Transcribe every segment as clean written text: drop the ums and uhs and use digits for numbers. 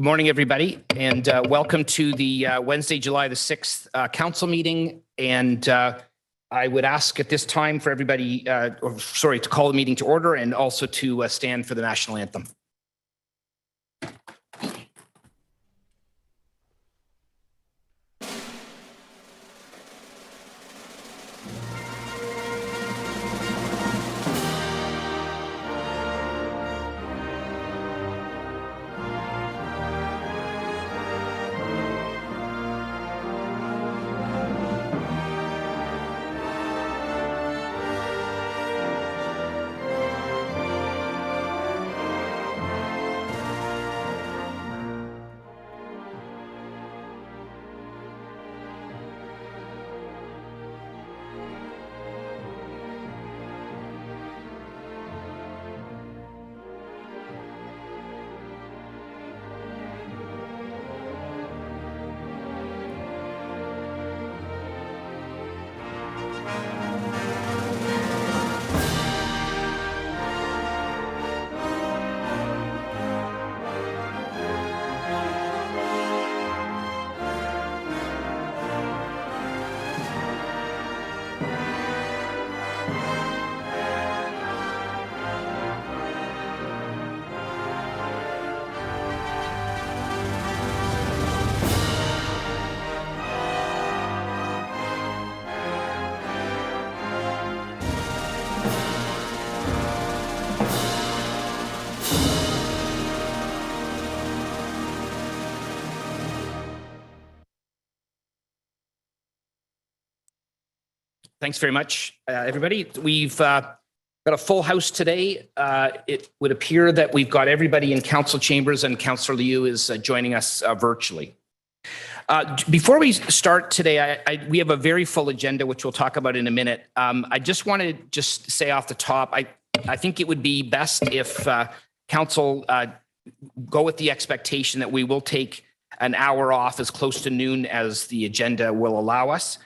Good morning, everybody, and welcome to the Wednesday, July the 6th council meeting. And I would ask at this time for everybody, to call the meeting to order and also to stand for the national anthem. Thanks very much, everybody. We've got a full house today. It would appear that we've got everybody in council chambers, and Councillor Liu is joining us virtually. Before we start today, we have a very full agenda, which we'll talk about in a minute. I just want to say off the top, I think it would be best if council go with the expectation that we will take an hour off as close to noon as the agenda will allow us.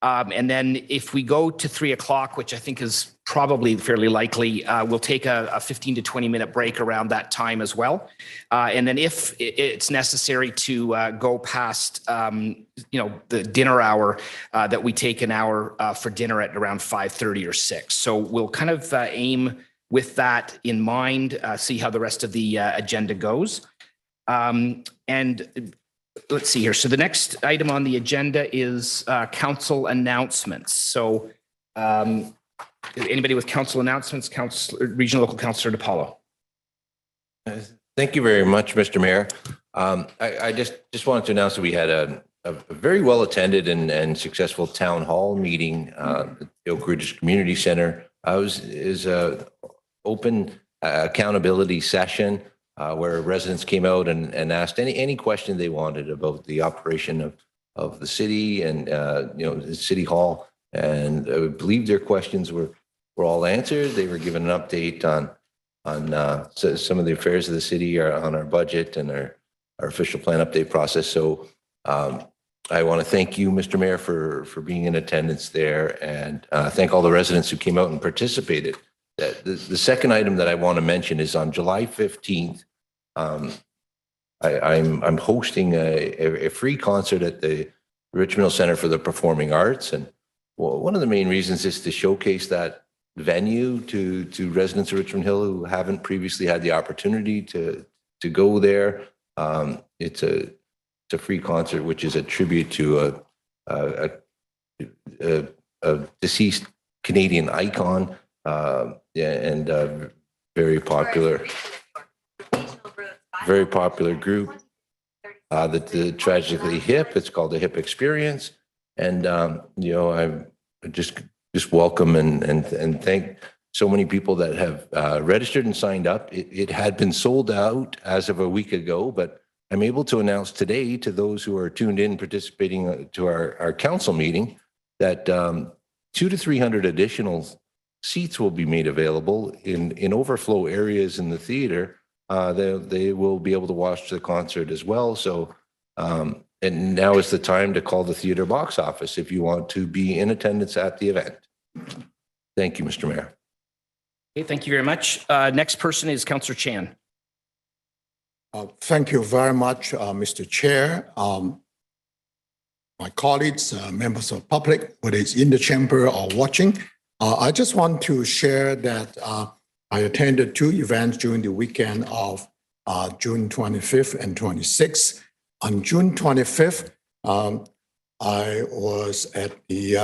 And then if we go to 3 o'clock, which I think is probably fairly likely, we'll take a 15 to 20 minute break around that time as well. And then if it's necessary to go past, the dinner hour, that we take an hour for dinner at around 5:30 or 6. So we'll kind of aim with that in mind, see how the rest of the agenda goes. And let's see here. So the next item on the agenda is council announcements. So anybody with council announcements, Regional Local Councillor DePaulo. Thank you very much, Mr. Mayor. I just wanted to announce that we had a very well attended and successful town hall meeting at the Oak Ridge Community Center. It was an open accountability session where residents came out and asked any question they wanted about the operation of the city and the city hall, and I believe their questions were all answered. They were given an update on some of the affairs of the city, on our budget and our official plan update process. So I want to thank you, Mr. Mayor, for being in attendance there, and thank all the residents who came out and participated. The second item that I want to mention is on July 15th. I'm hosting a free concert at the Richmond Center for the Performing Arts, and one of the main reasons is to showcase that venue to residents of Richmond Hill who haven't previously had the opportunity to go there. It's a free concert, which is a tribute to a deceased Canadian icon. And very popular group, the Tragically Hip. It's called the Hip Experience, and I just welcome and thank so many people that have registered and signed up. It had been sold out as of a week ago, but I'm able to announce today to those who are tuned in participating to our council meeting that 200 to 300 additional seats will be made available in overflow areas in the theater. They will be able to watch the concert as well. So, and now is the time to call the theater box office if you want to be in attendance at the event. Thank you, Mr. Mayor. Okay, thank you very much. Next person is Councillor Chan. Thank you very much, Mr. Chair. My colleagues, members of the public, whether it's in the chamber or watching, I just want to share that I attended 2 events during the weekend of June 25th and 26th. On June 25th, I was at the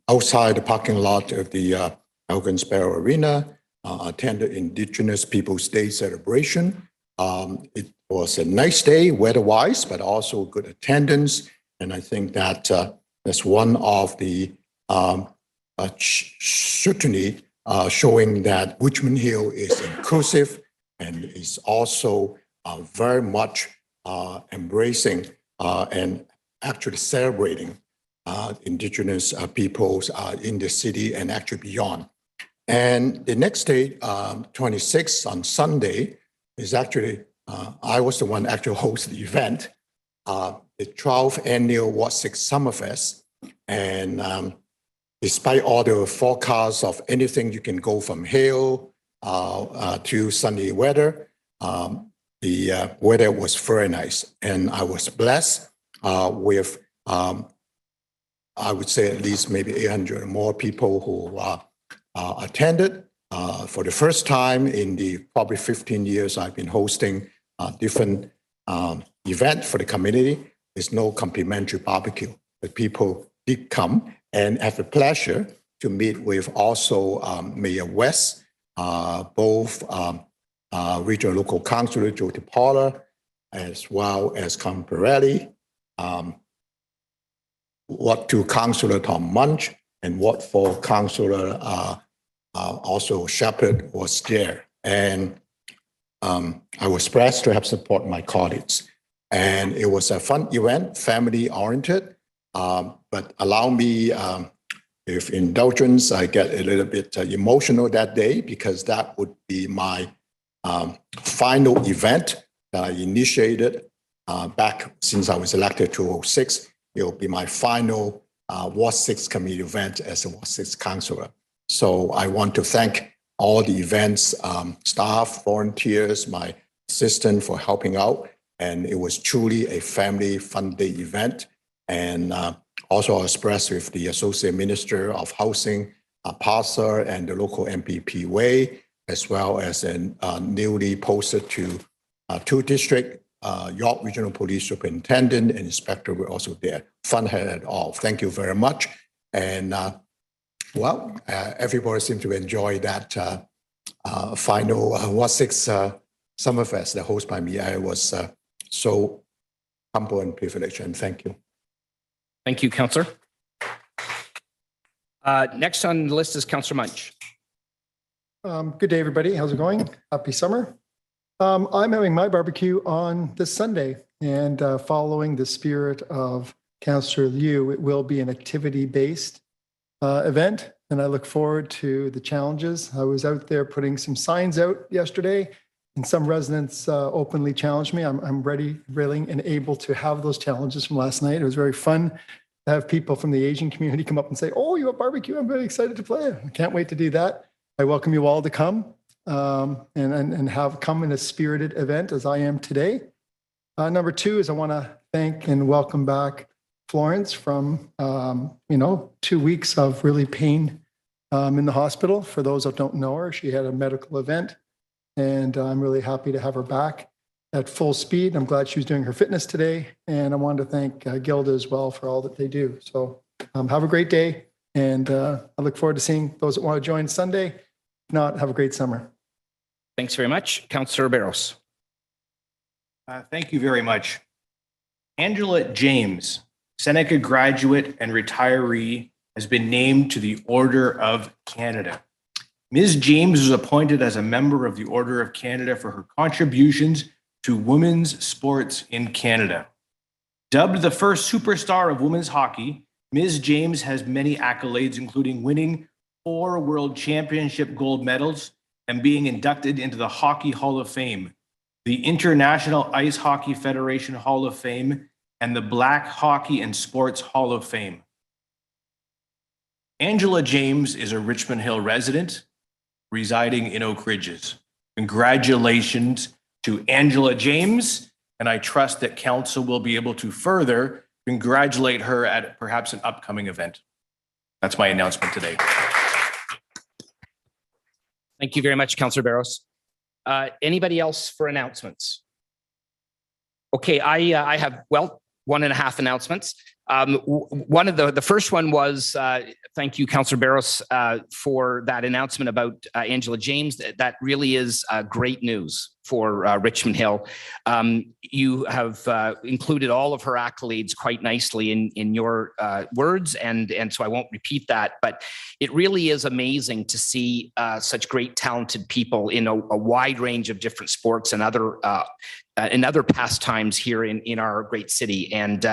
outside the parking lot of the Elgin Sparrow Arena, attended Indigenous Peoples Day celebration. It was a nice day weather-wise, but also good attendance. And I think that that's one of the certainly showing that Richmond Hill is inclusive and is also very much embracing and actually celebrating Indigenous peoples in the city and actually beyond. And the next day, 26th on Sunday, is actually, I was the one actually host the event, the 12th annual Ward 6 Summerfest. And despite all the forecasts of anything, you can go from hail to sunny weather, the weather was very nice. And I was blessed with, I would say at least maybe 800 more people who attended. For the first time in the probably 15 years I've been hosting different event for the community. There's no complimentary barbecue, but people did come and have the pleasure to meet with also Mayor West, both Regional Local Councilor Joe DiPaula, as well as Councilor Pirelli, Ward 2 Councilor Tom Munch, and Ward 4 Councilor also Shepherd was there. And I was blessed to have support my colleagues. And it was a fun event, family-oriented, but allow me, if indulgence, I get a little bit emotional that day because that would be my final event that I initiated back since I was elected to 2006. It will be my final Ward 6 committee event as a Ward 6 councillor. So I want to thank all the events staff, volunteers, my assistant for helping out. And it was truly a family fun day event. And also I was blessed with the Associate Minister of Housing, Parser, and the local MPP Way, as well as a newly posted to 2 district, York Regional Police Superintendent and Inspector were also there. Fun had it all. Thank you very much. And well, everybody seemed to enjoy that final Ward 6 Summerfest that hosted by me. I was so humble and privileged, and thank you. Thank you, Councillor. Next on the list is Councillor Munch. Good day, everybody. How's it going? Happy summer. I'm having my barbecue on this Sunday, and following the spirit of Councillor Liu, it will be an activity-based event, and I look forward to the challenges. I was out there putting some signs out yesterday, and some residents openly challenged me. I'm ready, willing, and able to have those challenges from last night. It was very fun to have people from the Asian community come up and say, "Oh, you have barbecue? I'm very excited to play. I can't wait to do that." I welcome you all to come and have come in a spirited event as I am today. Number 2 is I want to thank and welcome back Florence from 2 weeks of really pain in the hospital. For those that don't know her, she had a medical event, and I'm really happy to have her back at full speed. I'm glad she was doing her fitness today, and I wanted to thank Gilda as well for all that they do. So have a great day, and I look forward to seeing those that want to join Sunday. If not, have a great summer. Thanks very much. Councillor Barros. Thank you very much. Angela James, Seneca graduate and retiree, has been named to the Order of Canada. Ms. James was appointed as a member of the Order of Canada for her contributions to women's sports in Canada. Dubbed the first superstar of women's hockey, Ms. James has many accolades, including winning 4 World Championship gold medals and being inducted into the Hockey Hall of Fame, the International Ice Hockey Federation Hall of Fame, and the Black Hockey and Sports Hall of Fame. Angela James is a Richmond Hill resident residing in Oak Ridges. Congratulations to Angela James, and I trust that council will be able to further congratulate her at perhaps an upcoming event. That's my announcement today. Thank you very much, Councillor Barros. Anybody else for announcements? Okay, I have, well, 1.5 announcements. One of the first one was, thank you, Councillor Barros, for that announcement about Angela James. That really is great news for Richmond Hill. You have included all of her accolades quite nicely in your words, and so I won't repeat that, but it really is amazing to see such great talented people in a wide range of different sports and other pastimes here in our great city. And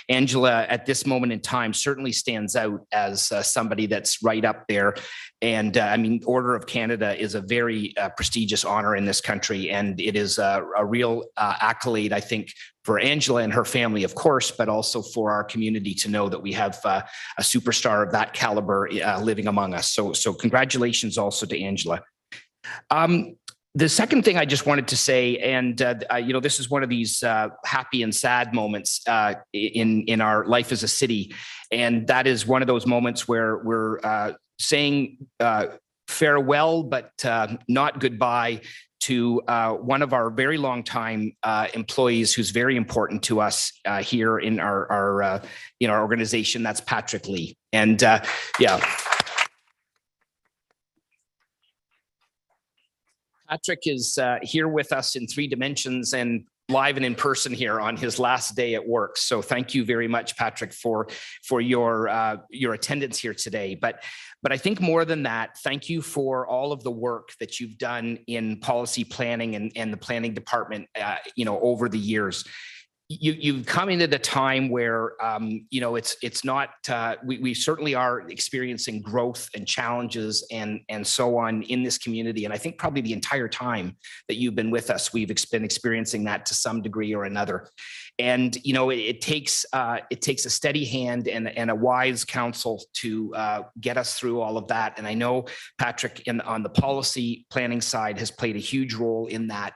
Angela, at this moment in time, certainly stands out as somebody that's right up there. And I mean, Order of Canada is a very prestigious honor in this country, and it is a real accolade, I think, for Angela and her family, of course, but also for our community to know that we have a superstar of that caliber living among us. So congratulations also to Angela. The second thing I just wanted to say, and this is one of these happy and sad moments in our life as a city, and that is one of those moments where we're saying farewell, but not goodbye to one of our very long time employees who's very important to us here in our organization. That's Patrick Lee, and yeah. Patrick is here with us in 3 dimensions and live and in person here on his last day at work. So thank you very much, Patrick, for your attendance here today. But I think more than that, thank you for all of the work that you've done in policy planning and the planning department, over the years. You've come into the time where it's not we certainly are experiencing growth and challenges and so on in this community, and I think probably the entire time that you've been with us, we've been experiencing that to some degree or another. And it takes a steady hand and a wise counsel to get us through all of that. And I know Patrick on the policy planning side has played a huge role in that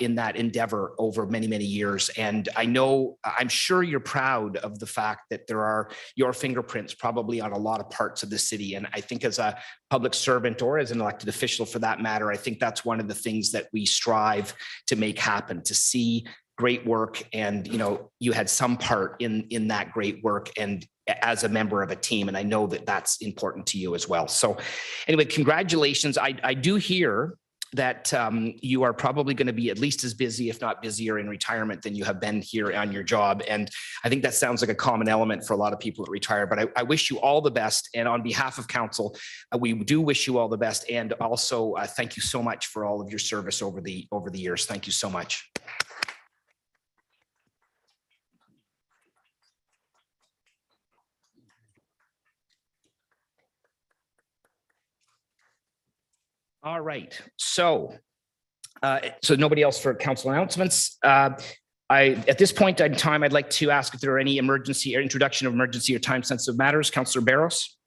endeavor over many, many years. And I'm sure you're proud of the fact that there are your fingerprints probably on a lot of parts of the city. And I think as a public servant or as an elected official for that matter, I think that's one of the things that we strive to make happen, to see great work. And, you had some part in that great work and as a member of a team. And I know that that's important to you as well. So anyway, congratulations. I do hear that you are probably going to be at least as busy, if not busier, in retirement than you have been here on your job. And I think that sounds like a common element for a lot of people that retire, but I wish you all the best. And on behalf of council, we do wish you all the best. And also thank you so much for all of your service over the years. Thank you so much. All right, so nobody else for council announcements. At this point in time, I'd like to ask if there are any emergency or introduction of emergency or time-sensitive matters. Councillor Barros.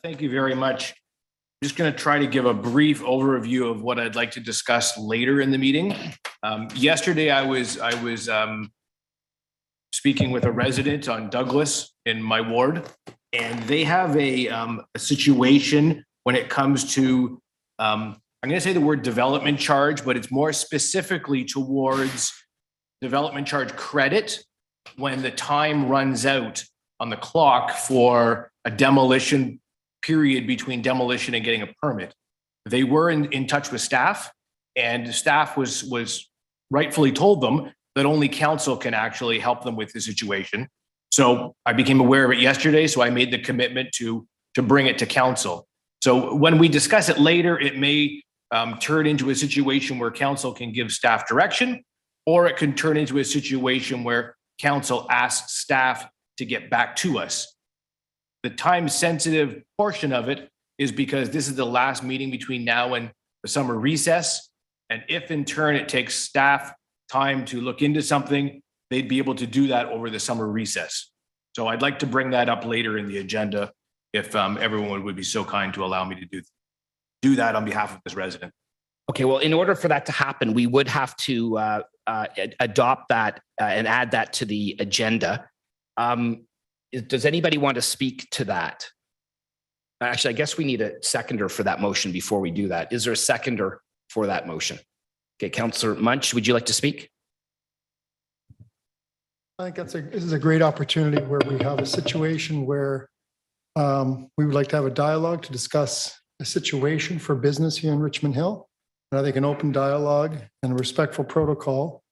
Thank you very much. I'm just going to try to give a brief overview of what I'd like to discuss later in the meeting. Yesterday, I was speaking with a resident on Douglas in my ward, and they have a situation when it comes to, I'm going to say the word development charge, but it's more specifically towards development charge credit when the time runs out on the clock for a demolition period between demolition and getting a permit. They were in touch with staff, and staff was rightfully told them that only council can actually help them with the situation. So I became aware of it yesterday, so I made the commitment to bring it to council. So when we discuss it later, it may turn into a situation where council can give staff direction, or it can turn into a situation where council asks staff to get back to us. The time-sensitive portion of it is because this is the last meeting between now and the summer recess. And if in turn it takes staff time to look into something, they'd be able to do that over the summer recess. So I'd like to bring that up later in the agenda if everyone would be so kind to allow me to do that on behalf of this resident. Okay, well, in order for that to happen, we would have to adopt that and add that to the agenda. Does anybody want to speak to that? Actually, I guess we need a seconder for that motion before we do that. Is there a seconder for that motion? Okay, Councillor Munch, would you like to speak? I think this is a great opportunity where we have a situation where we would like to have a dialogue to discuss a situation for business here in Richmond Hill. And I think an open dialogue and a respectful protocol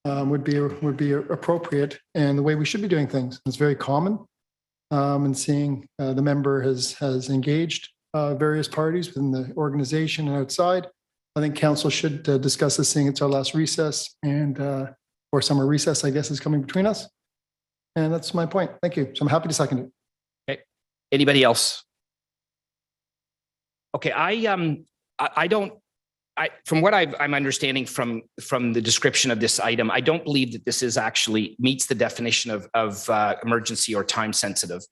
would be appropriate and the way we should be doing things. It's very common. And seeing the member has engaged various parties within the organization and outside. I think council should discuss this, seeing it's our last recess and or summer recess, I guess, is coming between us. And that's my point. Thank you. So I'm happy to second it. Okay. Anybody else? Okay, from what I'm understanding from the description of this item, I don't believe that this is actually meets the definition of emergency or time sensitive.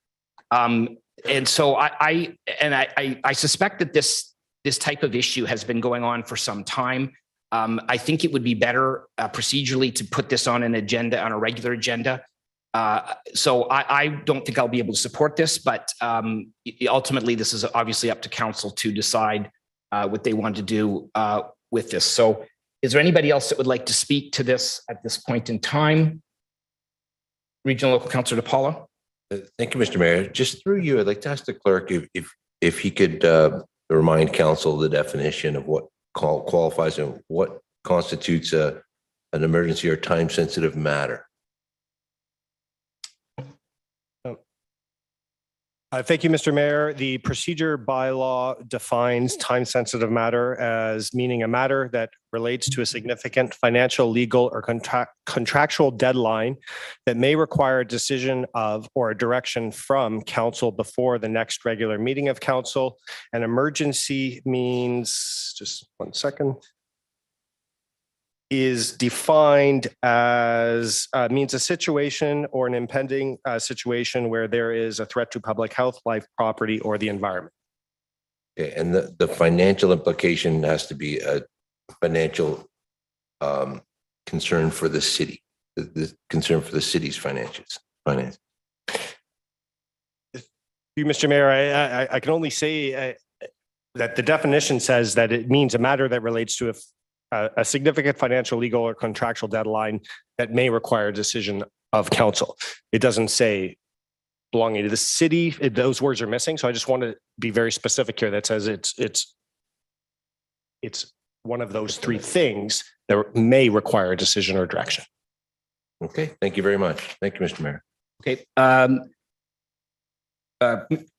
And so I suspect that this type of issue has been going on for some time. I think it would be better procedurally to put this on an agenda, on a regular agenda. So I don't think I'll be able to support this, but ultimately this is obviously up to council to decide what they want to do with this. So is there anybody else that would like to speak to this at this point in time? Regional Local Councillor DePaula. Thank you, Mr. Mayor. Just through you, I'd like to ask the clerk if he could remind council the definition of what qualifies and what constitutes an emergency or time-sensitive matter. Thank you, Mr. Mayor. The procedure bylaw defines time-sensitive matter as meaning a matter that relates to a significant financial, legal, or contractual deadline that may require a decision of or a direction from council before the next regular meeting of council. An emergency means, just 1 second, is defined as means a situation or an impending situation where there is a threat to public health, life, property, or the environment. Okay, and the financial implication has to be a financial concern for the city, the concern for the city's finances. You, Mr. Mayor, I can only say that the definition says that it means a matter that relates to a significant financial, legal, or contractual deadline that may require a decision of council. It doesn't say belonging to the city. Those words are missing. So I just want to be very specific here. That says it's one of those three things that may require a decision or direction. Okay, thank you very much. Thank you, Mr. Mayor. Okay.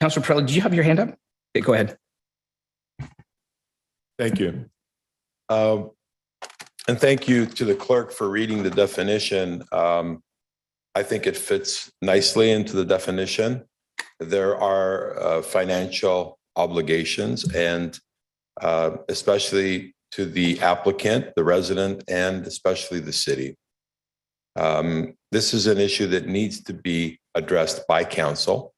Councillor Perrella, did you have your hand up? Okay, go ahead. Thank you. And thank you to the clerk for reading the definition. I think it fits nicely into the definition. There are financial obligations, and especially to the applicant, the resident, and especially the city. This is an issue that needs to be addressed by council.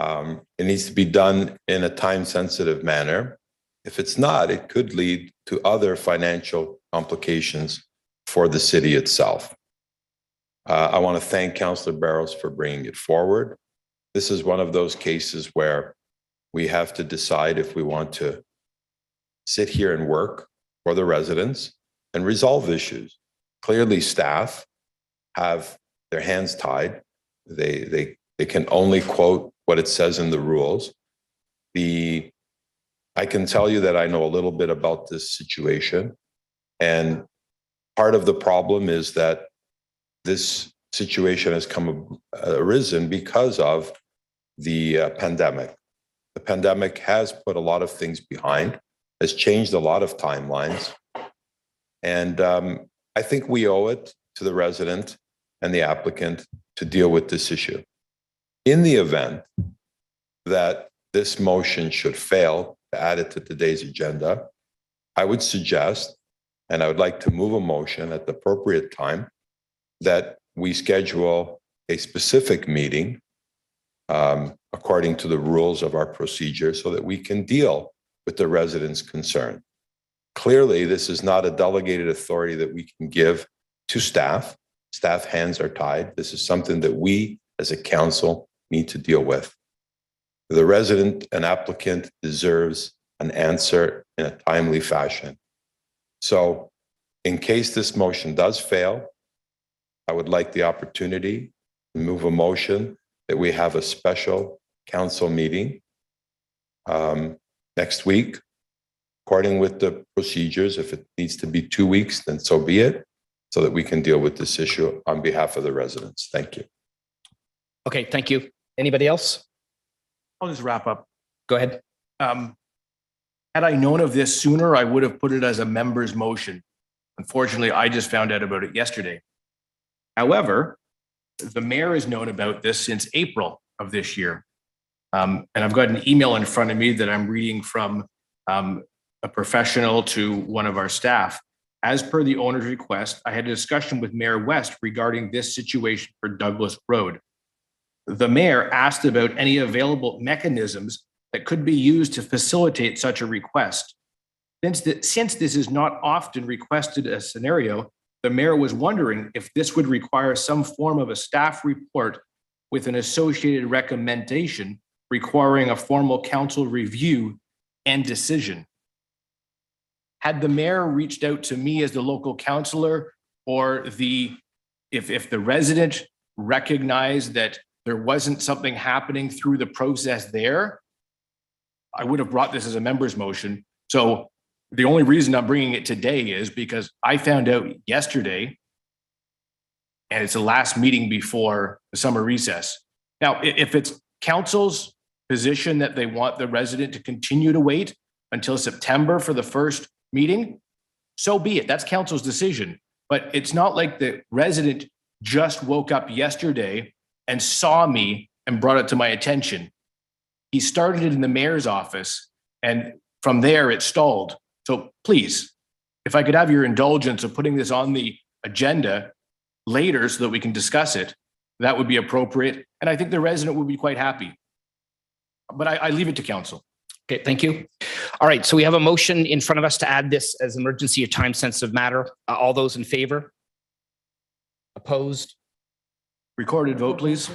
It needs to be done in a time-sensitive manner. If it's not, it could lead to other financial complications for the city itself. I want to thank Councillor Barrows for bringing it forward. This is one of those cases where we have to decide if we want to sit here and work for the residents and resolve issues. Clearly, staff have their hands tied. They can only quote what it says in the rules. I can tell you that I know a little bit about this situation, and part of the problem is that this situation has arisen because of the pandemic. The pandemic has put a lot of things behind, has changed a lot of timelines, and I think we owe it to the resident and the applicant to deal with this issue. In the event that this motion should fail to add it to today's agenda, I would suggest, and I would like to move a motion at the appropriate time, that we schedule a specific meeting according to the rules of our procedure so that we can deal with the residents' concern. Clearly, this is not a delegated authority that we can give to staff. Staff hands are tied. This is something that we as a council need to deal with. The resident and applicant deserves an answer in a timely fashion. So in case this motion does fail, I would like the opportunity to move a motion that we have a special council meeting next week, according with the procedures. If it needs to be 2 weeks, then so be it, so that we can deal with this issue on behalf of the residents. Thank you. Okay, thank you. Anybody else? I'll just wrap up. Go ahead. Had I known of this sooner, I would have put it as a member's motion. Unfortunately, I just found out about it yesterday. However, the mayor has known about this since April of this year. And I've got an email in front of me that I'm reading from a professional to one of our staff. As per the owner's request, I had a discussion with Mayor West regarding this situation for Douglas Road. The mayor asked about any available mechanisms that could be used to facilitate such a request. Since this is not often requested a scenario, the mayor was wondering if this would require some form of a staff report with an associated recommendation requiring a formal council review and decision. Had the mayor reached out to me as the local councillor, or if the resident recognized that there wasn't something happening through the process there, I would have brought this as a member's motion. So the only reason I'm bringing it today is because I found out yesterday, and it's the last meeting before the summer recess. Now, if it's council's position that they want the resident to continue to wait until September for the first meeting, so be it. That's council's decision. But it's not like the resident just woke up yesterday and saw me and brought it to my attention. He started it in the mayor's office, and from there it stalled. So please, if I could have your indulgence of putting this on the agenda later so that we can discuss it, that would be appropriate. And I think the resident would be quite happy. But I leave it to council. Okay, thank you. All right, so we have a motion in front of us to add this as emergency or time-sensitive matter. All those in favor? Opposed? Recorded vote, please.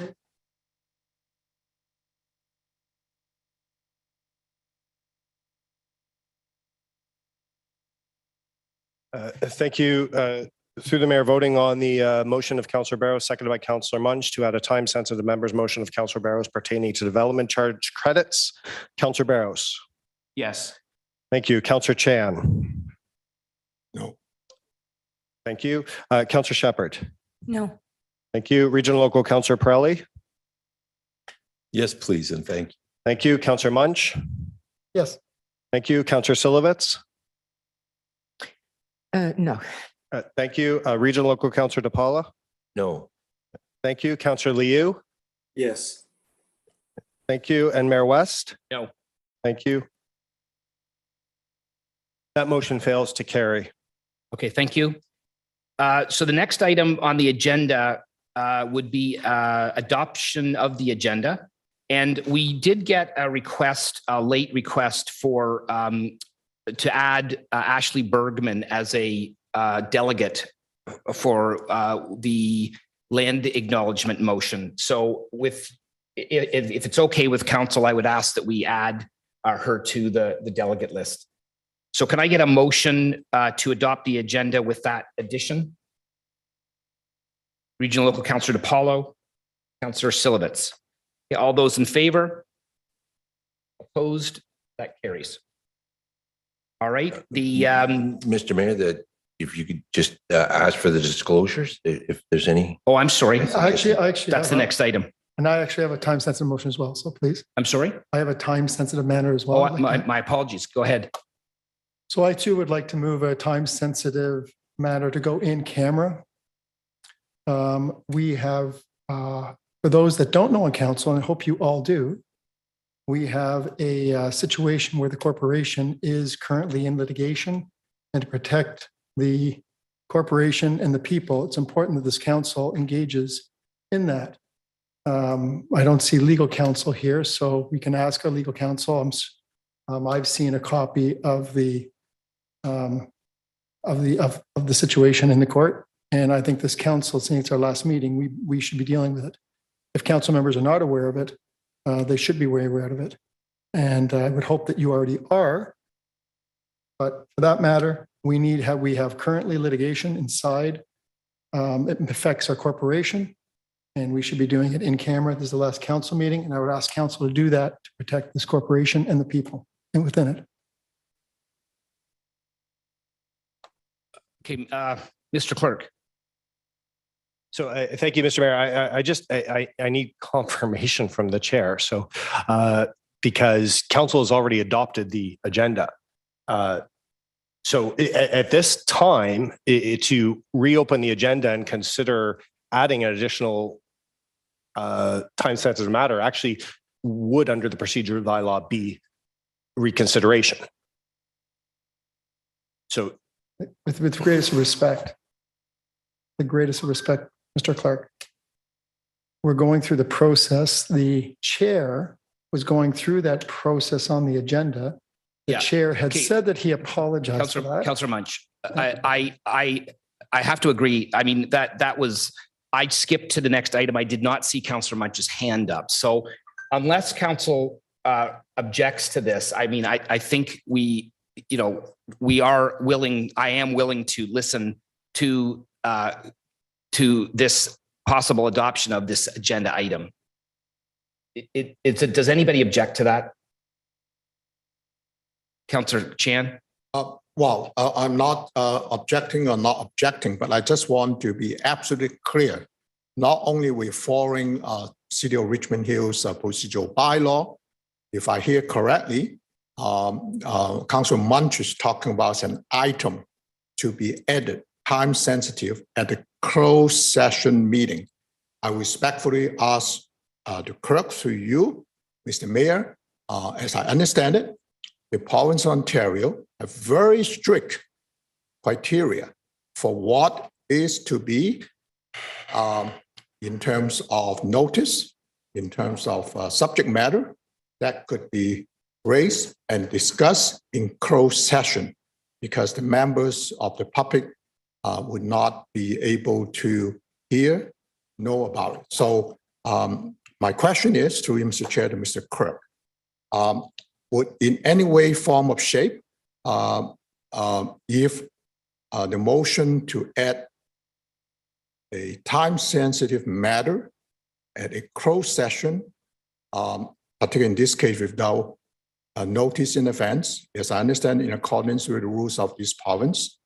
Thank you. Through the mayor, voting on the motion of Councillor Barrows, seconded by Councillor Munch, to add a time-sensitive member's motion of Councillor Barrows pertaining to development charge credits. Councillor Barrows. Yes. Thank you. Councillor Chan. No. Thank you. Councillor Shepherd. No. Thank you. Regional Local Councillor Pirelli. Yes, please, and thank you. Thank you. Councillor Munch. Yes. Thank you. Councillor Silovitz. No. Thank you. Regional Local Councillor DePaula. No. Thank you. Councillor Liu. Yes. Thank you. And Mayor West. No. Thank you. That motion fails to carry. Okay, thank you. So the next item on the agenda would be adoption of the agenda. And we did get a request, a late request for to add Ashley Bergman as a delegate for the land acknowledgement motion. So if it's okay with council, I would ask that we add her to the delegate list. So can I get a motion to adopt the agenda with that addition? Regional Local Councillor DePaulo, Councillor Silovitz. Okay, all those in favor? Opposed? That carries. All right, Mr. Mayor, if you could just ask for the disclosures, if there's any. oh, I'm sorry. Actually, That's the next item. And I actually have a time-sensitive motion as well, so please. I'm sorry. I have a time-sensitive matter as Oh, well. my apologies. Go ahead. So I too would like to move a time-sensitive matter to go in camera. We have, for those that don't know on council, and I hope you all do, we have a situation where the corporation is currently in litigation, and to protect the corporation and the people, it's important that this council engages in that. I don't see legal counsel here, so we can ask our legal counsel. I've seen a copy of the of the situation in the court. And I think this council, since it's our last meeting, we should be dealing with it. If council members are not aware of it, they should be aware of it. And I would hope that you already are. But for that matter, we have currently litigation inside. It affects our corporation, and we should be doing it in camera. This is the last council meeting, and I would ask council to do that to protect this corporation and the people and within it. Okay, Mr. Clerk. So thank you, Mr. Mayor. I need confirmation from the chair. So because council has already adopted the agenda. So at this time, to reopen the agenda and consider adding an additional time-sensitive matter actually would, under the procedure bylaw, be reconsideration. So With the greatest respect, Mr. Clark, we're going through the process. The chair was going through that process on the agenda. The chair had said that he apologized for that. Councillor Munch, I have to agree. I mean, that was, I skipped to the next item. I did not see Councillor Munch's hand up. So unless council objects to this, I mean, I think we are willing, I am willing to listen to this possible adoption of this agenda item. Does anybody object to that? Councillor Chan? Well, I'm not objecting or not objecting, but I just want to be absolutely clear. Not only we're following City of Richmond Hills procedural bylaw, if I hear correctly, Councillor Munch is talking about an item to be added, time sensitive, at the closed session meeting. I respectfully ask the clerk through you, Mr. Mayor, as I understand it, the province of Ontario have very strict criteria for what is to be in terms of notice, in terms of subject matter that could be raised and discussed in closed session, because the members of the public would not be able to know about it. So my question is, through you, Mr. Chair, to Mr. Clerk, would in any way, form, or shape, if the motion to add a time-sensitive matter at a closed session, particularly in this case without a notice in advance, as I understand, in accordance with the rules of this province,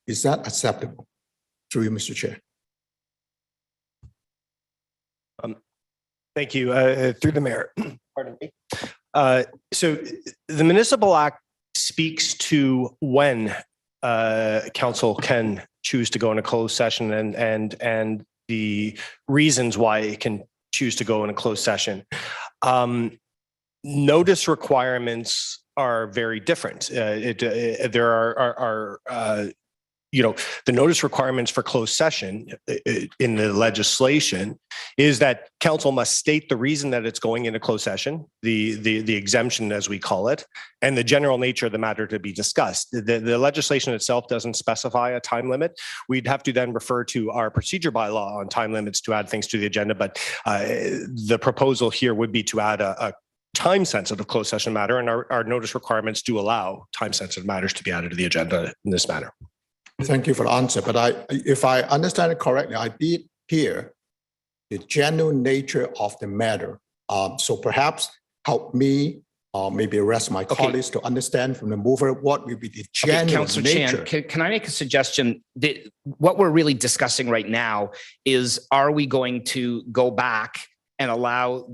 is that acceptable? Through you, Mr. Chair. thank you. Through the mayor. Pardon me. So the Municipal Act speaks to when council can choose to go in a closed session and the reasons why it can choose to go in a closed session. Notice requirements are very different. There are the notice requirements for closed session in the legislation is that council must state the reason that it's going into closed session, the exemption as we call it, and the general nature of the matter to be discussed. The legislation itself doesn't specify a time limit. We'd have to then refer to our procedure bylaw on time limits to add things to the agenda, but the proposal here would be to add a time-sensitive closed session matter, and our notice requirements do allow time-sensitive matters to be added to the agenda in this manner. Thank you for the answer. But if I understand it correctly, I did hear the general nature of the matter. So perhaps help me or maybe the rest of my colleagues to understand from the mover what will be the general Councillor nature. Chan, can I make a suggestion? What we're really discussing right now is, are we going to go back and allow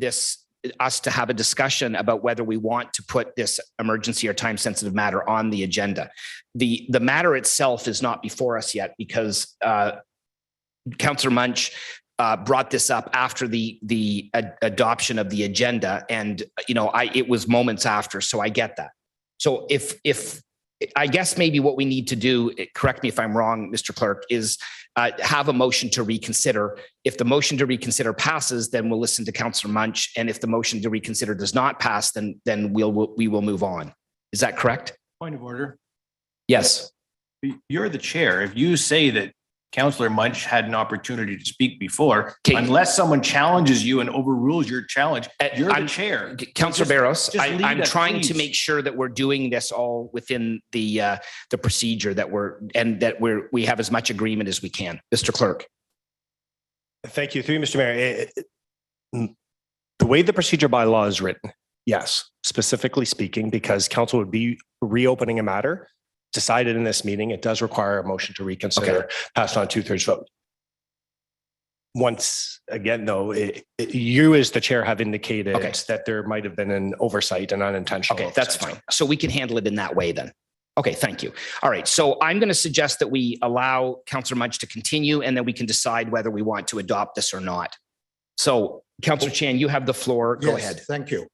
us to have a discussion about whether we want to put this emergency or time-sensitive matter on the agenda? The matter itself is not before us yet because Councillor Munch brought this up after the adoption of the agenda, and it was moments after, so I get that. So if I guess maybe what we need to do, correct me if I'm wrong, Mr. Clerk, is have a motion to reconsider. If the motion to reconsider passes, then we'll listen to Councillor Munch, and if the motion to reconsider does not pass, then we will move on. Is that correct? Point of order. Yes. You're the chair. If you say that Councillor Munch had an opportunity to speak before, Okay. unless someone challenges you and overrules your challenge, you're I'm- the chair. Councillor Just- Barros, just lead I'm us, trying to please. make sure that we're doing this all within the procedure that we have as much agreement as we can. Mr. Clerk. Thank you. Through you, Mr. Mayor. The way the procedure bylaw is written, yes, specifically speaking, because council would be reopening a matter decided in this meeting, it does require a motion to reconsider, passed on 2/3 vote. Once again, though, you as the chair have indicated Okay. that there might have been an oversight, an unintentional. Okay, that's oversight. fine. So we can handle it in that way then. Okay, thank you. All right, so I'm going to suggest that we allow Councillor Mudge to continue and then we can decide whether we want to adopt this or not. So Councillor Chan, you have the floor. Go Yes, ahead. Thank you.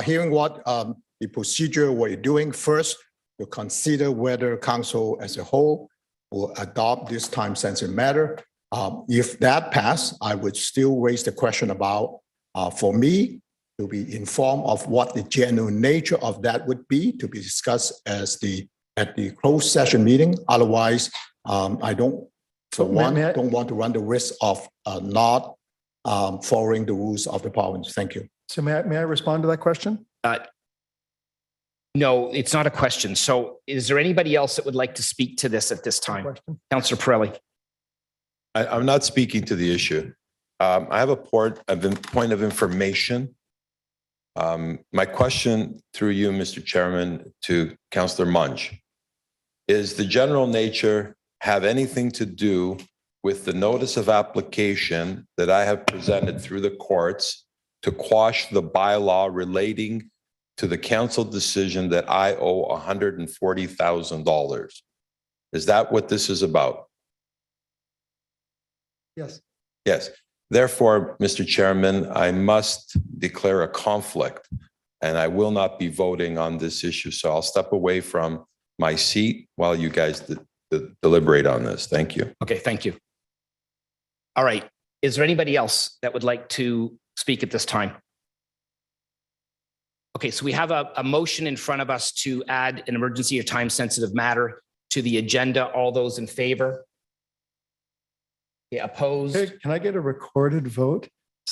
Hearing what the procedure we're doing first, to consider whether council as a whole will adopt this time-sensitive matter. If that pass, I would still raise the question about, for me, to be informed of what the general nature of that would be to be discussed at the closed session meeting. Otherwise, I don't, for one, don't want to run the risk of not following the rules of the province. Thank you. So may I respond to that question? No, it's not a question. So is there anybody else that would like to speak to this at this time? Question. Councillor Pirelli. I'm not speaking to the issue. I have a point of information. My question through you, Mr. Chairman, to Councillor Munch. Is the general nature have anything to do with the notice of application that I have presented through the courts to quash the bylaw relating to the council decision that I owe $140,000? Is that what this is about? Yes. Yes. Therefore, Mr. Chairman, I must declare a conflict and I will not be voting on this issue. So I'll step away from my seat while you guys deliberate on this. Thank you. Okay, thank you. All right. Is there anybody else that would like to speak at this time? Okay, so we have a motion in front of us to add an emergency or time-sensitive matter to the agenda. All those in favor? Okay, opposed? Hey, can I get a recorded vote?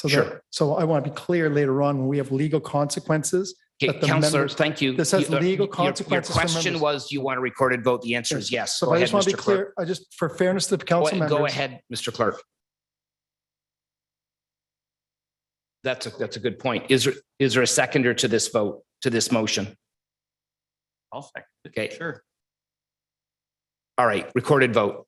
Sure. So I want to be clear later on when we have legal consequences. Okay, that the Councillor, members- thank you. This has legal Your consequences for question members. was, do you want a recorded vote? The answer is yes. So Go I ahead, just want to Mr. be Clerk. clear, I just, for fairness to the council members. Go ahead, Mr. Clerk. That's a good point. Is there a seconder to this vote, to this motion? I'll second it. Okay. Sure. All right, recorded vote.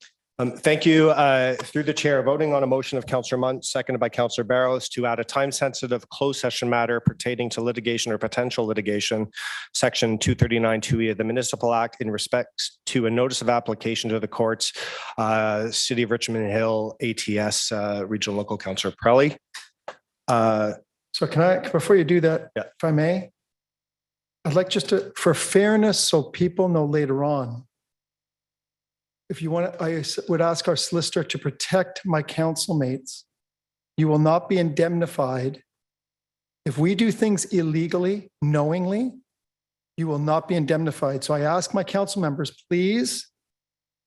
Thank you. Through the chair, voting on a motion of Councillor Munt, seconded by Councillor Barros, to add a time-sensitive closed session matter pertaining to litigation or potential litigation, Section 239(2)(e) of the Municipal Act in respect to a notice of application to the courts, City of Richmond Hill, ATS, Regional Local Councillor Pirelli. So can I, before you do that, Yeah. if I may, I'd like just to, for fairness, so people know later on, if you want to, I would ask our solicitor to protect my council mates. You will not be indemnified. If we do things illegally, knowingly, you will not be indemnified. So I ask my council members, please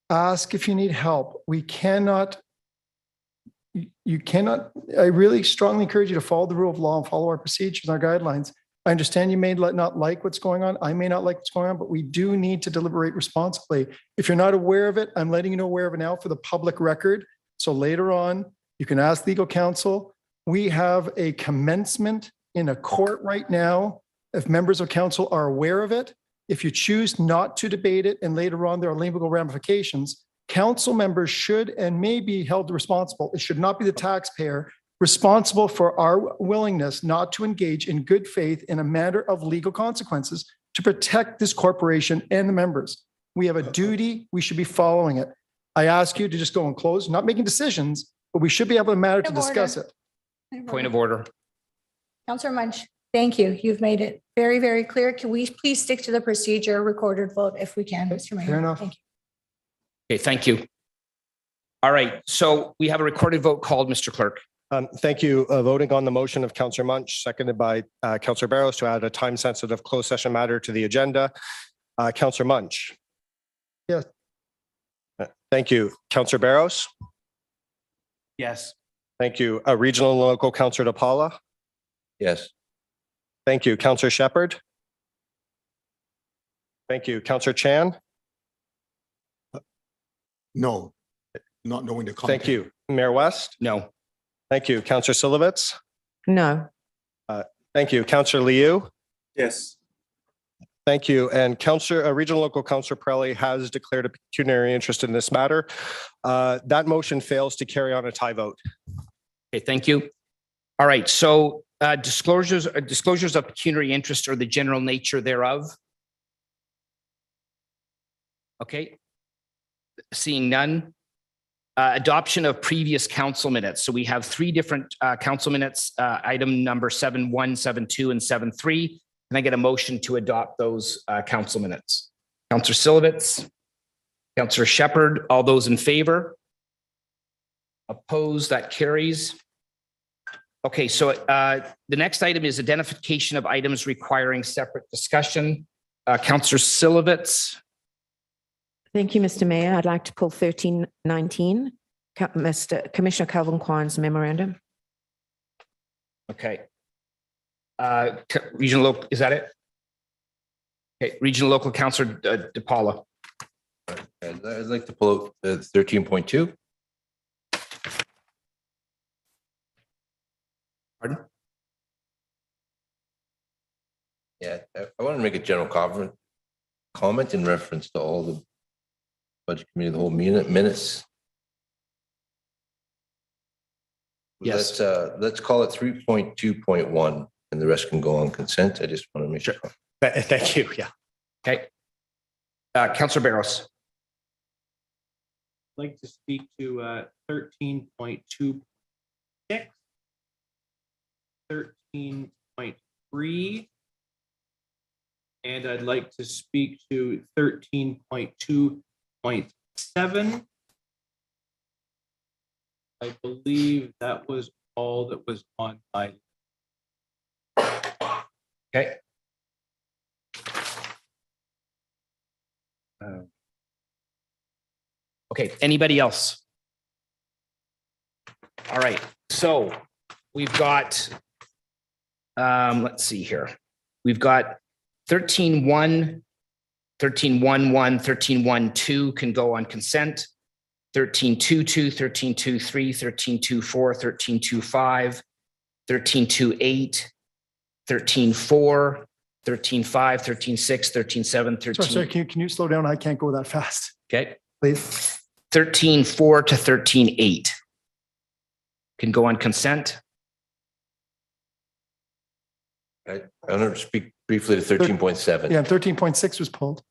ask if you need help. We cannot, you cannot, I really strongly encourage you to follow the rule of law and follow our procedures and our guidelines. I understand you may not like what's going on. I may not like what's going on, but we do need to deliberate responsibly. If you're not aware of it, I'm letting you know aware of it now for the public record. So later on, you can ask legal counsel. We have a commencement in a court right now. If members of council are aware of it, if you choose not to debate it and later on there are legal ramifications, council members should and may be held responsible. It should not be the taxpayer responsible for our willingness not to engage in good faith in a matter of legal consequences to protect this corporation and the members. We have a duty. We should be following it. I ask you to just go and close, not making decisions, but we should be able to matter to discuss it. Point of order. Councillor Munch, thank you. You've made it very, very clear. Can we please stick to the procedure, recorded vote if we can, Mr. Mayor? Fair enough. Thank you. Okay, thank you. All right, so we have a recorded vote called, Mr. Clerk. Thank you. Voting on the motion of Councillor Munch, seconded by Councillor Barros, to add a time-sensitive closed session matter to the agenda. Councillor Munch. Thank you. Councillor Barros. Yes. Thank you. Regional and local Councillor DePaula. Yes. Thank you. Councillor Shepherd. Thank you. Councillor Chan. No, not knowing the content. Thank you. Mayor West. No. Thank you. Councillor Silovitz. No. Thank you. Councillor Liu. Yes. Thank you. And Councillor, Regional Local Councillor Pirelli has declared a pecuniary interest in this matter. That motion fails to carry on a tie vote. Okay, thank you. All right, so disclosures of pecuniary interest or the general nature thereof. Okay. Seeing none. Adoption of previous council minutes. So we have three different council minutes, item number 7.1, 7.2, and 7.3. Can I get a motion to adopt those council minutes? Councillor Silovitz, Councillor Shepherd, all those in favor? Opposed, that carries. Okay, so the next item is identification of items requiring separate discussion. Councillor Silovitz. Thank you, Mr. Mayor. I'd like to pull 1319, Commissioner Calvin Kwan's memorandum. Okay. Regional local, is that it? Okay, regional local councillor DePaula. I'd like to pull out 13.2. Pardon? Yeah, I want to make a general comment in reference to all the budget committee, the whole minutes. Yes. Let's call it 3.2.1 and the rest can go on consent. I just want to make sure. Thank you. Yeah. Okay. Councillor Barros. I'd like to speak to 13.26, 13.3, and I'd like to speak to 13.2.7. I believe that was all that was on my. Okay. Okay, anybody else? All right, so we've got, let's see here. We've got 13.1, 13.11, 13.12 can go on consent. 13.22, 13.23, 13.24, 13.25, 13.28, 13.4, 13.5, 13.6, 13.7, Sorry, can you slow down? I can't go that fast, Okay, please. 13.4 to 13.8 can go on consent. I want to speak briefly to 13.7. Yeah, 13.6 was pulled.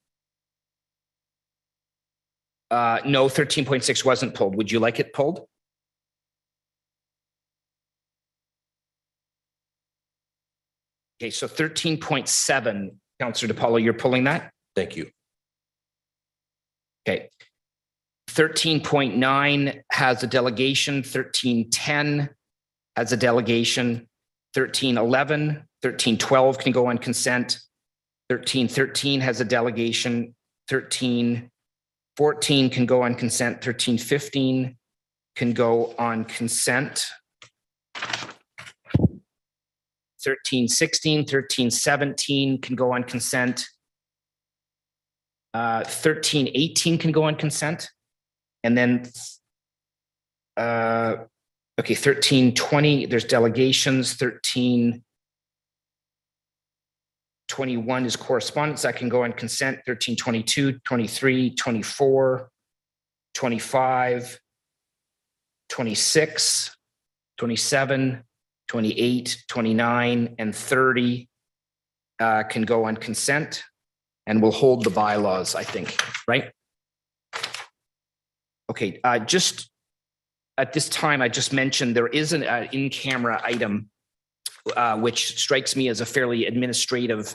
No, 13.6 wasn't pulled. Would you like it pulled? Okay, so 13.7, Councillor DePaula, you're pulling that? Thank you. Okay. 13.9 has a delegation. 13.10 has a delegation. 13.11, 13.12 can go on consent. 13.13 has a delegation. 13.14 can go on consent. 13.15 can go on consent. 13.16, 13.17 can go on consent. 13.18 can go on consent. And then, okay, 13.20, there's delegations. 13.21 is correspondence that can go on consent. 13.22, 23, 24, 25, 26, 27, 28, 29, and 30 can go on consent, and we'll hold the bylaws, I think, right? Okay, just at this time, I just mentioned there is an in-camera item which strikes me as a fairly administrative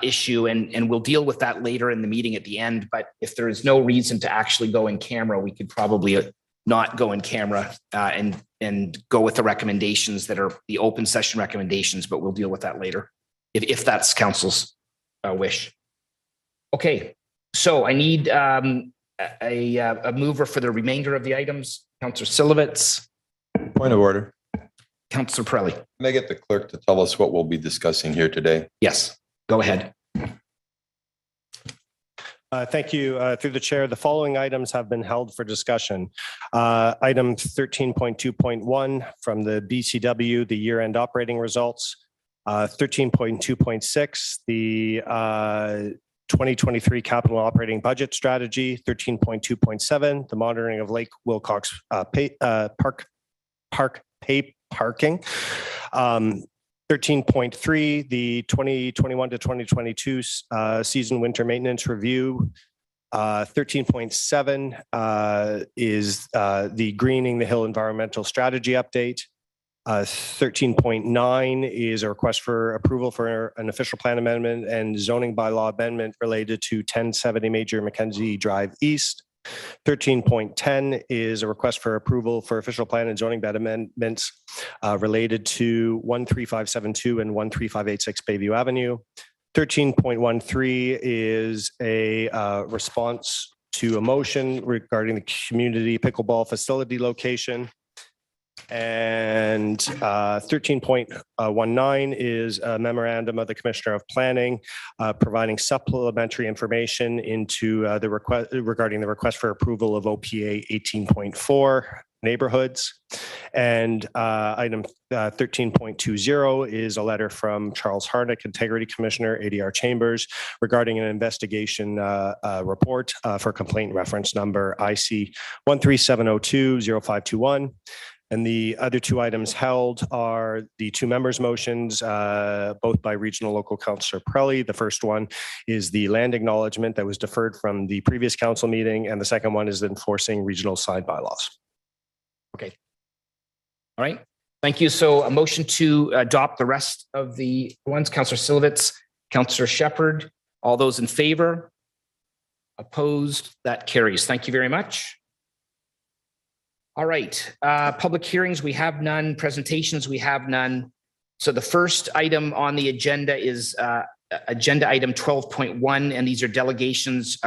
issue, and we'll deal with that later in the meeting at the end. But if there is no reason to actually go in camera, we could probably not go in camera and go with the recommendations that are the open session recommendations, but we'll deal with that later if that's council's wish. Okay, So I need a mover for the remainder of the items. Councillor Silovitz, Point of order. Councillor Pirelli. Can I get the clerk to tell us what we'll be discussing here today? Yes, go ahead. Thank you. Through the chair, the following items have been held for discussion. Item 13.2.1 from the BCW, the year-end operating results. 13.2.6, the 2023 capital operating budget strategy. 13.2.7, the monitoring of Lake Wilcox park pay parking. 13.3, the 2021 to 2022 season winter maintenance review. 13.7 is the Greening the Hill environmental strategy update. 13.9 is a request for approval for an official plan amendment and zoning bylaw amendment related to 1070 Major Mackenzie Drive East. 13.10 is a request for approval for official plan and zoning bed amendments related to 13572 and 13586 Bayview Avenue. 13.13 is a response to a motion regarding the community pickleball facility location. And 13.19 is a memorandum of the Commissioner of Planning providing supplementary information into the request regarding the request for approval of OPA 18.4 neighborhoods. And item 13.20 is a letter from Charles Harnick, Integrity Commissioner, ADR Chambers, regarding an investigation report for complaint reference number IC 13702-0521. And the other two items held are the two members' motions, both by Regional Local Councillor Pirelli. The first one is the land acknowledgement that was deferred from the previous council meeting, and the second one is enforcing regional side bylaws. Okay. All right. Thank you. So a motion to adopt the rest of the ones, Councillor Silovitz, Councillor Shepherd, all those in favor? Opposed? That carries. Thank you very much. All right, public hearings, we have none. Presentations, we have none. So the first item on the agenda is agenda item 12.1, and these are delegations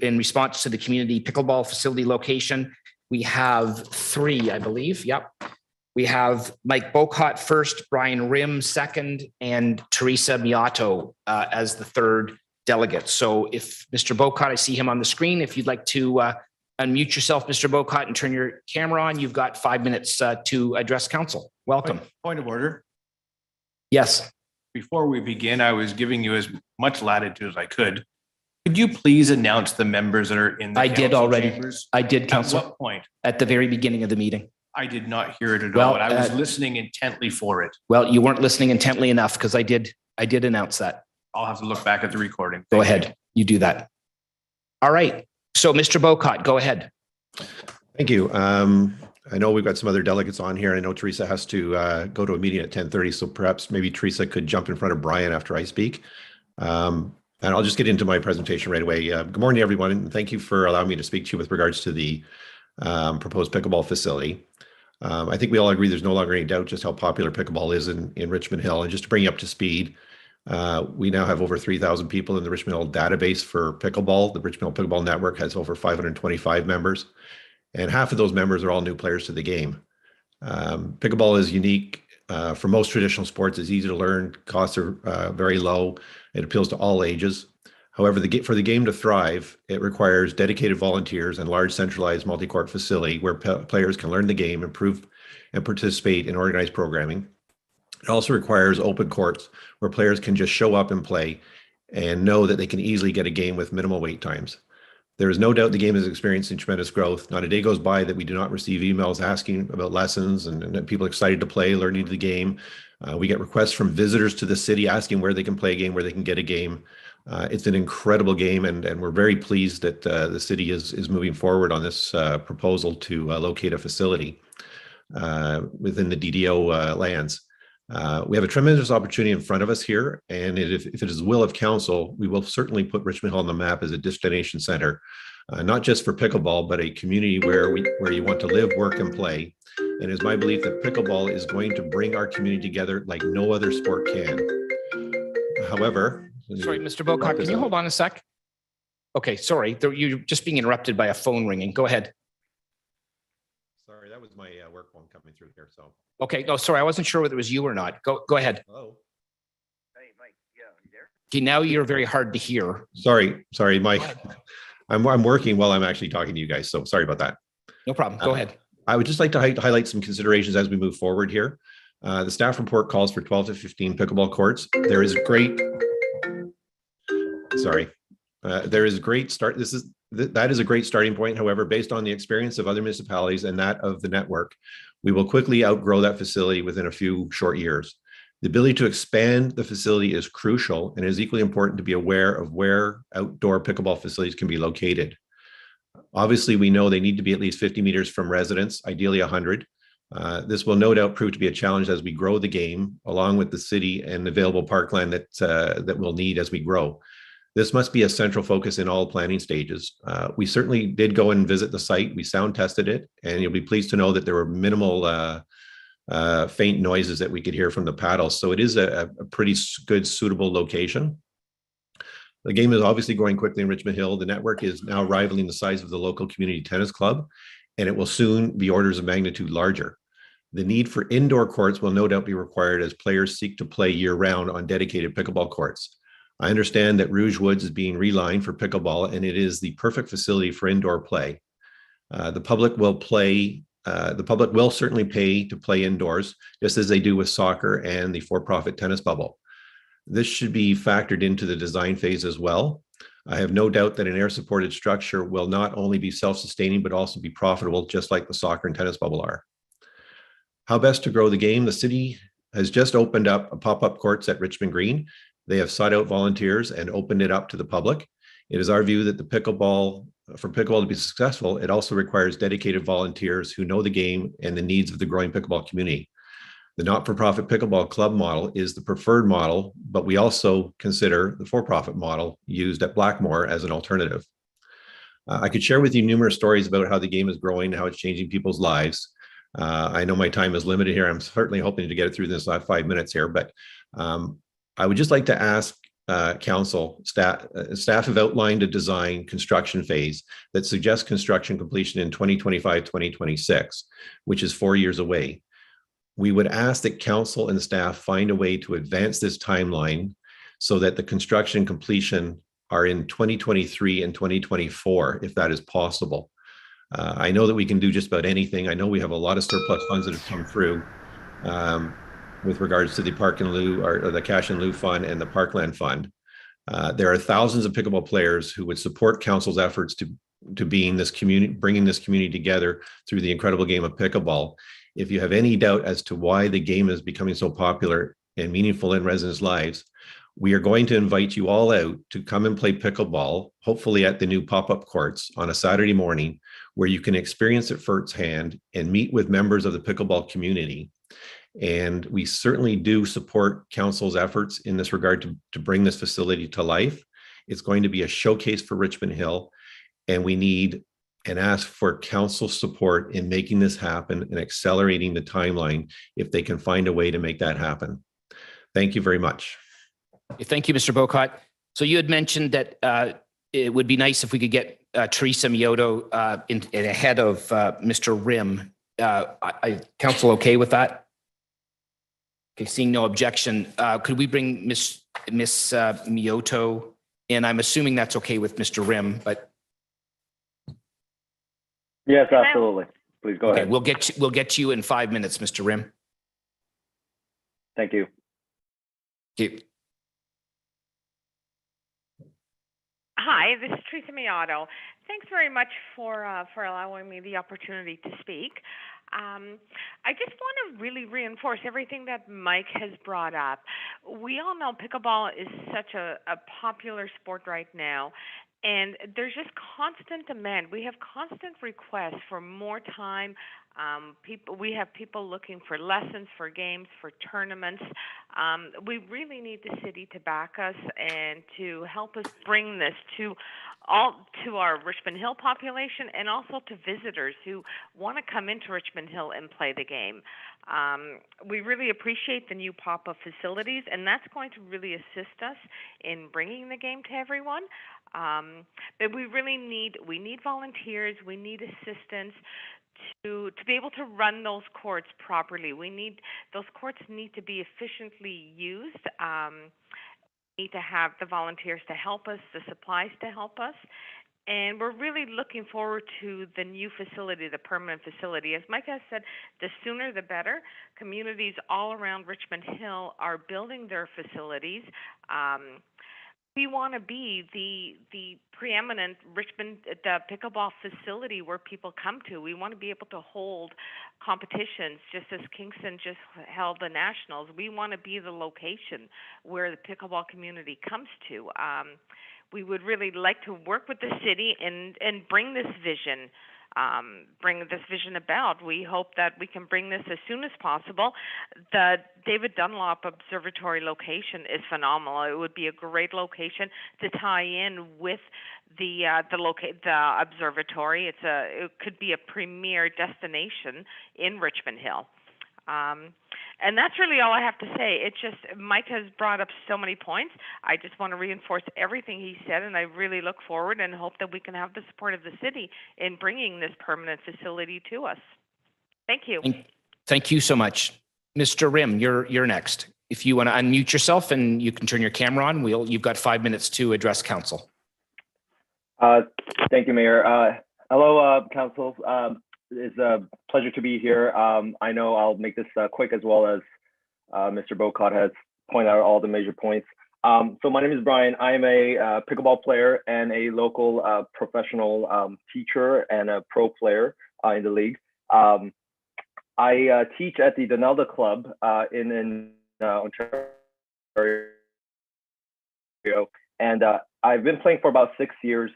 in response to the community pickleball facility location. We have three, I believe. Yep. We have Mike Bocott first, Brian Rim second, and Teresa Miato as the third delegate. So if Mr. Bocott, I see him on the screen, if you'd like to unmute yourself, Mr. Bocott, and turn your camera on. You've got 5 minutes to address council. Welcome. Point of order. Yes. Before we begin, I was giving you as much latitude as I could. Could you please announce the members that are in the I did council already. chambers? I did, At Council. what point? At the very beginning of the meeting. I did not hear it at Well, all, and I was listening intently for it. Well, you weren't listening intently enough because I did announce that. I'll have to look back at the recording. Go Thank you. ahead. You do that. All right. So Mr. Bocott, go ahead. Thank you. I know we've got some other delegates on here. I know Teresa has to go to a meeting at 10:30, so perhaps maybe Teresa could jump in front of Brian after I speak. And I'll just get into my presentation right away. Good morning, everyone, and thank you for allowing me to speak to you with regards to the proposed pickleball facility. I think we all agree there's no longer any doubt just how popular pickleball is in Richmond Hill. And just to bring you up to speed, we now have over 3,000 people in the Richmond Hill database for pickleball. The Richmond Hill Pickleball Network has over 525 members, and half of those members are all new players to the game. Pickleball is unique for most traditional sports. It's easy to learn, costs are very low. It appeals to all ages. However, for the game to thrive, it requires dedicated volunteers and large centralized multi-court facility where players can learn the game, improve, and participate in organized programming. It also requires open courts where players can just show up and play and know that they can easily get a game with minimal wait times. There is no doubt the game is experiencing tremendous growth. Not a day goes by that we do not receive emails asking about lessons and people excited to play, learning the game. We get requests from visitors to the city asking where they can play a game, where they can get a game. It's an incredible game, and we're very pleased that the city is moving forward on this proposal to locate a facility within the DDO lands. We have a tremendous opportunity in front of us here, and if it is the will of council, we will certainly put Richmond Hill on the map as a destination center, not just for pickleball, but a community where you want to live, work, and play. And it's my belief that pickleball is going to bring our community together like no other sport can. However, Sorry, Mr. Bocott, can you hold on a sec? Okay, sorry. You're just being interrupted by a phone ringing. Go ahead. Sorry, that was my work phone coming through here. So, Okay, no, sorry. I wasn't sure whether it was you or not. Go ahead. hello. Okay, now you're very hard to hear. Sorry, I'm working while I'm actually talking to you guys. So sorry about that. No problem. Go ahead. I would just like to highlight some considerations as we move forward here. The staff report calls for 12 to 15 pickleball courts. There is a great start. That is a great starting point. However, based on the experience of other municipalities and that of the network, we will quickly outgrow that facility within a few short years. The ability to expand the facility is crucial, and it is equally important to be aware of where outdoor pickleball facilities can be located. Obviously, we know they need to be at least 50 meters from residents, ideally 100. This will no doubt prove to be a challenge as we grow the game, along with the city and available parkland that we'll need as we grow. This must be a central focus in all planning stages. We certainly did go and visit the site. We sound tested it, and you'll be pleased to know that there were minimal faint noises that we could hear from the paddles. So it is a pretty good, suitable location. The game is obviously growing quickly in Richmond Hill. The network is now rivaling the size of the local community tennis club, and it will soon be orders of magnitude larger. The need for indoor courts will no doubt be required as players seek to play year-round on dedicated pickleball courts. I understand that Rouge Woods is being relined for pickleball, and it is the perfect facility for indoor play. The public will certainly pay to play indoors, just as they do with soccer and the for-profit tennis bubble. This should be factored into the design phase as well. I have no doubt that an air-supported structure will not only be self-sustaining, but also be profitable, just like the soccer and tennis bubble are. How best to grow the game? The city has just opened up a pop-up courts at Richmond Green. They have sought out volunteers and opened it up to the public. It is our view that for pickleball to be successful, it also requires dedicated volunteers who know the game and the needs of the growing pickleball community. The not-for-profit pickleball club model is the preferred model, but we also consider the for-profit model used at Blackmore as an alternative. I could share with you numerous stories about how the game is growing, how it's changing people's lives. I know my time is limited here. I'm certainly hoping to get it through this last 5 minutes here, but I would just like to ask council, staff have outlined a design construction phase that suggests construction completion in 2025, 2026, which is 4 years away. We would ask that council and staff find a way to advance this timeline so that the construction completion are in 2023 and 2024, if that is possible. I know that we can do just about anything. I know we have a lot of surplus funds that have come through with regards to the Park and Lieu or the Cash and Lieu Fund and the Parkland Fund. There are thousands of pickleball players who would support council's efforts to bringing this community together through the incredible game of pickleball. If you have any doubt as to why the game is becoming so popular and meaningful in residents' lives, we are going to invite you all out to come and play pickleball, hopefully at the new pop-up courts on a Saturday morning, where you can experience it firsthand and meet with members of the pickleball community. And we certainly do support council's efforts in this regard to bring this facility to life. It's going to be a showcase for Richmond Hill, and we need and ask for council support in making this happen and accelerating the timeline if they can find a way to make that happen. Thank you very much. Thank you, Mr. Bocott. So you had mentioned that it would be nice if we could get Teresa Mioto in ahead of Mr. Rim. Council okay with that? Okay, seeing no objection, could we bring Miss Mioto in? I'm assuming that's okay with Mr. Rim, but yes, absolutely. Please go ahead. We'll get you in 5 minutes, Mr. Rim. Thank you. Okay. Hi, this is Teresa Mioto. Thanks very much for allowing me the opportunity to speak. I just want to really reinforce everything that Mike has brought up. We all know pickleball is such a popular sport right now, and there's just constant demand. We have constant requests for more time. We have people looking for lessons, for games, for tournaments. We really need the city to back us and to help us bring this to our Richmond Hill population and also to visitors who want to come into Richmond Hill and play the game. We really appreciate the new pop-up facilities, and that's going to really assist us in bringing the game to everyone. But we need volunteers, we need assistance to be able to run those courts properly. Those courts need to be efficiently used. Need to have the volunteers to help us, the supplies to help us. And we're really looking forward to the new facility, the permanent facility. As Mike has said, the sooner the better. Communities all around Richmond Hill are building their facilities. We want to be the preeminent Richmond, the pickleball facility where people come to. We want to be able to hold competitions just as Kingston just held the Nationals. We want to be the location where the pickleball community comes to. We would really like to work with the city and bring this vision about. We hope that we can bring this as soon as possible. The David Dunlop Observatory location is phenomenal. It would be a great location to tie in with the observatory. It could be a premier destination in Richmond Hill. And that's really all I have to say. It's just Mike has brought up so many points. I just want to reinforce everything he said, and I really look forward and hope that we can have the support of the city in bringing this permanent facility to us. Thank you. Thank you so much. Mr. Rim, you're next. If you want to unmute yourself and you can turn your camera on, you've got 5 minutes to address council. Thank you, Mayor. Hello, council. It's a pleasure to be here. I know I'll make this quick as well as Mr. Bocott has pointed out all the major points. So my name is Brian. I'm a pickleball player and a local professional teacher and a pro player in the league. I teach at the Donalda Club in Ontario, and I've been playing for about 6 years.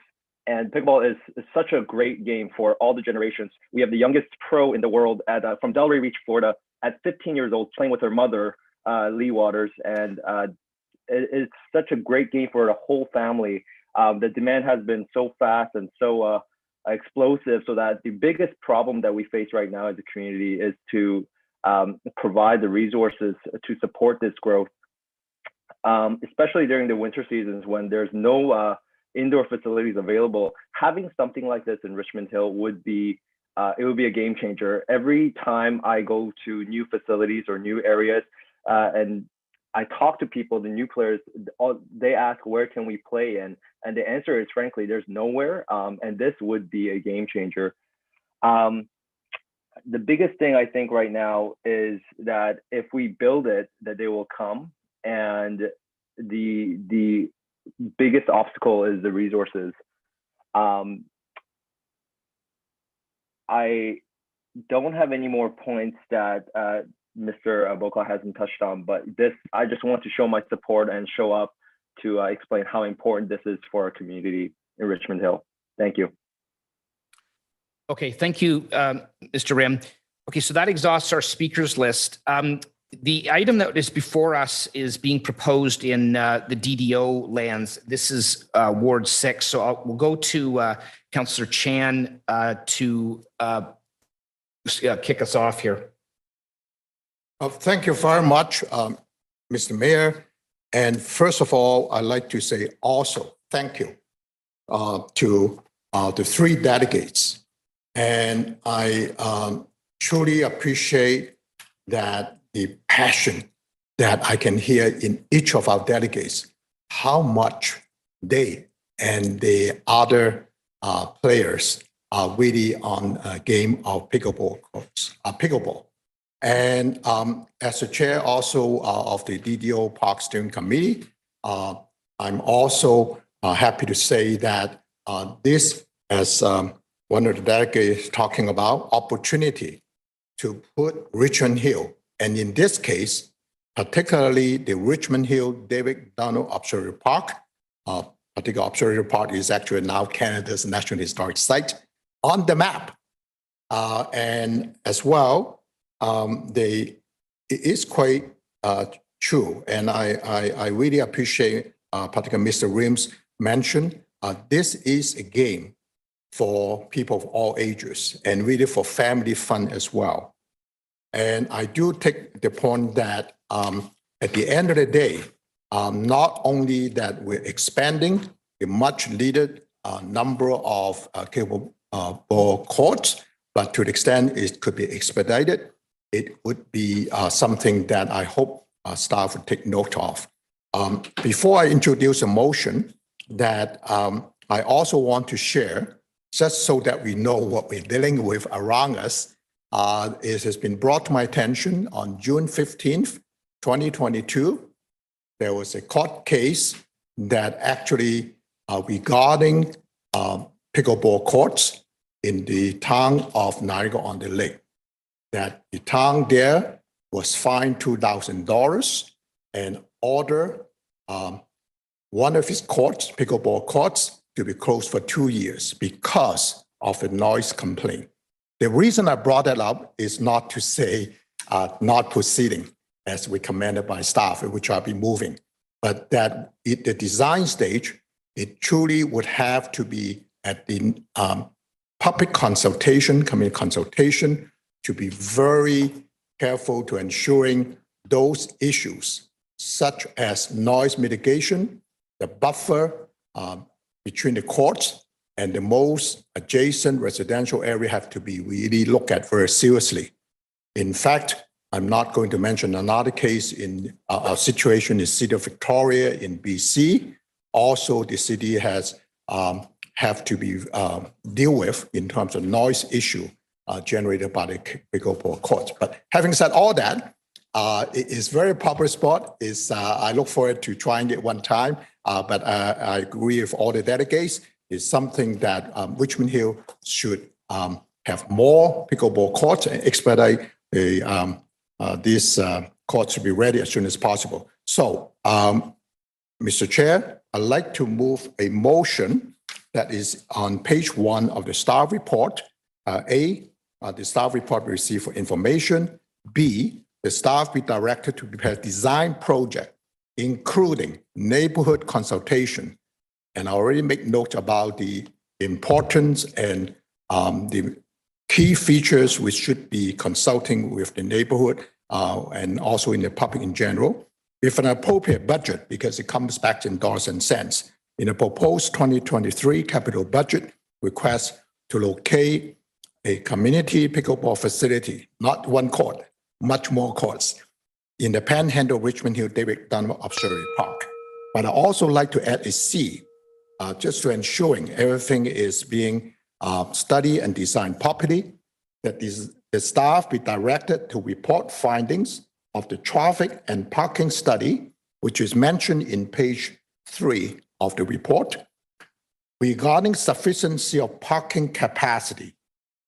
And pickleball is such a great game for all the generations. We have the youngest pro in the world from Delray Beach, Florida, at 15 years old, playing with her mother, Lee Waters. And it's such a great game for the whole family. The demand has been so fast and so explosive, so that the biggest problem that we face right now as a community is to provide the resources to support this growth, especially during the winter seasons when there's no indoor facilities available. Having something like this in Richmond Hill would be a game changer. Every time I go to new facilities or new areas and I talk to people, the new players, they ask, where can we play? And the answer is, frankly, there's nowhere. And this would be a game changer. The biggest thing I think right now is that if we build it, that they will come. And the biggest obstacle is the resources. I don't have any more points that Mr. Bocott hasn't touched on, but I just want to show my support and show up to explain how important this is for our community in Richmond Hill. Thank you. Okay, thank you, Mr. Rim. Okay, so that exhausts our speakers list. The item that is before us is being proposed in the DDO lands. This is Ward 6. So we'll go to Councillor Chan to kick us off here. Thank you very much, Mr. Mayor. And first of all, I'd like to say also thank you to the 3 delegates. And I truly appreciate that the passion that I can hear in each of our delegates, how much they and the other players are really on a game of pickleball. And as the chair also of the DDO Park Steering Committee, I'm also happy to say that this, as one of the delegates talking about, opportunity to put Richmond Hill, and in this case, particularly the Richmond Hill David Dunlop Observatory Park, particular observatory park is actually now Canada's National Historic Site, on the map. And as well, it is quite true. And I really appreciate particularly Mr. Rim's mention. This is a game for people of all ages and really for family fun as well. And I do take the point that at the end of the day, not only that we're expanding a much needed number of pickleball courts, but to the extent it could be expedited, it would be something that I hope staff would take note of. Before I introduce a motion that I also want to share, just so that we know what we're dealing with around us, it has been brought to my attention on June 15th, 2022, there was a court case that actually regarding pickleball courts in the town of Niagara-on-the-Lake, that the town there was fined $2,000 and ordered one of his courts, pickleball courts, to be closed for 2 years because of a noise complaint. The reason I brought that up is not to say not proceeding as recommended by staff, which I'll be moving, but that at the design stage, it truly would have to be at the public consultation, community consultation, to be very careful to ensuring those issues, such as noise mitigation, the buffer between the courts and the most adjacent residential area have to be really looked at very seriously. In fact, I'm not going to mention another case in our situation in the city of Victoria in BC. Also, the city has have to be deal with in terms of noise issue generated by the pickleball courts. But having said all that, it is very popular sport. I look forward to trying it one time, but I agree with all the delegates. It's something that Richmond Hill should have more pickleball courts and expedite these courts to be ready as soon as possible. So, Mr. Chair, I'd like to move a motion that is on page 1 of the staff report. A, the staff report be received for information. B, the staff be directed to prepare design project, including neighborhood consultation. And I already make note about the importance and the key features which should be consulting with the neighborhood and also in the public in general, with an appropriate budget, because it comes back in dollars and cents. In a proposed 2023 capital budget request to locate a community pickleball facility, not one court, much more courts, in the Panhandle Richmond Hill David Dunlop Observatory Park. But I also like to add a C, just to ensuring everything is being studied and designed properly, that the staff be directed to report findings of the traffic and parking study, which is mentioned in page 3 of the report, regarding sufficiency of parking capacity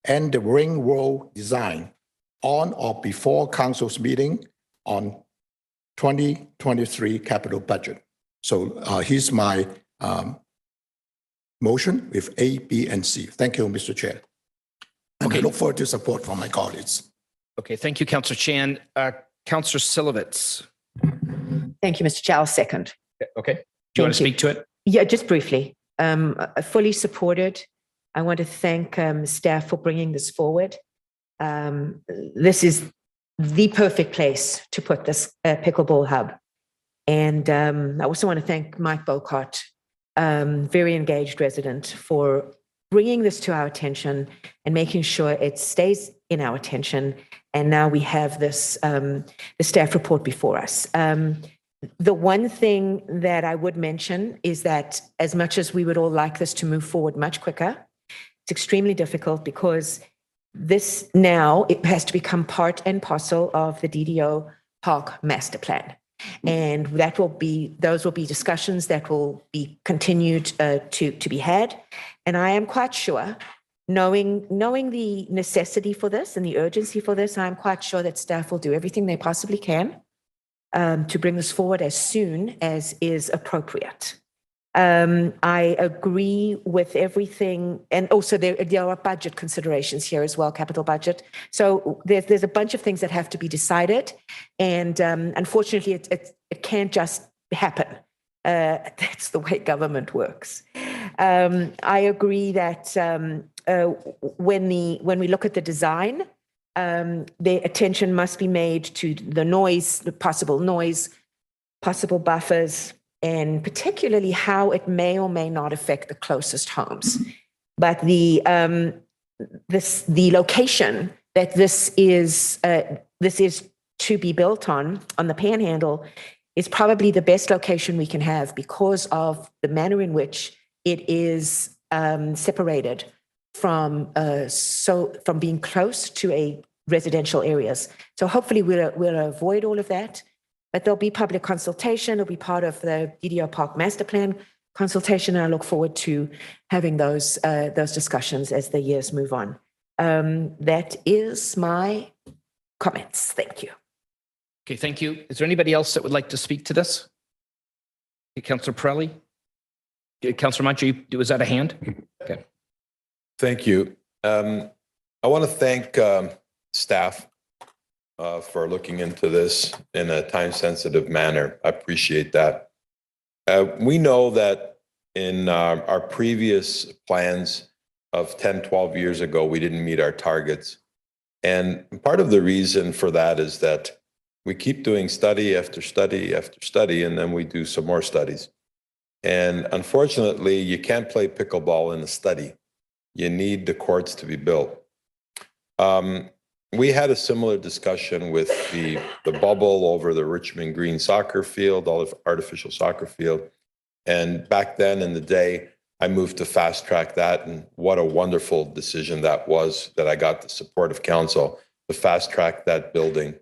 and the ring road design on or before council's meeting on 2023 capital budget. So here's my motion with A, B, and C. Thank you, Mr. Chair. And I look forward to support from my colleagues. Okay, thank you, Councillor Chan. Councillor Silovitz. Thank you, Mr. Chair. I'll second. Okay. Do you want to speak to it? Yeah, just briefly. Fully supported. I want to thank staff for bringing this forward. This is the perfect place to put this pickleball hub. And I also want to thank Mike Bolcott, very engaged resident, for bringing this to our attention and making sure it stays in our attention. And now we have this, the staff report before us. The one thing that I would mention is that as much as we would all like this to move forward much quicker, it's extremely difficult because this now, it has to become part and parcel of the DDO Park Master Plan. And that will be, those will be discussions that will be continued to be had. And I am quite sure, knowing the necessity for this and the urgency for this, I'm quite sure that staff will do everything they possibly can to bring this forward as soon as is appropriate. I agree with everything, and also there are budget considerations here as well, capital budget. So there's a bunch of things that have to be decided, and unfortunately, it can't just happen. That's the way government works. I agree that when we look at the design, Their attention must be made to the noise, possible buffers, and particularly how it may or may not affect the closest homes. But the location that this is to be built on the Panhandle is probably the best location we can have because of the manner in which it is separated from being close to a residential areas. So hopefully we'll avoid all of that. But there'll be public consultation. It'll be part of the DDO Park Master Plan consultation. And I look forward to having those discussions as the years move on. That is my comments. Thank you. Okay, thank you. Is there anybody else that would like to speak to this? Okay, Councillor Pirelli? Councillor Munch, was that a hand? Okay. Thank you. I want to thank staff for looking into this in a time-sensitive manner. I appreciate that. We know that in our previous plans of 10, 12 years ago, we didn't meet our targets. And part of the reason for that is that we keep doing study after study after study, and then we do some more studies. And unfortunately, you can't play pickleball in a study. You need the courts to be built. We had a similar discussion with the bubble over the Richmond green soccer field, all the artificial soccer field. And back then in the day, I moved to fast track that. And what a wonderful decision that was, that I got the support of council to fast track that building.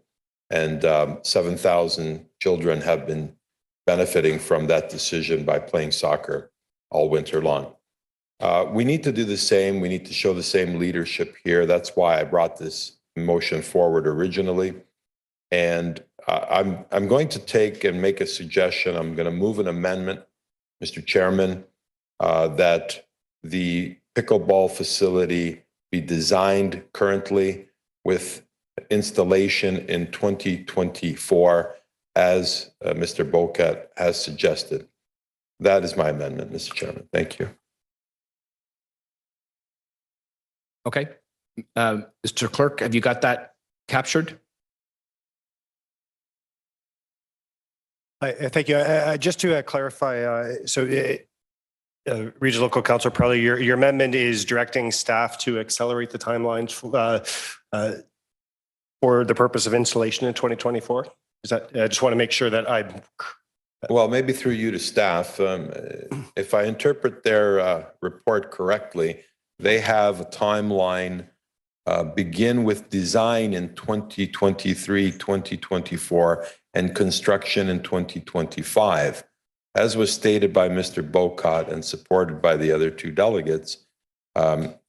And 7,000 children have been benefiting from that decision by playing soccer all winter long. We need to do the same. We need to show the same leadership here. That's why I brought this motion forward originally. And I'm going to take and make a suggestion. I'm going to move an amendment, Mr. Chairman, that the pickleball facility be designed currently with installation in 2024, as Mr. Bocat has suggested. That is my amendment, Mr. Chairman. Thank you. Okay. Mr. Clerk, have you got that captured? Thank you. Just to clarify, Regional Local Councillor Pirelli, your amendment is directing staff to accelerate the timelines for the purpose of installation in 2024? Is that, I just want to make sure that Well, maybe through you to staff, if I interpret their report correctly, they have a timeline begin with design in 2023, 2024, and construction in 2025. As was stated by Mr. Bocat and supported by the other two delegates,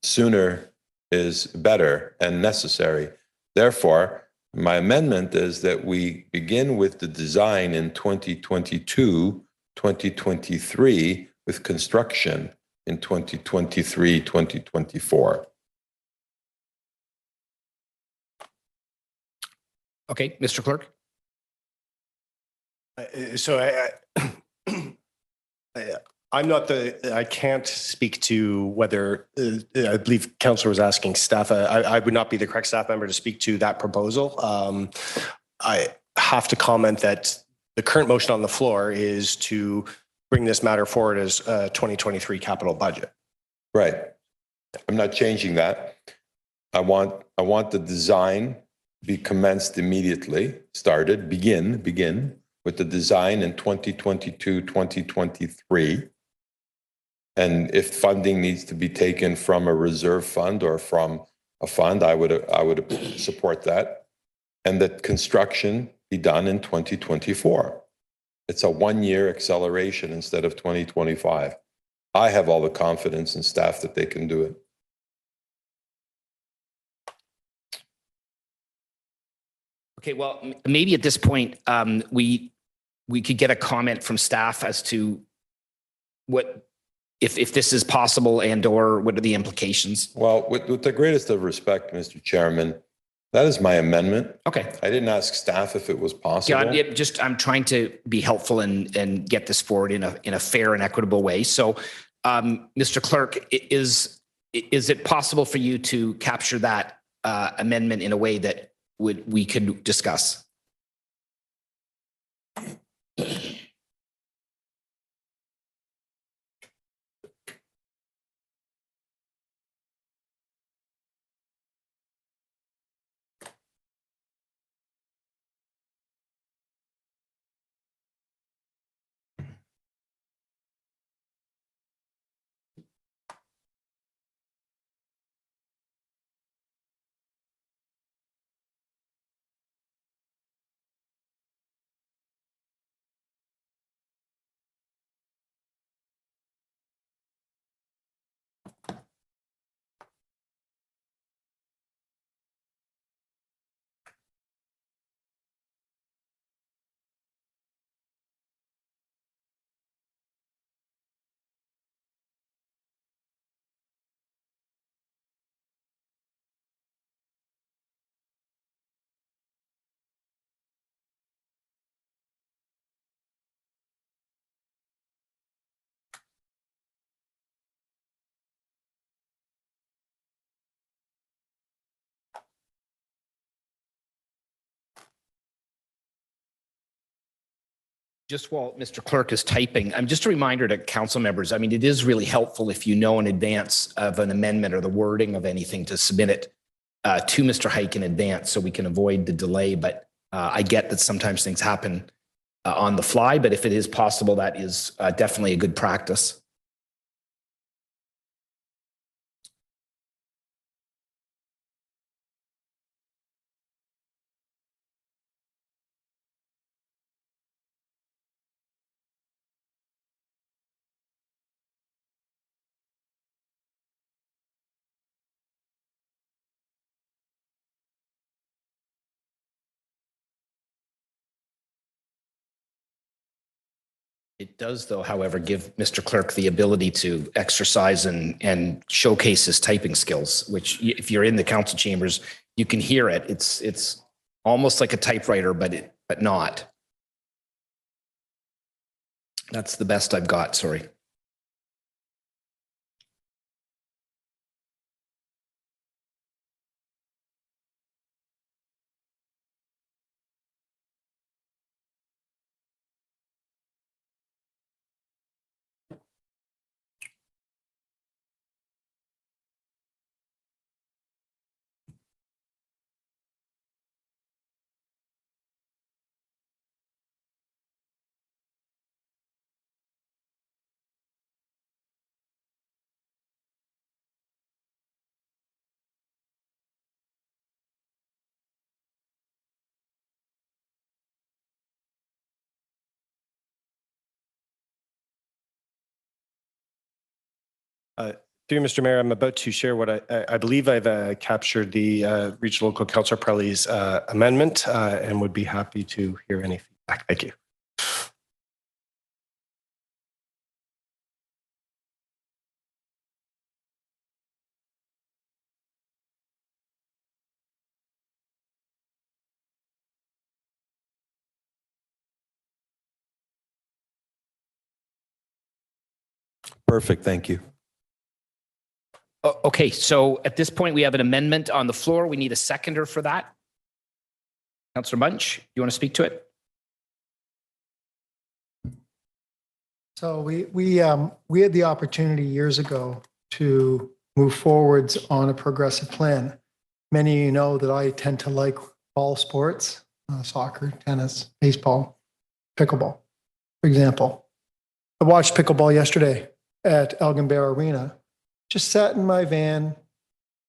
sooner is better and necessary. Therefore, my amendment is that we begin with the design in 2022, 2023, with construction in 2023, 2024. Okay, Mr. Clerk. I can't speak to whether, I believe Councillor was asking staff, I would not be the correct staff member to speak to that proposal. I have to comment that the current motion on the floor is to bring this matter forward as a 2023 capital budget. Right. I'm not changing that. I want the design be commenced immediately, begin with the design in 2022, 2023. And if funding needs to be taken from a reserve fund or from a fund, I would support that. And that construction be done in 2024. It's a 1-year acceleration instead of 2025. I have all the confidence in staff that they can do it. Okay, well, maybe at this point, we could get a comment from staff as to what, if this is possible and or what are the implications? Well, with the greatest of respect, Mr. Chairman, that is my amendment. Okay. I didn't ask staff if it was possible. Yeah, I'm trying to be helpful and get this forward in a fair and equitable way. So, Mr. Clerk, is it possible for you to capture that amendment in a way that we could discuss. Just while Mr. Clerk is typing, just a reminder to council members, I mean, it is really helpful if you know in advance of an amendment or the wording of anything to submit it to Mr. Hike in advance so we can avoid the delay. But I get that sometimes things happen on the fly, but if it is possible, that is definitely a good practice. It does, though, however, give Mr. Clerk the ability to exercise and showcase his typing skills, which if you're in the council chambers, you can hear it. It's almost like a typewriter, but not. That's the best I've got, sorry. Through Mr. Mayor, I'm about to share what I believe I've captured the Regional Local Councillor Prelly's amendment and would be happy to hear any feedback. Thank you. Perfect. Thank you. Okay, so at this point, we have an amendment on the floor. We need a seconder for that. Councillor Munch, you want to speak to it? So we had the opportunity years ago to move forwards on a progressive plan. Many of you know that I tend to like all sports, soccer, tennis, baseball, pickleball, for example. I watched pickleball yesterday at Elgin Bear Arena. Just sat in my van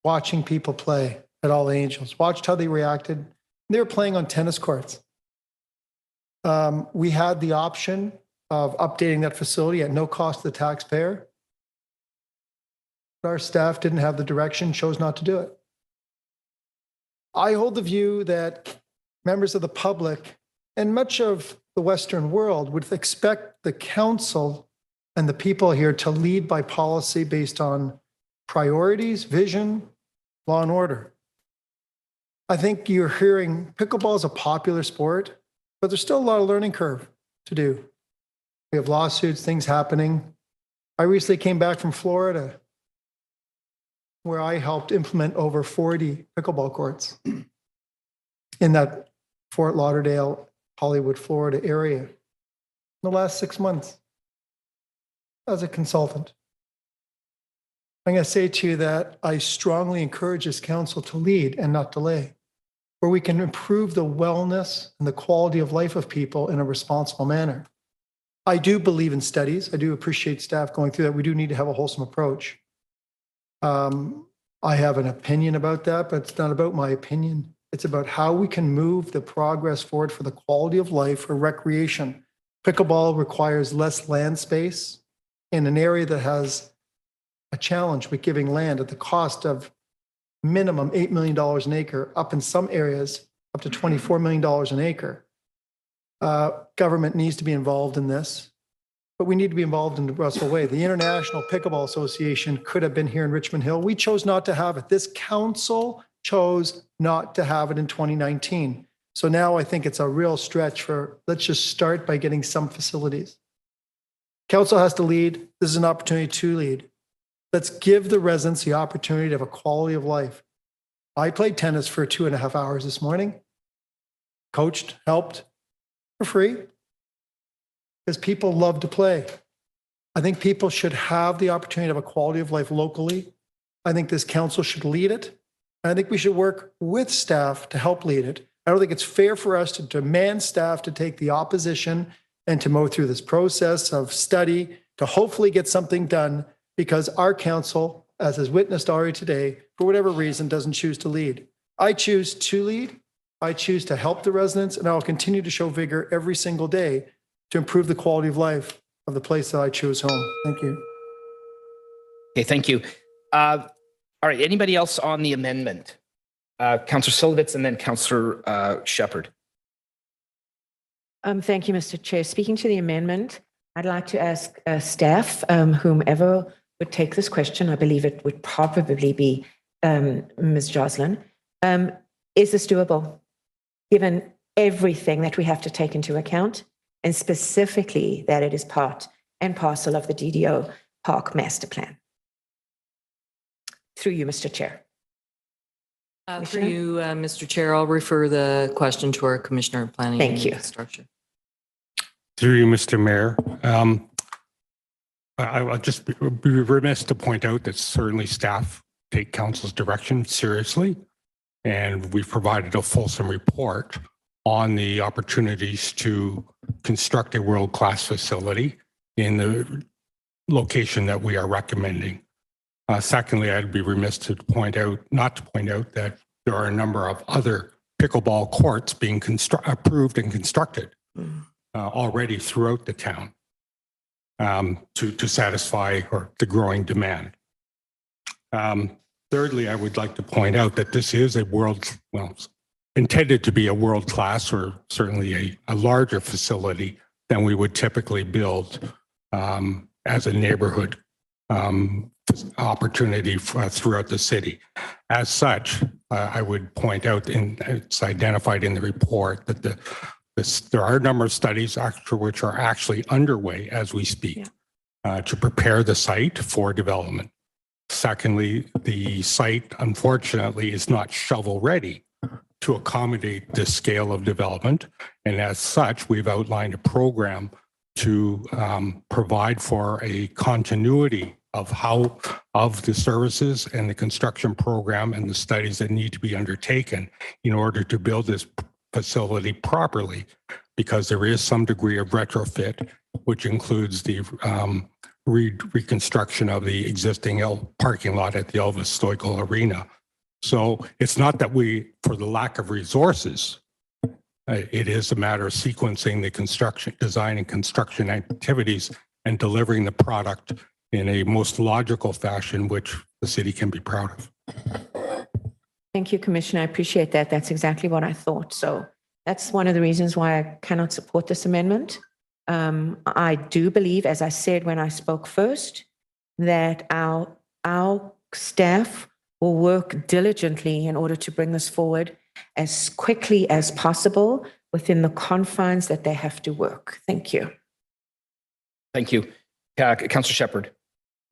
watching people play at All Angels, watched how they reacted. They were playing on tennis courts. We had the option of updating that facility at no cost to the taxpayer. But our staff didn't have the direction, chose not to do it. I hold the view that members of the public and much of the Western world would expect the council and the people here to lead by policy based on priorities, vision, law and order. I think you're hearing pickleball is a popular sport, but there's still a lot of learning curve to do. We have lawsuits, things happening. I recently came back from Florida. where I helped implement over 40 pickleball courts in that Fort Lauderdale, Hollywood, Florida area in the last 6 months as a consultant. I'm going to say to you that I strongly encourage this council to lead and not delay, where we can improve the wellness and the quality of life of people in a responsible manner. I do believe in studies. I do appreciate staff going through that. We do need to have a wholesome approach. I have an opinion about that, but it's not about my opinion. It's about how we can move the progress forward for the quality of life for recreation. Pickleball requires less land space in an area that has a challenge with giving land at the cost of minimum $8 million an acre, up in some areas, up to $24 million an acre. Government needs to be involved in this, but we need to be involved in the Russell Way. The International Pickleball Association could have been here in Richmond Hill. We chose not to have it. This council chose not to have it in 2019. So now I think it's a real stretch for, let's just start by getting some facilities. Council has to lead. This is an opportunity to lead. Let's give the residents the opportunity to have a quality of life. I played tennis for 2.5 hours this morning, coached, helped for free, because people love to play. I think people should have the opportunity to have a quality of life locally. I think this council should lead it. I think we should work with staff to help lead it. I don't think it's fair for us to demand staff to take the opposition and to go through this process of study to hopefully get something done, because our council, as is witnessed already today, for whatever reason, doesn't choose to lead. I choose to lead. I choose to help the residents, and I will continue to show vigor every single day to improve the quality of life of the place that I choose home. Thank you. Okay, thank you. All right, anybody else on the amendment? Councillor Silovitz and then Councillor Shepherd. Thank you, Mr. Chair. Speaking to the amendment, I'd like to ask staff, whomever would take this question, I believe it would probably be Ms. Joslin. Is this doable, given everything that we have to take into account, and specifically that it is part and parcel of the DDO Park Master Plan? Through you, Mr. Chair. Through you, Mr. Chair, I'll refer the question to our Commissioner of Planning and Infrastructure. Through you, Mr. Mayor. I'll just be remiss to point out that certainly staff take council's direction seriously, and we've provided a fulsome report on the opportunities to construct a world-class facility in the location that we are recommending. Secondly, I'd be remiss to not to point out that there are a number of other pickleball courts being approved and constructed already throughout the town to satisfy the growing demand. Thirdly, I would like to point out that this is intended to be a world-class, or certainly a larger facility than we would typically build as a neighborhood opportunity throughout the city. As such, I would point out, and it's identified in the report, that there are a number of studies which are actually underway as we speak to prepare the site for development. Secondly, the site, unfortunately, is not shovel ready to accommodate this scale of development. And as such, we've outlined a program to provide for a continuity of the services and the construction program and the studies that need to be undertaken in order to build this facility properly, because there is some degree of retrofit, which includes the reconstruction of the existing parking lot at the Elvis Stoichkol Arena. So it's not that for the lack of resources, it is a matter of sequencing the construction, design and construction activities and delivering the product in a most logical fashion, which the city can be proud of. Thank you, Commissioner. I appreciate that. That's exactly what I thought. So that's one of the reasons why I cannot support this amendment. I do believe, as I said when I spoke first, that our staff will work diligently in order to bring this forward as quickly as possible within the confines that they have to work. Thank you. Thank you. Councillor Shepherd.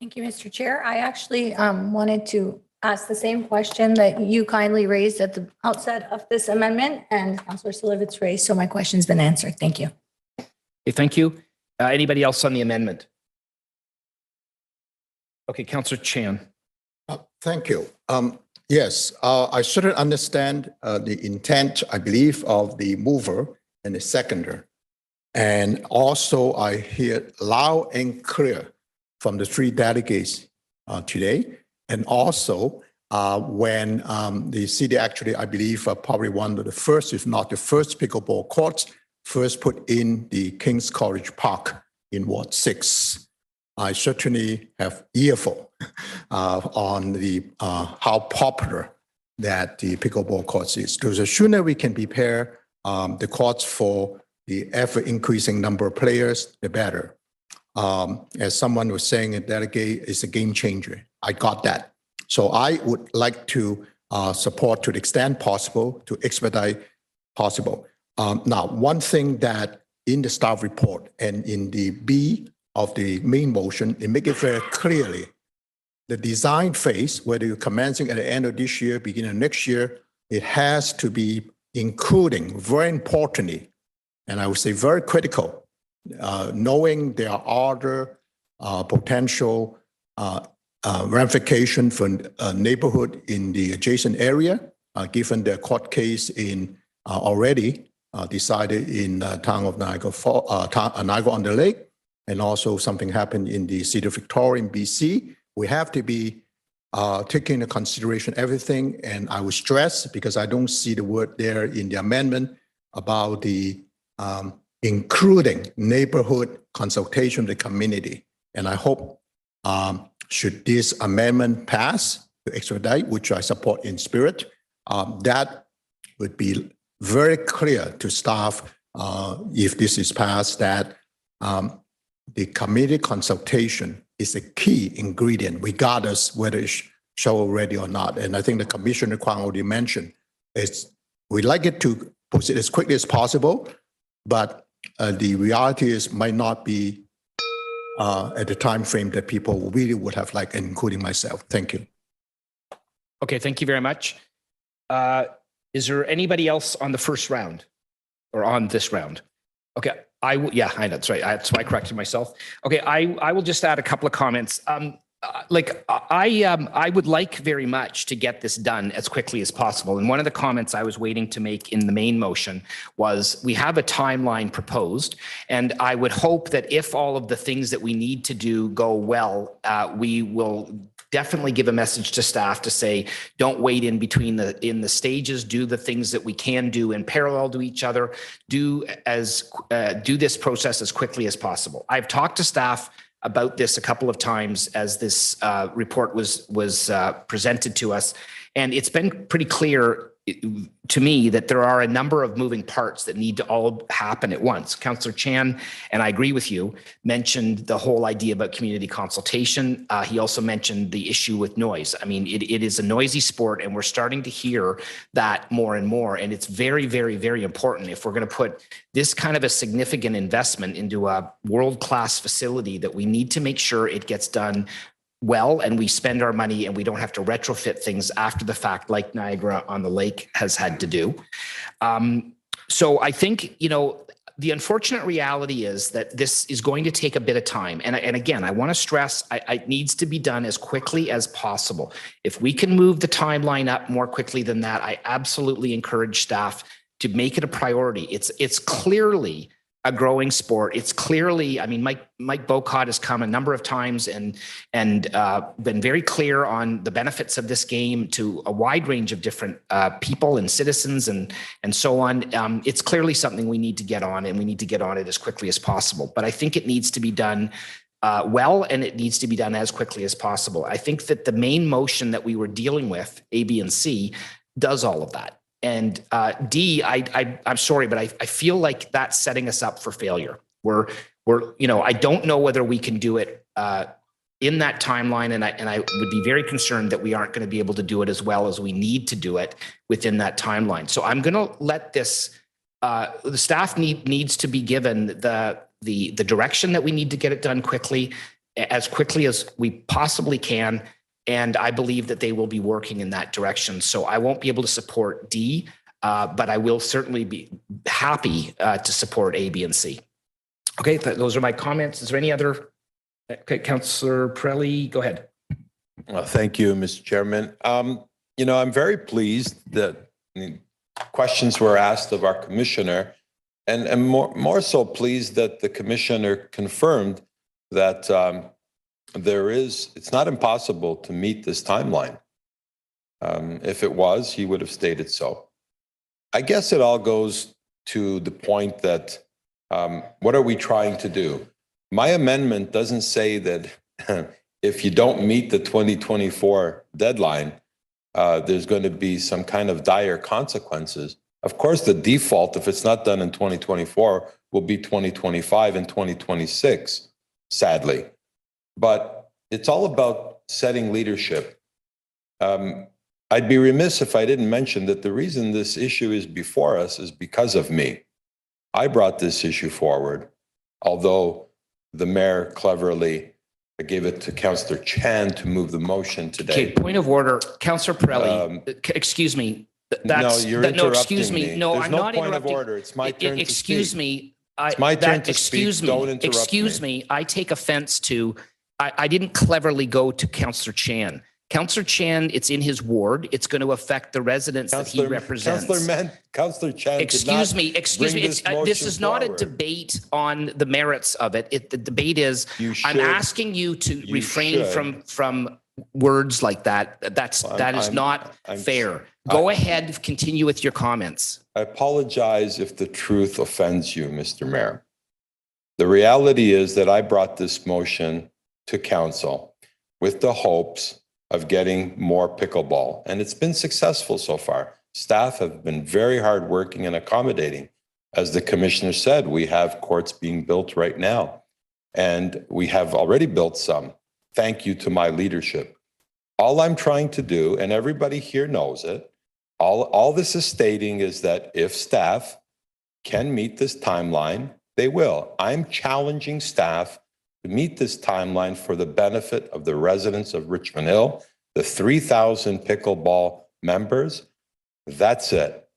Thank you, Mr. Chair. I actually wanted to ask the same question that you kindly raised at the outset of this amendment, and Councillor Slivets raised, so my question's been answered. Thank you. Okay, thank you. Anybody else on the amendment? Okay, Councillor Chan. Thank you. Yes, I certainly understand the intent, I believe, of the mover and the seconder. And also I hear loud and clear from the three delegates today. And also when the city actually, I believe, probably one of the first, if not the first pickleball courts, first put in the King's College Park in Ward 6. I certainly have earful on the how popular that the pickleball courts is. So the sooner we can prepare the courts for the ever-increasing number of players, the better. As someone was saying, a delegate is a game changer. I got that. So I would like to support to the extent possible, to expedite possible. Now, one thing that in the staff report and in the B of the main motion, it make it very clearly the design phase, whether you're commencing at the end of this year, beginning of next year, it has to be including, very importantly, and I would say very critical, knowing there are other potential ramification for a neighborhood in the adjacent area, given the court case in already decided in town of Niagara-on-the-Lake, and also something happened in the city of Victoria in BC. We have to be taking into consideration everything, and I would stress, because I don't see the word there in the amendment, about the including neighborhood consultation with the community. And I hope should this amendment pass to expedite, which I support in spirit, that would be very clear to staff if this is passed, that the community consultation is a key ingredient, regardless whether it's shovel-ready or not. And I think the Commissioner Kwang already mentioned, we'd like it to proceed as quickly as possible, but the reality is might not be at the time frame that people really would have liked, including myself. Thank you. Okay, thank you very much. Is there anybody else on the first round or on this round? Okay, I know, that's right. That's why I corrected myself. Okay, I will just add a couple of comments. I would like very much to get this done as quickly as possible. And one of the comments I was waiting to make in the main motion was we have a timeline proposed, and I would hope that if all of the things that we need to do go well, we will definitely give a message to staff to say, don't wait in between the stages, do the things that we can do in parallel to each other, do this process as quickly as possible. I've talked to staff about this a couple of times as this report was presented to us, and it's been pretty clear to me that there are a number of moving parts that need to all happen at once. Councillor Chan, and I agree with you, mentioned the whole idea about community consultation. He also mentioned the issue with noise. I mean, it is a noisy sport, and we're starting to hear that more and more. And it's very, very, very important if we're going to put this kind of a significant investment into a world-class facility, that we need to make sure it gets done well, and we spend our money and we don't have to retrofit things after the fact like Niagara-on-the-Lake has had to do. So I think, the unfortunate reality is that this is going to take a bit of time. And again, I want to stress, it needs to be done as quickly as possible. If we can move the timeline up more quickly than that, I absolutely encourage staff to make it a priority. It's clearly a growing sport. It's clearly, I mean, Mike Bocott has come a number of times and been very clear on the benefits of this game to a wide range of different people and citizens and so on. It's clearly something we need to get on, and we need to get on it as quickly as possible. But I think it needs to be done well, and it needs to be done as quickly as possible. I think that the main motion that we were dealing with, A, B, and C, does all of that. And D, I'm sorry, but I feel like that's setting us up for failure. We're I don't know whether we can do it in that timeline, and I would be very concerned that we aren't going to be able to do it as well as we need to do it within that timeline. So I'm going to let this. The staff needs to be given the direction that we need to get it done quickly, as quickly as we possibly can. And I believe that they will be working in that direction. So I won't be able to support D, but I will certainly be happy to support A, B, and C. Okay, those are my comments. Is there any other? Okay, Councillor Pirelli, go ahead. Thank you, Mr. Chairman. I'm very pleased that questions were asked of our commissioner, and more so pleased that the commissioner confirmed that it's not impossible to meet this timeline. If it was, he would have stated so. I guess it all goes to the point that what are we trying to do? My amendment doesn't say that if you don't meet the 2024 deadline, there's going to be some kind of dire consequences. Of course, the default, if it's not done in 2024, will be 2025 and 2026, sadly. But it's all about setting leadership. I'd be remiss if I didn't mention that the reason this issue is before us is because of me. I brought this issue forward, although the mayor cleverly gave it to Councillor Chan to move the motion today. Okay, point of order. Councillor Pirelli, excuse me. You're interrupting excuse me. No, There's I'm no not point interrupting. of order. It's my turn to speak. Excuse me. It's my turn to speak. Don't interrupt Excuse me. I take offense to, I didn't cleverly go to Councillor Chan. Councillor Chan, it's in his ward. It's going to affect the residents that he represents. Councillor Chan. Excuse me. This is not a debate on the merits of it. The debate is, I'm asking you to refrain from words like that. That is not fair. Go ahead, continue with your comments. I apologize if the truth offends you, Mr. Mayor. The reality is that I brought this motion to council with the hopes of getting more pickleball, and it's been successful so far. Staff have been very hardworking and accommodating. As the commissioner said, we have courts being built right now, and we have already built some. Thank you to my leadership. All I'm trying to do, and everybody here knows it, all this is stating is that if staff can meet this timeline, they will. I'm challenging staff to meet this timeline for the benefit of the residents of Richmond Hill, the 3,000 pickleball members. That's it.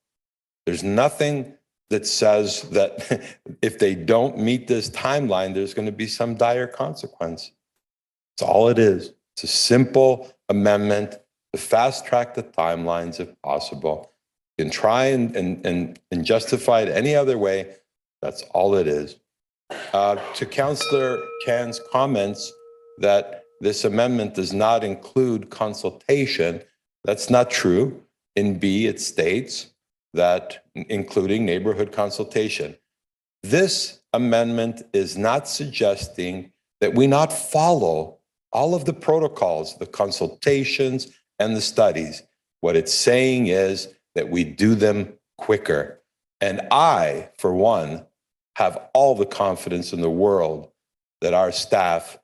There's nothing that says that if they don't meet this timeline, there's going to be some dire consequence. That's all it is. It's a simple amendment to fast track the timelines if possible. You can try and justify it any other way. That's all it is. To Councillor Can's comments that this amendment does not include consultation, that's not true. In B, it states that including neighborhood consultation. This amendment is not suggesting that we not follow all of the protocols, the consultations and the studies. What it's saying is that we do them quicker. And I, for one, have all the confidence in the world that our staff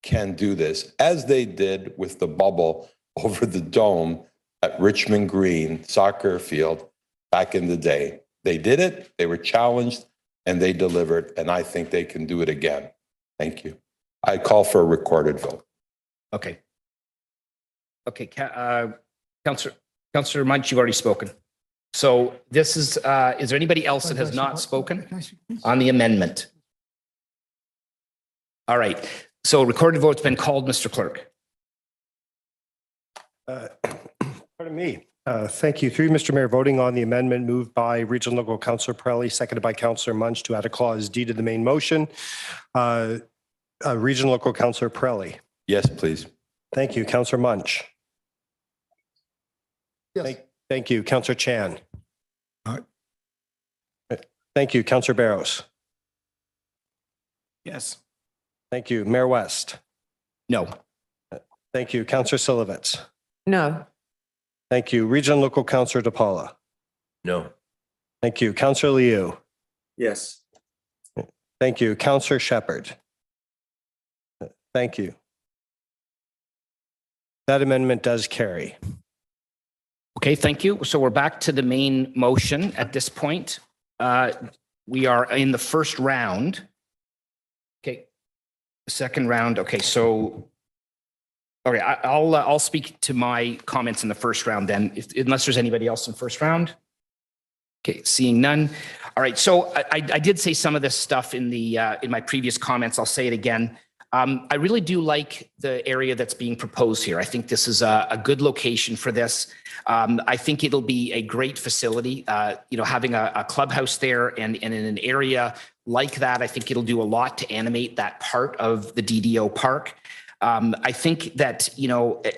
can do this, as they did with the bubble over the dome at Richmond Green soccer field back in the day. They did it, they were challenged, and they delivered, and I think they can do it again. Thank you. I call for a recorded vote. Okay. Okay, Councillor Munch, you've already spoken. So this is there anybody else that has not spoken on the amendment? All right. So recorded vote's been called, Mr. Clerk. Pardon me. Thank you. Through Mr. Mayor, voting on the amendment moved by Regional Local Councillor Pirelli, seconded by Councillor Munch to add a clause D to the main motion. Regional Local Councillor Pirelli. Yes, please. Thank you. Councillor Munch. Yes. Thank you. Councillor Chan. Aye. Thank you. Councillor Barros. Yes. Thank you. Mayor West. No. Thank you. Councillor Silovitz. No. Thank you. Regional Local Councillor DePaula. No. Thank you. Councillor Liu. Yes. Thank you. Councillor Shepherd. Thank you. That amendment does carry. Okay, thank you. So we're back to the main motion at this point. We are in the first round. Okay, second round. Okay, so Okay, I'll speak to my comments in the first round then, unless there's anybody else in first round. Okay, seeing none. All right, so I did say some of this stuff in my previous comments. I'll say it again. I really do like the area that's being proposed here. I think this is a good location for this. I think it'll be a great facility. Having a clubhouse there and in an area like that, I think it'll do a lot to animate that part of the DDO park. I think that,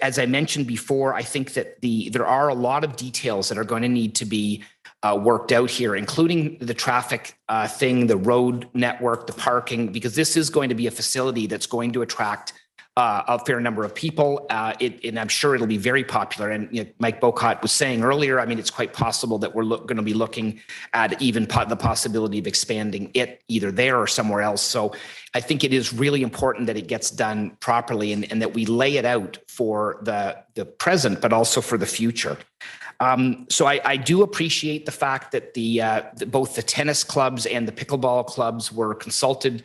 as I mentioned before, I think that there are a lot of details that are going to need to be worked out here, including the traffic thing, the road network, the parking, because this is going to be a facility that's going to attract a fair number of people. And I'm sure it'll be very popular. And Mike Bocott was saying earlier, I mean, it's quite possible that we're going to be looking at even the possibility of expanding it either there or somewhere else. So I think it is really important that it gets done properly and that we lay it out for the present, but also for the future. So I do appreciate the fact that both the tennis clubs and the pickleball clubs were consulted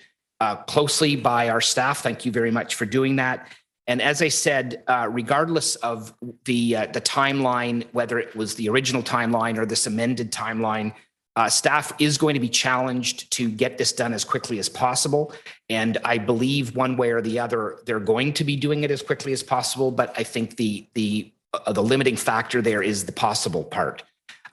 closely by our staff. Thank you very much for doing that. And as I said, regardless of the timeline, whether it was the original timeline or this amended timeline, staff is going to be challenged to get this done as quickly as possible. And I believe one way or the other, they're going to be doing it as quickly as possible. But I think the limiting factor there is the possible part.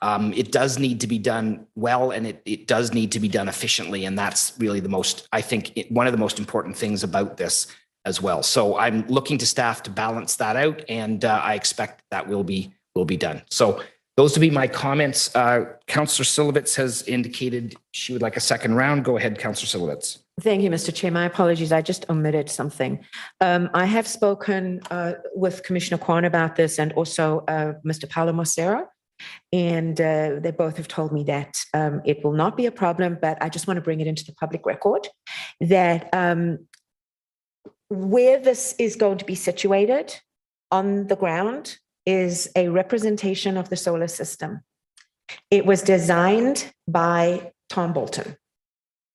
It does need to be done well, and it does need to be done efficiently. And that's really one of the most important things about this as well. So I'm looking to staff to balance that out, and I expect that will be done. So those would be my comments. Councillor Silovitz has indicated she would like a second round. Go ahead, Councillor Silovitz. Thank you, Mr. Chair. My apologies. I just omitted something. I have spoken with Commissioner Kwan about this and also Mr. Palomocera, and they both have told me that it will not be a problem, but I just want to bring it into the public record that where this is going to be situated on the ground is a representation of the solar system. It was designed by Tom Bolton.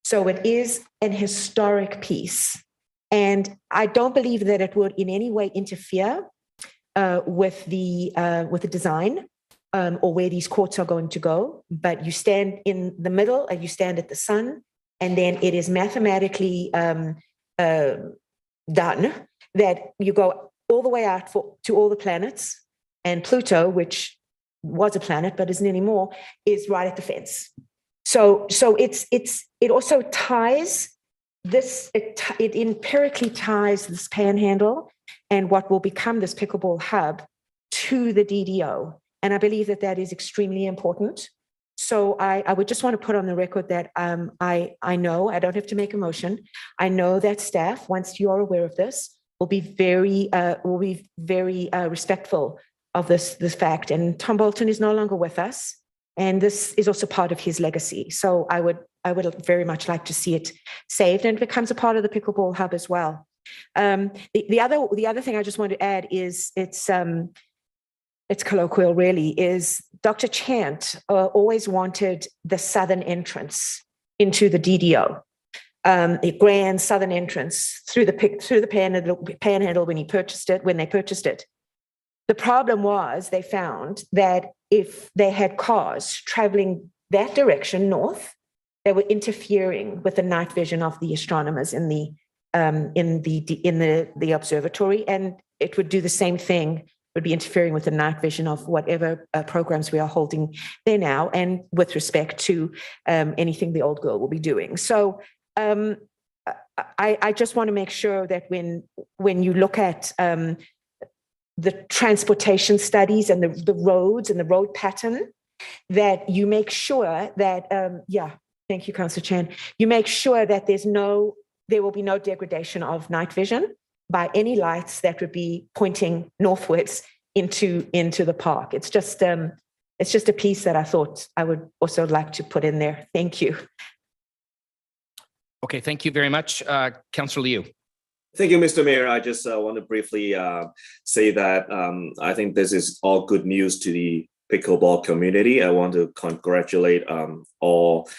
So it is an historic piece. And I don't believe that it would in any way interfere with the design or where these courts are going to go. But you stand in the middle and you stand at the sun, and then it is mathematically done that you go all the way out to all the planets, and Pluto, which was a planet but isn't anymore, is right at the fence. So it also ties this, it empirically ties this panhandle and what will become this pickleball hub to the DDO. And I believe that that is extremely important. So I would just want to put on the record that I know, I don't have to make a motion. I know that staff, once you are aware of this, will be very respectful of this fact. And Tom Bolton is no longer with us, and this is also part of his legacy. So I would very much like to see it saved and it becomes a part of the pickleball hub as well. The other thing I just want to add is it's colloquial really, is Dr. Chant always wanted the southern entrance into the DDO, a grand southern entrance through the panhandle when they purchased it. The problem was they found that if they had cars traveling that direction north, they were interfering with the night vision of the astronomers in the observatory, and it would do the same thing. Would be interfering with the night vision of whatever programs we are holding there now, and with respect to anything the old girl will be doing. So I just want to make sure that when you look at the transportation studies and the roads and the road pattern, that you make sure that, thank you, Councillor Chan, you make sure that there will be no degradation of night vision by any lights that would be pointing northwards into the park. It's just a piece that I thought I would also like to put in there. Thank you. Okay, thank you very much. Councillor Liu. Thank you, Mr. Mayor. I just want to briefly say that I think this is all good news to the pickleball community. I want to congratulate all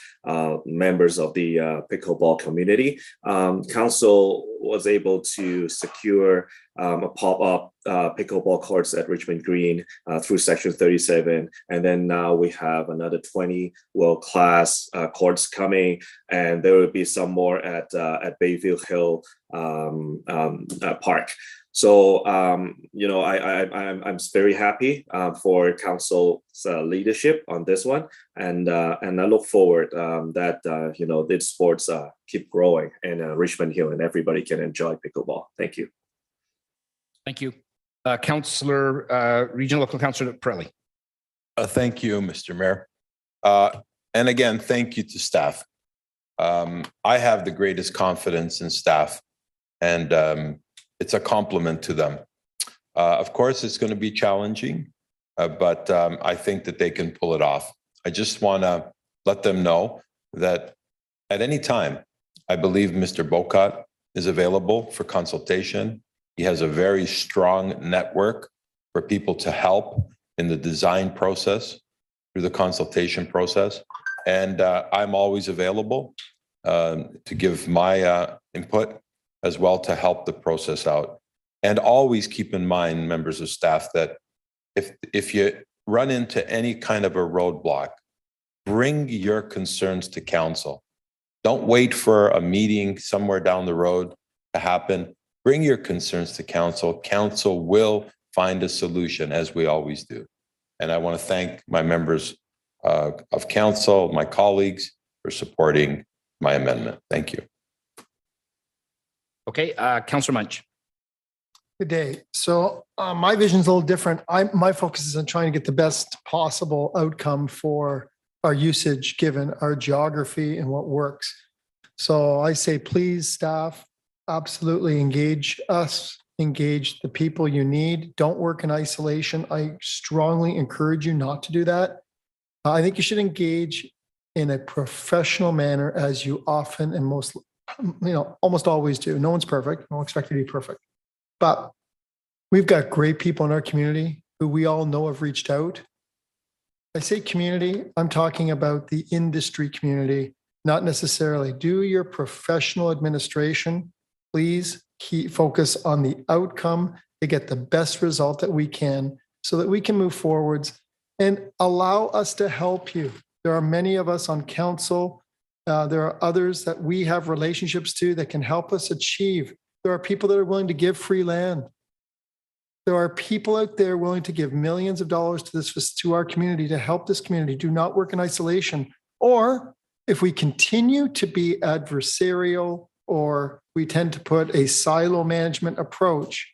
members of the pickleball community. Council was able to secure a pop-up pickleball courts at Richmond Green through Section 37. And then now we have another 20 world-class courts coming, and there will be some more at Bayview Hill Park. So, I'm very happy for council's leadership on this one, and I look forward that these sports keep growing in Richmond Hill, and everybody can enjoy pickleball. Thank you. Thank you, Regional Local Councillor Pirelli. Thank you, Mr. Mayor. And again, thank you to staff. I have the greatest confidence in staff, and it's a compliment to them. Of course, it's going to be challenging, but I think that they can pull it off. I just want to let them know that at any time, I believe Mr. Bocat is available for consultation. He has a very strong network for people to help in the design process, through the consultation process. And I'm always available to give my input as well to help the process out. And always keep in mind, members of staff, that if you run into any kind of a roadblock, bring your concerns to council. Don't wait for a meeting somewhere down the road to happen. Bring your concerns to council. Council will find a solution, as we always do. And I want to thank my members of council, my colleagues, for supporting my amendment. Thank you. Okay, Councillor Munch. Good day. So my vision is a little different. My focus is on trying to get the best possible outcome for our usage, given our geography and what works. So I say, please, staff, absolutely engage us, engage the people you need. Don't work in isolation. I strongly encourage you not to do that. I think you should engage in a professional manner, as you often and almost always do. No one's perfect. I don't expect you to be perfect. But we've got great people in our community who we all know have reached out. I say community, I'm talking about the industry community, not necessarily. Do your professional administration. Please focus on the outcome to get the best result that we can, so that we can move forwards, and allow us to help you. There are many of us on council. There are others that we have relationships to that can help us achieve. There are people that are willing to give free land. There are people out there willing to give millions of dollars to our community, to help this community. Do not work in isolation. Or if we continue to be adversarial, or we tend to put a silo management approach,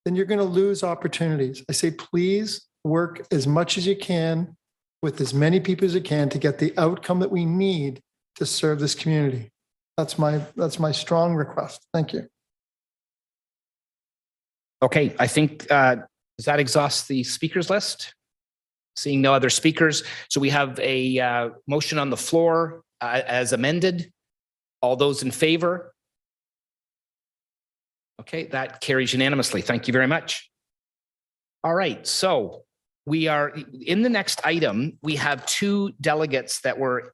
then you're going to lose opportunities. I say, please work as much as you can with as many people as you can to get the outcome that we need to serve this community. That's my strong request. Thank you. Okay, I think, does that exhaust the speakers list? Seeing no other speakers. So we have a motion on the floor as amended. All those in favor? Okay, that carries unanimously. Thank you very much. All right, so we are in the next item. We have two delegates that were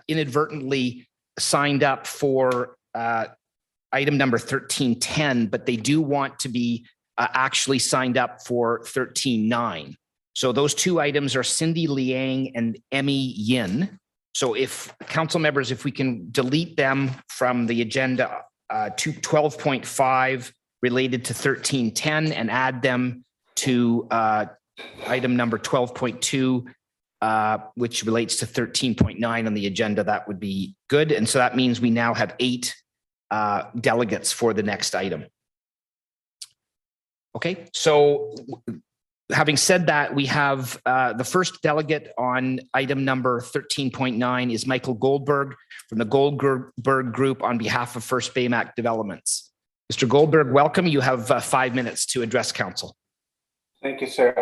inadvertently signed up for item number 1310, but they do want to be actually signed up for 13.9. So those two items are Cindy Liang and Emmy Yin. So if council members, if we can delete them from the agenda to 12.5 related to 1310 and add them to item number 12.2, which relates to 13.9 on the agenda, that would be good. And so that means we now have 8 delegates for the next item. Okay, so having said that, we have the first delegate on item number 13.9 is Michael Goldberg from the Goldberg Group on behalf of First Baymac Developments. Mr. Goldberg, welcome. You have 5 minutes to address council. Thank you, sir.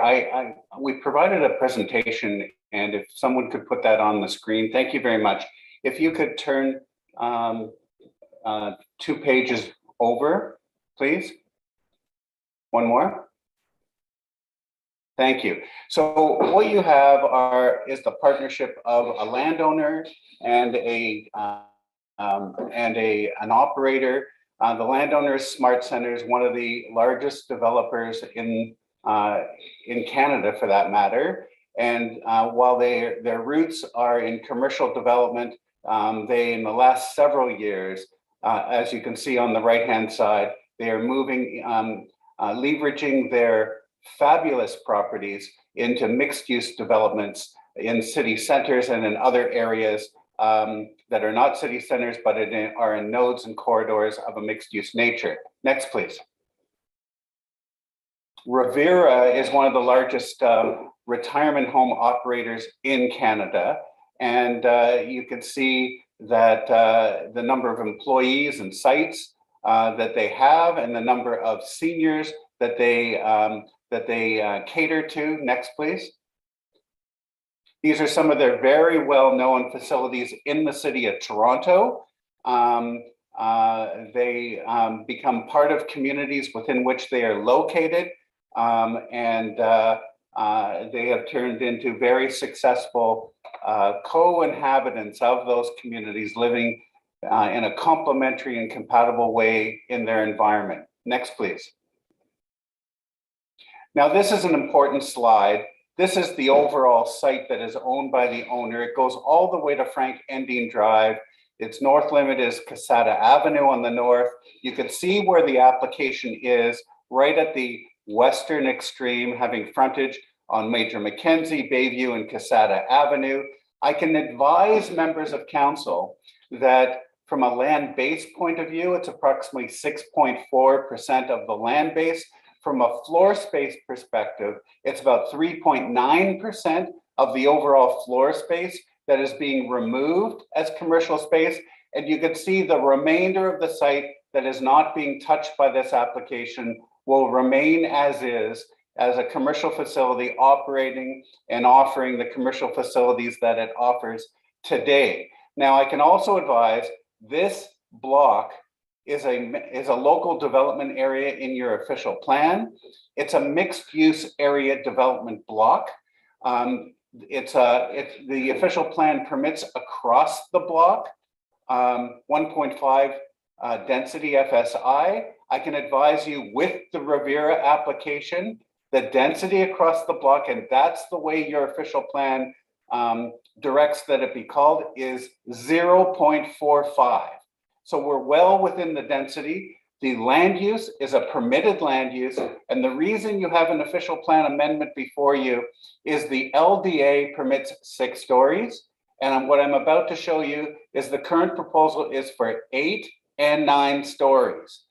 We provided a presentation, and if someone could put that on the screen, thank you very much. If you could turn 2 pages over, please. One more. Thank you. So what you have is the partnership of a landowner and an operator The landowner is Smart Centers, one of the largest developers in Canada for that matter. And while their roots are in commercial development, they, in the last several years, as you can see on the right-hand side, they are moving, leveraging their fabulous properties into mixed-use developments in city centers and in other areas that are not city centers, but are in nodes and corridors of a mixed-use nature. Next, please. Revera is one of the largest retirement home operators in Canada. And you can see that the number of employees and sites that they have and the number of seniors that they cater to. Next, please. These are some of their very well-known facilities in the city of Toronto. They become part of communities within which they are located, and they have turned into very successful co-inhabitants of those communities, living in a complementary and compatible way in their environment. Next, please. Now, this is an important slide. This is the overall site that is owned by the owner. It goes all the way to Frank Endine Drive. Its north limit is Casada Avenue on the north. You can see where the application is, right at the western extreme, having frontage on Major Mackenzie, Bayview, and Casada Avenue. I can advise members of council that from a land base point of view, it's approximately 6.4% of the land base. From a floor space perspective, it's about 3.9% of the overall floor space that is being removed as commercial space. And you can see the remainder of the site that is not being touched by this application will remain as is, as a commercial facility operating and offering the commercial facilities that it offers today. Now, I can also advise this block is a local development area in your official plan. It's a mixed use area development block. The official plan permits across the block 1.5 density FSI. I can advise you with the Revera application, the density across the block, and that's the way your official plan directs that it be called, is 0.45. So we're well within the density. The land use is a permitted land use. And the reason you have an official plan amendment before you is the LDA permits 6 stories. And what I'm about to show you is the current proposal is for 8 and 9 stories.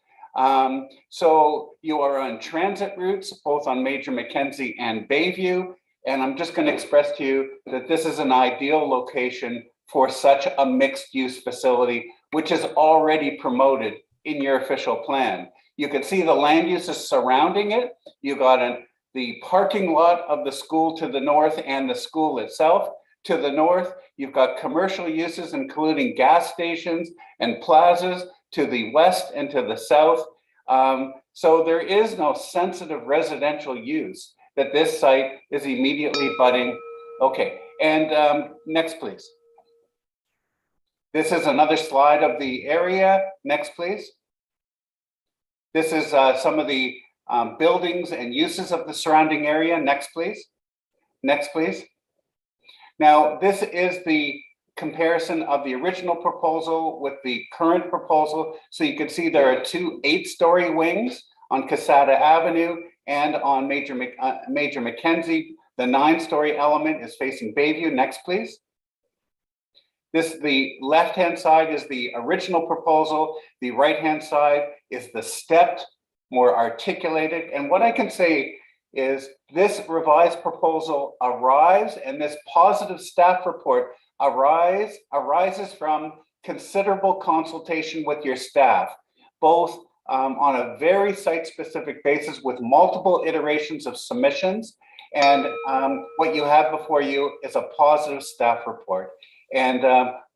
So you are on transit routes, both on Major Mackenzie and Bayview. And I'm just going to express to you that this is an ideal location for such a mixed use facility, which is already promoted in your official plan. You can see the land uses surrounding it. You got the parking lot of the school to the north and the school itself. To the north, you've got commercial uses, including gas stations and plazas to the west and to the south. So there is no sensitive residential use that this site is immediately budding. Okay, and next, please. This is another slide of the area. Next, please. This is some of the buildings and uses of the surrounding area. Next, please. Next, please. Now, this is the comparison of the original proposal with the current proposal. So you can see there are 2 8-story wings on Casada Avenue and on Major Mackenzie. The 9-story element is facing Bayview. Next, please. The left-hand side is the original proposal. The right-hand side is the stepped, more articulated. And what I can say is this revised proposal arrives, and this positive staff report arises from considerable consultation with your staff, both on a very site-specific basis with multiple iterations of submissions. And what you have before you is a positive staff report. And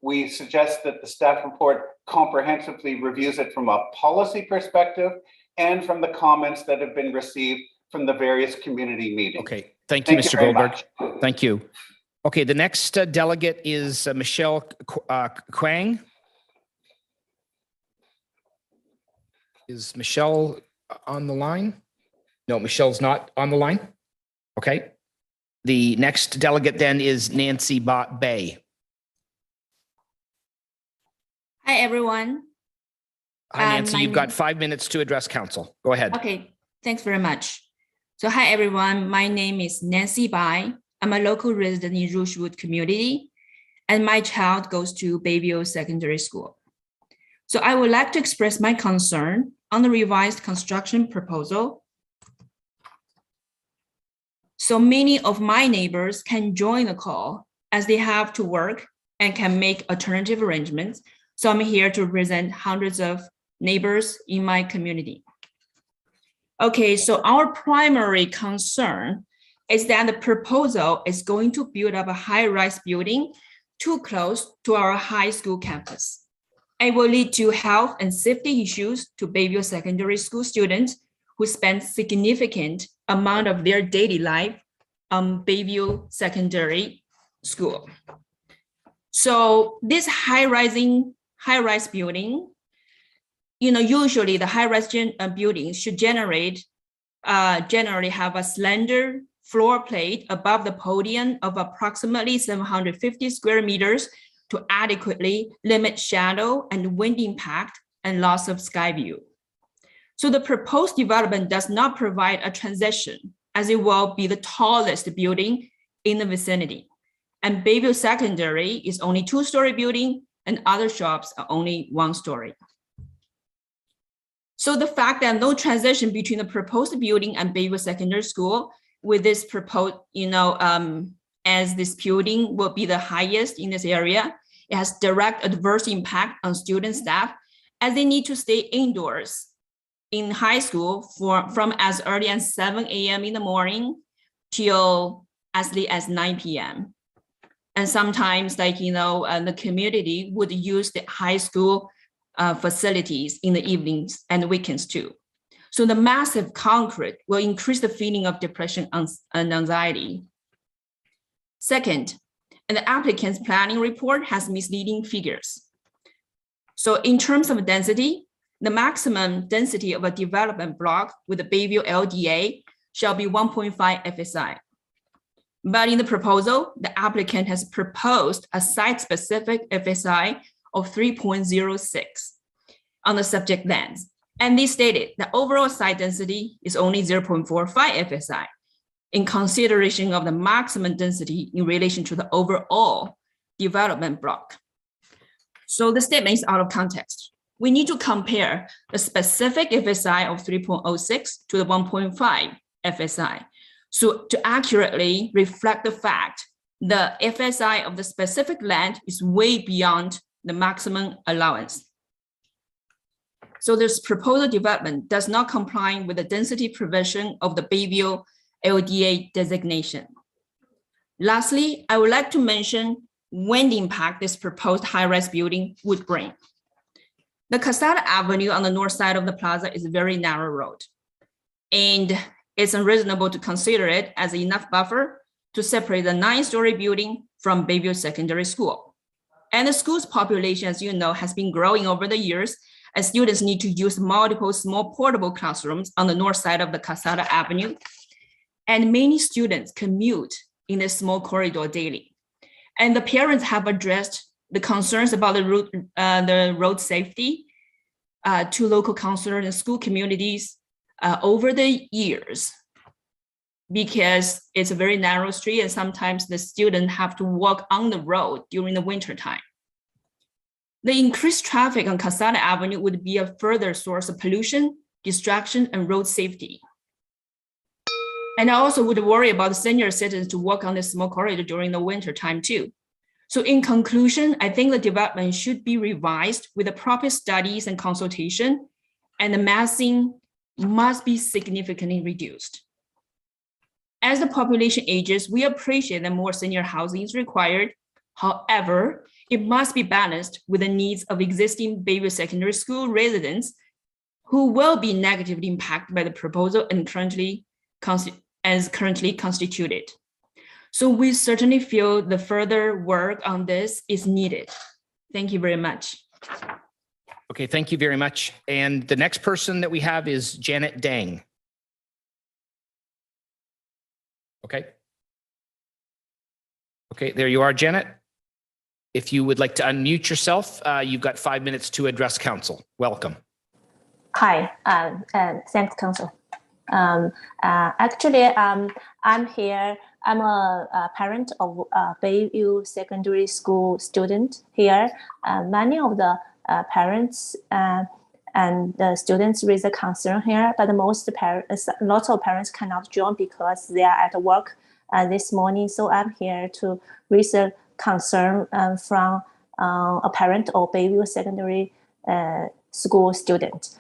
we suggest that the staff report comprehensively reviews it from a policy perspective and from the comments that have been received from the various community meetings. Okay, thank you, Mr. Goldberg. Much. Thank you. Okay, the next delegate is Michelle Kwang. Is Michelle on the line? No, Michelle's not on the line. Okay. The next delegate then is Nancy Bay. Hi, everyone. Hi, Nancy. my You've got name- 5 minutes to address council. Go ahead. Okay, thanks very much. So hi, everyone. My name is Nancy Bai. I'm a local resident in Richmond community, and my child goes to Bayview Secondary School. So I would like to express my concern on the revised construction proposal. So many of my neighbors can join the call as they have to work and can make alternative arrangements. So I'm here to represent hundreds of neighbors in my community. Okay, so our primary concern is that the proposal is going to build up a high-rise building too close to our high school campus. It will lead to health and safety issues to Bayview Secondary School students who spend significant amount of their daily life on Bayview Secondary School. So this high-rise building, usually the high-rise buildings should generally have a slender floor plate above the podium of approximately 750 square meters to adequately limit shadow and wind impact and loss of sky view. So the proposed development does not provide a transition, as it will be the tallest building in the vicinity. And Bayview Secondary is only 2-story building and other shops are only 1-story. So the fact that no transition between the proposed building and Bayview Secondary School with this proposed, as this building will be the highest in this area, it has direct adverse impact on student staff as they need to stay indoors in high school from as early as 7 a.m. in the morning till as late as 9 p.m. And sometimes the community would use the high school facilities in the evenings and weekends too. So the massive concrete will increase the feeling of depression and anxiety. Second, and the applicant's planning report has misleading figures. So in terms of density, the maximum density of a development block with the Bayview LDA shall be 1.5 FSI. But in the proposal, the applicant has proposed a site-specific FSI of 3.06 on the subject lands. And they stated the overall site density is only 0.45 FSI in consideration of the maximum density in relation to the overall development block. So the statement is out of context. We need to compare the specific FSI of 3.06 to the 1.5 FSI. So to accurately reflect the fact, the FSI of the specific land is way beyond the maximum allowance. So this proposed development does not comply with the density provision of the Bayview LDA designation. Lastly, I would like to mention wind impact this proposed high-rise building would bring. The Casada Avenue on the north side of the plaza is a very narrow road, and it's unreasonable to consider it as enough buffer to separate the 9-story building from Bayview Secondary School. And the school's population, as you know, has been growing over the years as students need to use multiple small portable classrooms on the north side of the Casada Avenue. And many students commute in this small corridor daily. And the parents have addressed the concerns about the road safety to local counselors and school communities over the years, because it's a very narrow street and sometimes the students have to walk on the road during the winter time. The increased traffic on Casada Avenue would be a further source of pollution, distraction, and road safety. And I also would worry about the senior citizens to walk on this small corridor during the winter time too. So in conclusion, I think the development should be revised with the proper studies and consultation, and the massing must be significantly reduced. As the population ages, we appreciate that more senior housing is required. However, it must be balanced with the needs of existing Bayview Secondary School residents who will be negatively impacted by the proposal and currently constituted. So we certainly feel the further work on this is needed. Thank you very much. Okay, thank you very much. And the next person that we have is Janet Dang. Okay. Okay, there you are, Janet. If you would like to unmute yourself, you've got 5 minutes to address council. Welcome. Hi, thanks, Council. Actually, I'm here. I'm a parent of a Bayview Secondary School student here. Many of the parents and the students raise a concern here, but lots of parents cannot join because they are at work this morning. So I'm here to raise a concern from a parent of Bayview Secondary School student.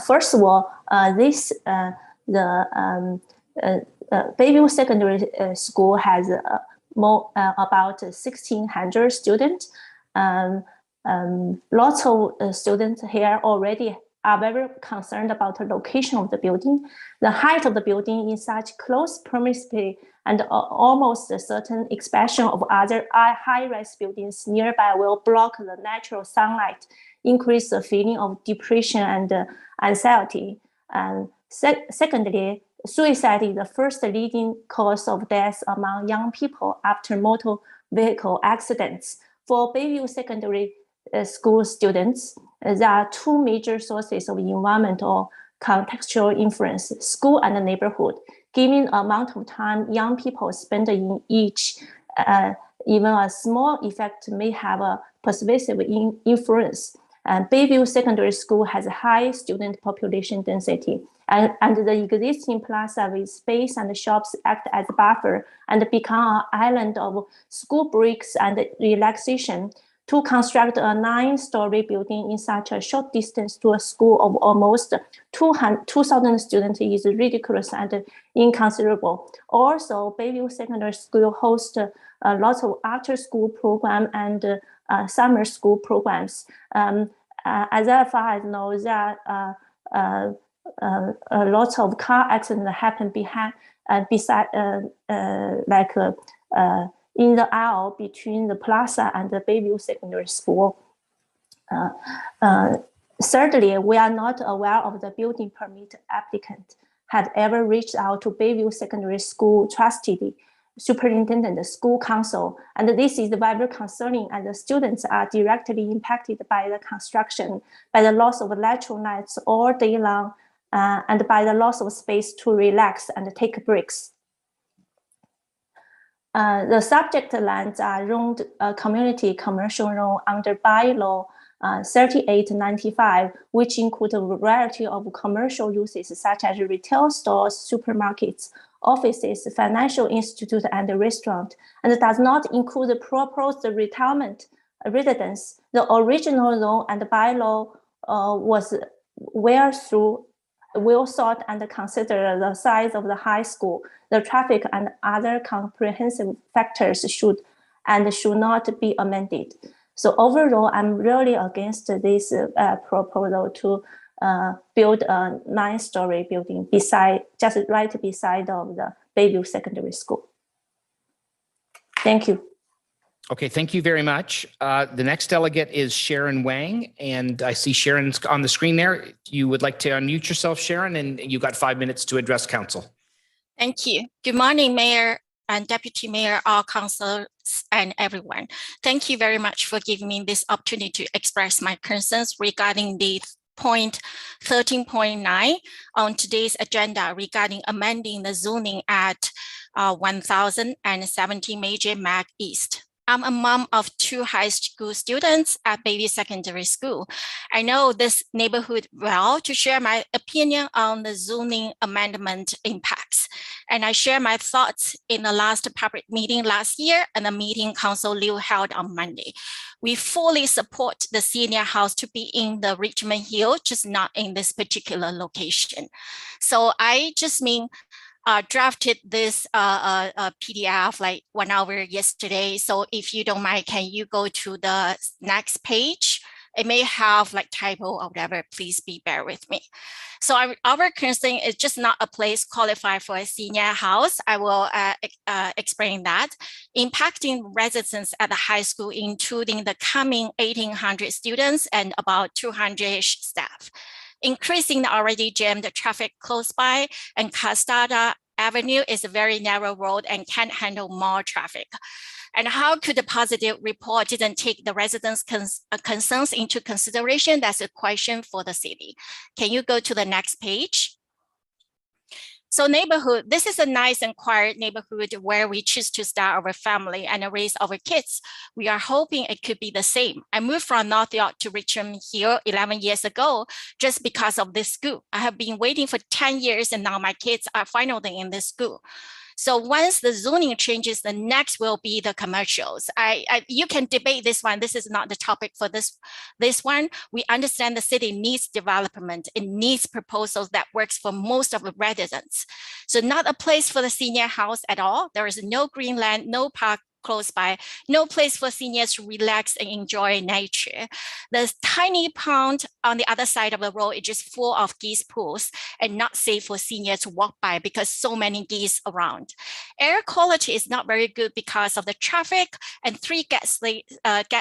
First of all, Bayview Secondary School has about 1,600 students. Lots of students here already are very concerned about the location of the building. The height of the building in such close proximity and almost a certain expansion of other high-rise buildings nearby will block the natural sunlight, increase the feeling of depression and anxiety. And secondly, suicide is the first leading cause of death among young people after motor vehicle accidents. For Bayview Secondary School students, there are two major sources of environmental contextual influence: school and the neighborhood. Given the amount of time young people spend in each, even a small effect may have a pervasive influence. Bayview Secondary School has a high student population density, and the existing plaza with space and shops act as a buffer and become an island of school breaks and relaxation. To construct a 9-story building in such a short distance to a school of almost 2,000 students is ridiculous and inconsiderable. Also, Bayview Secondary School hosts lots of after-school program and summer school programs. As far as I know, there are lots of car accidents happen in the aisle between the plaza and the Bayview Secondary School. Thirdly, we are not aware of the building permit applicant had ever reached out to Bayview Secondary School trustee, superintendent, school council, and this is very concerning, and the students are directly impacted by the construction, by the loss of electrical lights all day long, and by the loss of space to relax and take breaks. The subject lands are zoned community commercial zone under bylaw 3895, which include a variety of commercial uses such as retail stores, supermarkets, offices, financial institute, and restaurant, and does not include the proposed retirement residence. The original zone and bylaw was well thought and consider the size of the high school, the traffic, and other comprehensive factors should not be amended. So overall, I'm really against this proposal to build a 9-story building just right beside of the Bayview Secondary School. Thank you. Okay, thank you very much. The next delegate is Sharon Wang, and I see Sharon's on the screen there. You would like to unmute yourself, Sharon, and you've got 5 minutes to address council. Thank you. Good morning, Mayor and Deputy Mayor, all councillors and everyone. Thank you very much for giving me this opportunity to express my concerns regarding the point 13.9 on today's agenda regarding amending the zoning at 1070 Major Mag East. I'm a mom of 2 high school students at Bayview Secondary School. I know this neighborhood well to share my opinion on the zoning amendment impacts. And I share my thoughts in the last public meeting last year and the meeting Council Liu held on Monday. We fully support the senior house to be in the Richmond Hill, just not in this particular location. So I just drafted this PDF like 1 hour yesterday. So if you don't mind, can you go to the next page It may have like typo or whatever, please bear with me. So our concern is just not a place qualified for a senior house. I will explain that. Impacting residents at the high school, including the coming 1,800 students and about 200 staff. Increasing the already jammed traffic close by, and Castada Avenue is a very narrow road and can't handle more traffic. And how could the positive report didn't take the residents' concerns into consideration? That's a question for the city. Can you go to the next page? So neighborhood, this is a nice and quiet neighborhood where we choose to start our family and raise our kids. We are hoping it could be the same. I moved from North York to Richmond here 11 years ago, just because of this school. I have been waiting for 10 years and now my kids are finally in this school. So once the zoning changes, the next will be the commercials. You can debate this one. This is not the topic for this one. We understand the city needs development. It needs proposals that works for most of the residents. So not a place for the senior house at all. There is no green land, no park close by, no place for seniors to relax and enjoy nature. The tiny pond on the other side of the road is just full of geese pools and not safe for seniors to walk by because so many geese around. Air quality is not very good because of the traffic and 3 gas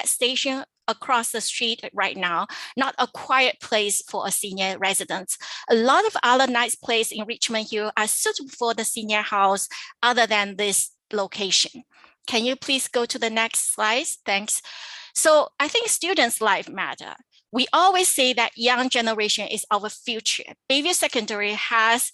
stations across the street right now, not a quiet place for a senior resident. A lot of other nice places in Richmond here are suitable for the senior house other than this location. Can you please go to the next slide? Thanks. So I think students' life matter. We always say that young generation is our future. Bayview Secondary has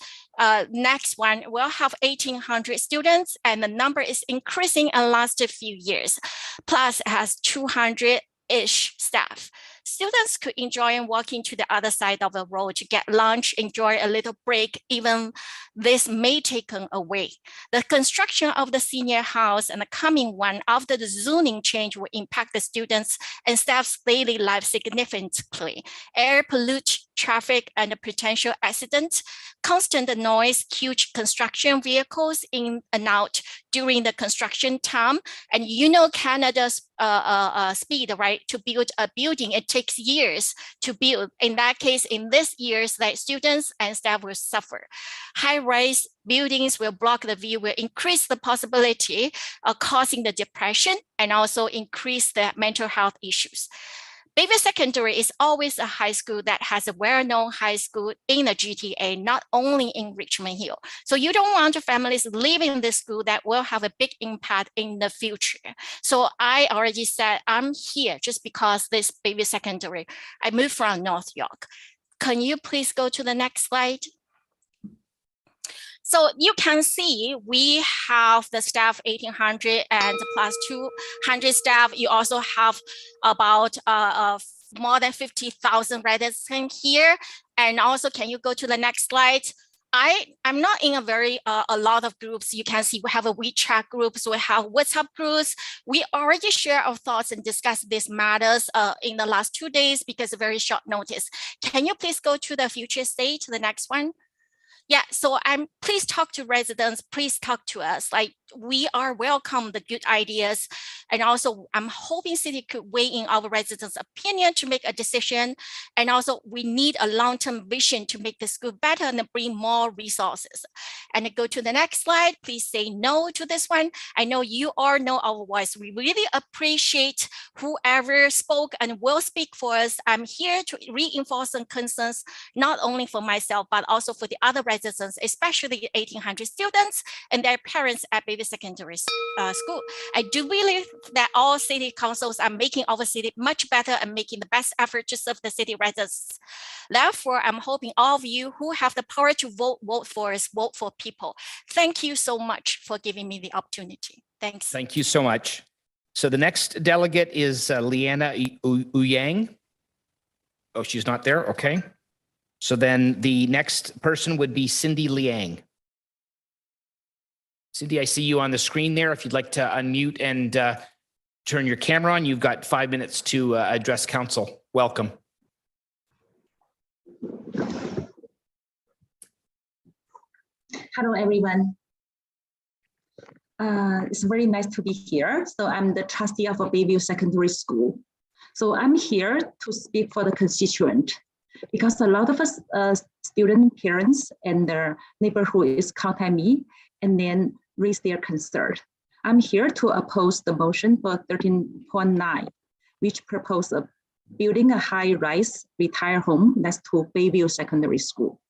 next one will have 1,800 students, and the number is increasing in the last few years. Plus, it has 200-ish staff. Students could enjoy walking to the other side of the road to get lunch, enjoy a little break. Even this may take them away. The construction of the senior house and the coming one after the zoning change will impact the students and staff's daily life significantly. Air pollute, traffic, and the potential accidents, constant noise, huge construction vehicles in and out during the construction time. And you know Canada's speed, right? To build a building, it takes years to build. In that case, in this years, that students and staff will suffer. High-rise buildings will block the view, will increase the possibility of causing the depression and also increase the mental health issues. Bayview Secondary is always a high school that has a well-known high school in the GTA, not only in Richmond Hill. So you don't want your families leaving this school that will have a big impact in the future. So I already said I'm here just because this Bayview Secondary. I moved from North York. Can you please go to the next slide? So you can see we have the staff 1,800 and plus 200 staff. You also have about more than 50,000 residents here. And also, can you go to the next slide? I'm not in a lot of groups. You can see we have a WeChat groups, we have WhatsApp groups. We already share our thoughts and discuss these matters in the last 2 days because of very short notice. Can you please go to the future state, the next one? Yeah, so please talk to residents, please talk to us. Like we are welcome the good ideas. And also I'm hoping city could weigh in our residents' opinion to make a decision. And also we need a long-term vision to make the school better and bring more resources. And go to the next slide, please say no to this one. I know you all know our voice. We really appreciate whoever spoke and will speak for us. I'm here to reinforce some concerns, not only for myself, but also for the other residents, especially 1,800 students and their parents at Bayview Secondary School. I do believe that all city councils are making our city much better and making the best effort to serve the city residents. Therefore, I'm hoping all of you who have the power to vote for us, vote for people. Thank you so much for giving me the opportunity. Thanks. Thank you so much. So the next delegate is Leanna Uyang. Oh, she's not there. Okay. So then the next person would be Cindy Liang. Cindy, I see you on the screen there. If you'd like to unmute and turn your camera on, you've got 5 minutes to address council. Welcome. Hello, everyone. It's very nice to be here. So I'm the trustee of a Bayview Secondary School. So I'm here to speak for the constituent because a lot of us student parents and their neighborhood is contact me and then raise their concern. I'm here to oppose the motion for 13.9, which proposes building a high-rise retired home next to Bayview Secondary School.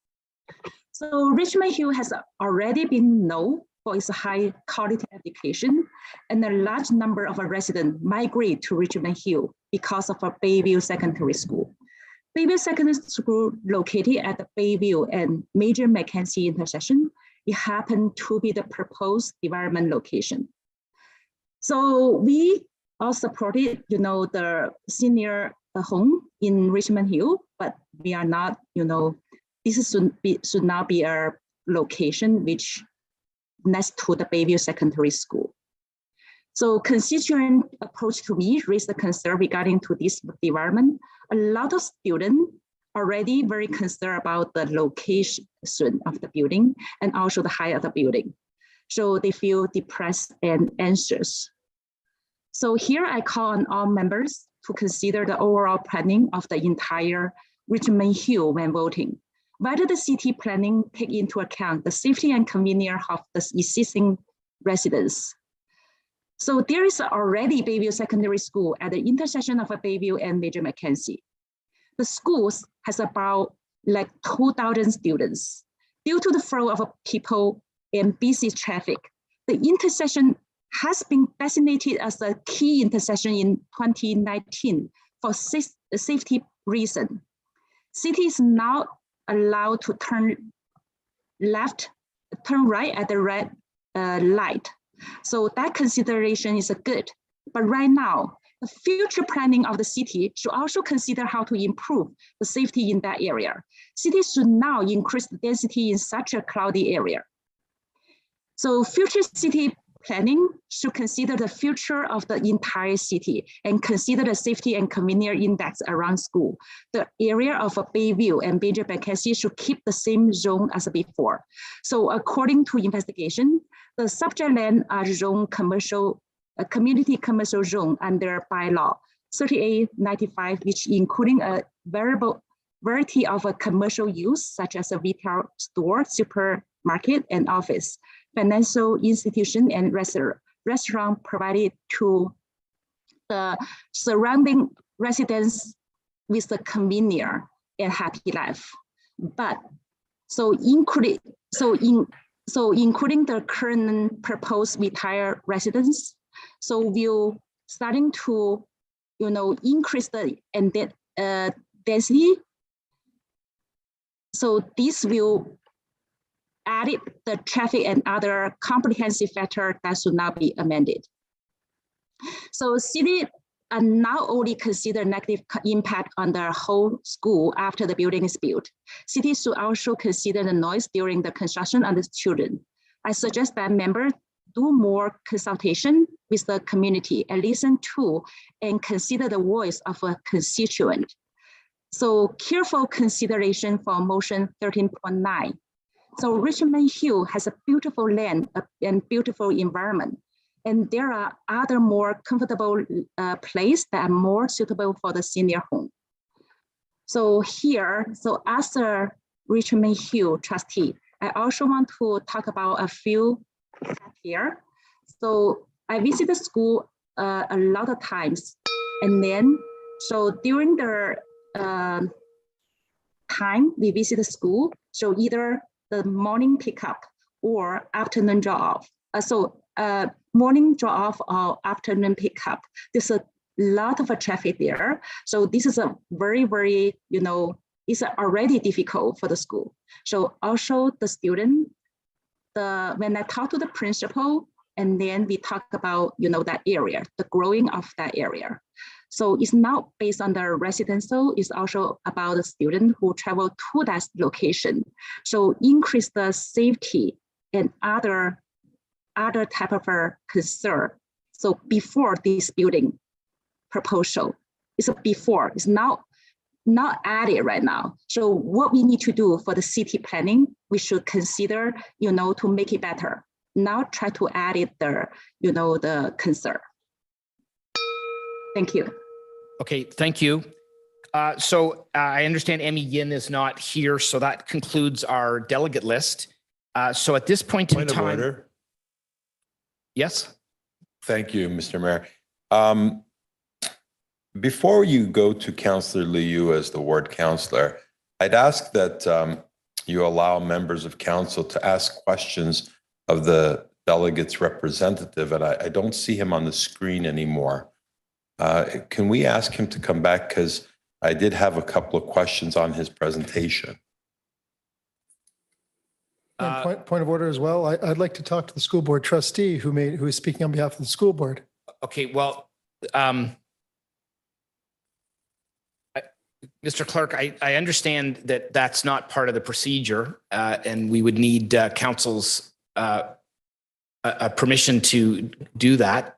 So Richmond Hill has already been known for its high quality education, and a large number of residents migrate to Richmond Hill because of a Bayview Secondary School. Bayview Secondary School, located at the Bayview and Major Mackenzie intersection, it happened to be the proposed development location. So we all supported, the senior home in Richmond Hill, but we are not, this should not be a location which next to the Bayview Secondary School. So constituent approach to me raised the concern regarding to this development. A lot of students already very concerned about the location of the building and also the height of the building. So they feel depressed and anxious. So here I call on all members to consider the overall planning of the entire Richmond Hill when voting. Whether the city planning take into account the safety and convenience of the existing residents. So there is already Bayview Secondary School at the intersection of Bayview and Major Mackenzie. The schools has about 2,000 students. Due to the flow of people and busy traffic, the intersection has been designated as a key intersection in 2019 for safety reasons. City is now allowed to turn right at the red light. So that consideration is good. But right now, the future planning of the city should also consider how to improve the safety in that area. Cities should now increase the density in such a cloudy area. So future city planning should consider the future of the entire city and consider the safety and convenience index around school. The area of Bayview and Major Mackenzie should keep the same zone as before. So according to investigation, the subject land are zone commercial, community commercial zone under bylaw 3895, which including a variety of commercial use such as a retail store, supermarket, and office, financial institution, and restaurant provided to the surrounding residents with the convenient and happy life. But including the current proposed retired residents, so we'll starting to increase the density. So this will add the traffic and other comprehensive factor that should not be amended. So city not only consider negative impact on the whole school after the building is built. Cities should also consider the noise during the construction and the children. I suggest that members do more consultation with the community and listen to and consider the voice of a constituent. So careful consideration for motion 13.9. So Richmond Hill has a beautiful land and beautiful environment. And there are other more comfortable places that are more suitable for the senior home. So here, so as a Richmond Hill trustee, I also want to talk about a few here. So I visit the school a lot of times. And then, so during the time we visit the school, so either the morning pickup or afternoon drop off. Morning drop off or afternoon pickup. There's a lot of traffic there. So this is a very, very, it's already difficult for the school. So also the student, when I talk to the principal, and then we talk about, that area, the growing of that area. So it's not based on the residential, it's also about the student who travel to that location. So increase the safety and other type of a concern. So before this building proposal, it's a before, it's not added right now. So what we need to do for the city planning, we should consider, to make it better. Now try to add it the concern. Thank you. Okay, thank you. So I understand Emmy Yin is not here, so that concludes our delegate list. So at this point in Point of time. order. Yes. Thank you, Mr. Mayor. Before you go to Councillor Liu as the ward councillor, I'd ask that you allow members of council to ask questions of the delegate's representative, and I don't see him on the screen anymore. Can we ask him to come back? Because I did have a couple of questions on his presentation. And point of order as well. I'd like to talk to the school board trustee who is speaking on behalf of the school board. Okay, well, Mr. Clerk, I understand that that's not part of the procedure, and we would need council's permission to do that.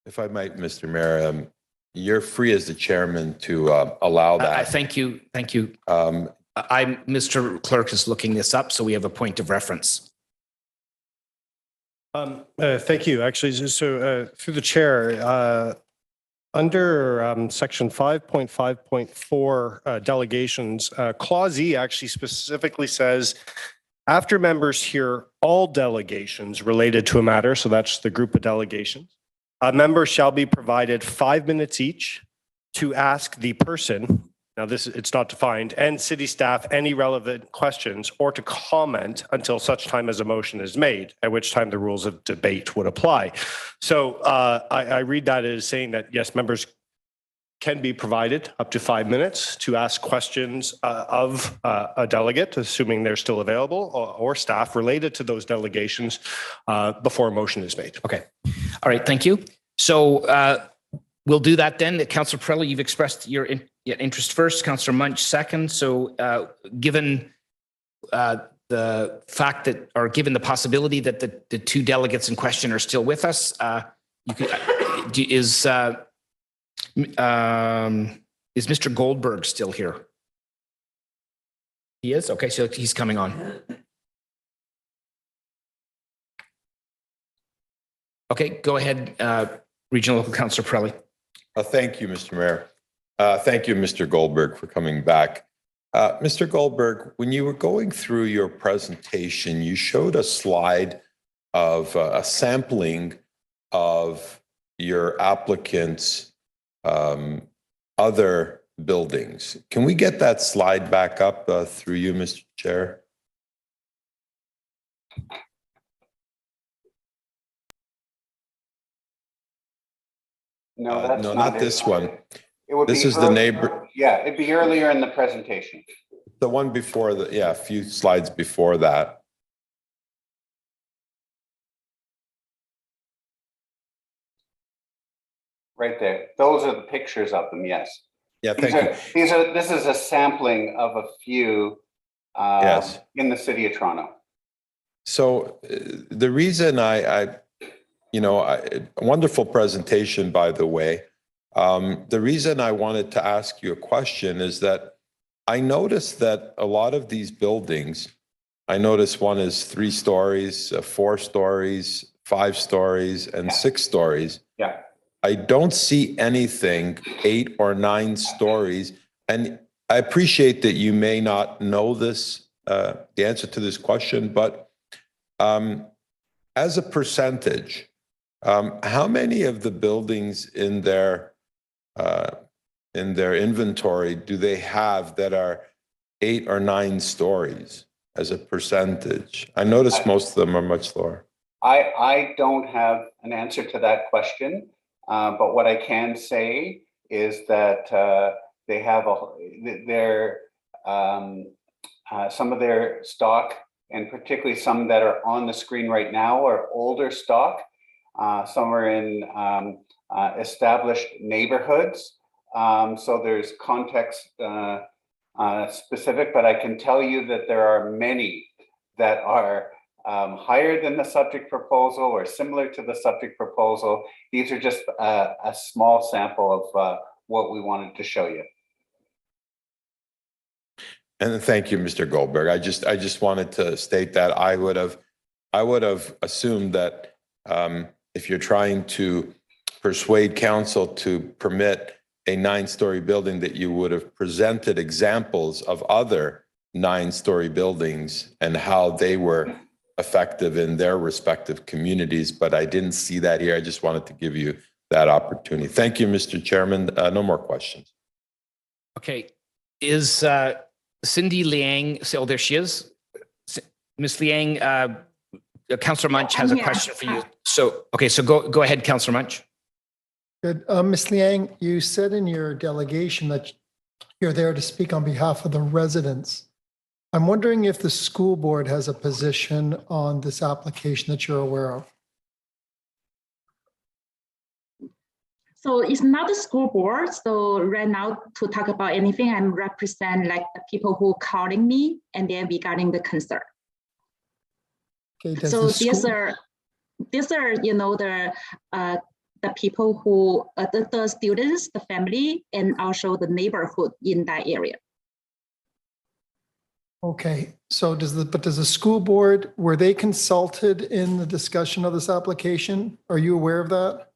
If I might, Mr. Mayor, you're free as the chairman to allow that. Thank you. Thank you. Mr. Clerk is looking this up, so we have a point of reference. Thank you. Actually, so through the chair, under section 5.5.4 delegations, clause E actually specifically says, after members hear all delegations related to a matter, so that's the group of delegations, members shall be provided 5 minutes each to ask the person, now it's not defined, and city staff any relevant questions or to comment until such time as a motion is made, at which time the rules of debate would apply. So I read that as saying that, yes, members can be provided up to 5 minutes to ask questions of a delegate, assuming they're still available, or staff related to those delegations before a motion is made. Okay. All right. Thank you. So we'll do that then. Councillor Pirelli, you've expressed your interest first. Councillor Munch second. So given the fact that, or given the possibility that the two delegates in question are still with us, you could, is Mr. Goldberg still here? He is? Okay, so he's coming on. Okay, go ahead, Regional Local Councillor Pirelli. Thank you, Mr. Mayor. Thank you, Mr. Goldberg, for coming back. Mr. Goldberg, when you were going through your presentation, you showed a slide of a sampling of your applicants' other buildings. Can we get that slide back up through you, Mr. Chair? No, that's not this one. It would This be is the neighbor. Yeah, it'd be earlier in the presentation. The one before the, yeah, a few slides before that. Right there. Those are the pictures of them, yes. Yeah, thank you. This is a sampling of a few Yes. in the city of Toronto. So the reason a wonderful presentation, by the way. The reason I wanted to ask you a question is that I noticed that a lot of these buildings, I noticed one is 3 stories, 4 stories, 5 stories, and 6 stories. Yeah. I don't see anything 8 or 9 stories. And I appreciate that you may not know this, the answer to this question, but as a percentage, how many of the buildings in their inventory do they have that are 8 or 9 stories as a percentage? I noticed most of them are much lower. I don't have an answer to that question, but what I can say is that they have some of their stock, and particularly some that are on the screen right now, are older stock. Some are in established neighborhoods. So there's context specific, but I can tell you that there are many that are higher than the subject proposal or similar to the subject proposal. These are just a small sample of what we wanted to show you. And thank you, Mr. Goldberg. I just wanted to state that I would have assumed that if you're trying to persuade council to permit a 9-story building, that you would have presented examples of other 9-story buildings and how they were effective in their respective communities. But I didn't see that here. I just wanted to give you that opportunity. Thank you, Mr. Chairman. No more questions. Okay. Is Cindy Liang, oh, there she is. Ms. Liang, Councillor Munch has a question for you. So, okay, so go ahead, Councillor Munch. Good. Ms. Liang, you said in your delegation that you're there to speak on behalf of the residents. I'm wondering if the school board has a position on this application that you're aware of. So it's not the school board. So right now to talk about anything, I'm represent like the people who calling me and then regarding the concern. Okay, so these are the people who the students, the family, and also the neighborhood in that area. Okay, so does the school board, were they consulted in the discussion of this application? Are you aware of that?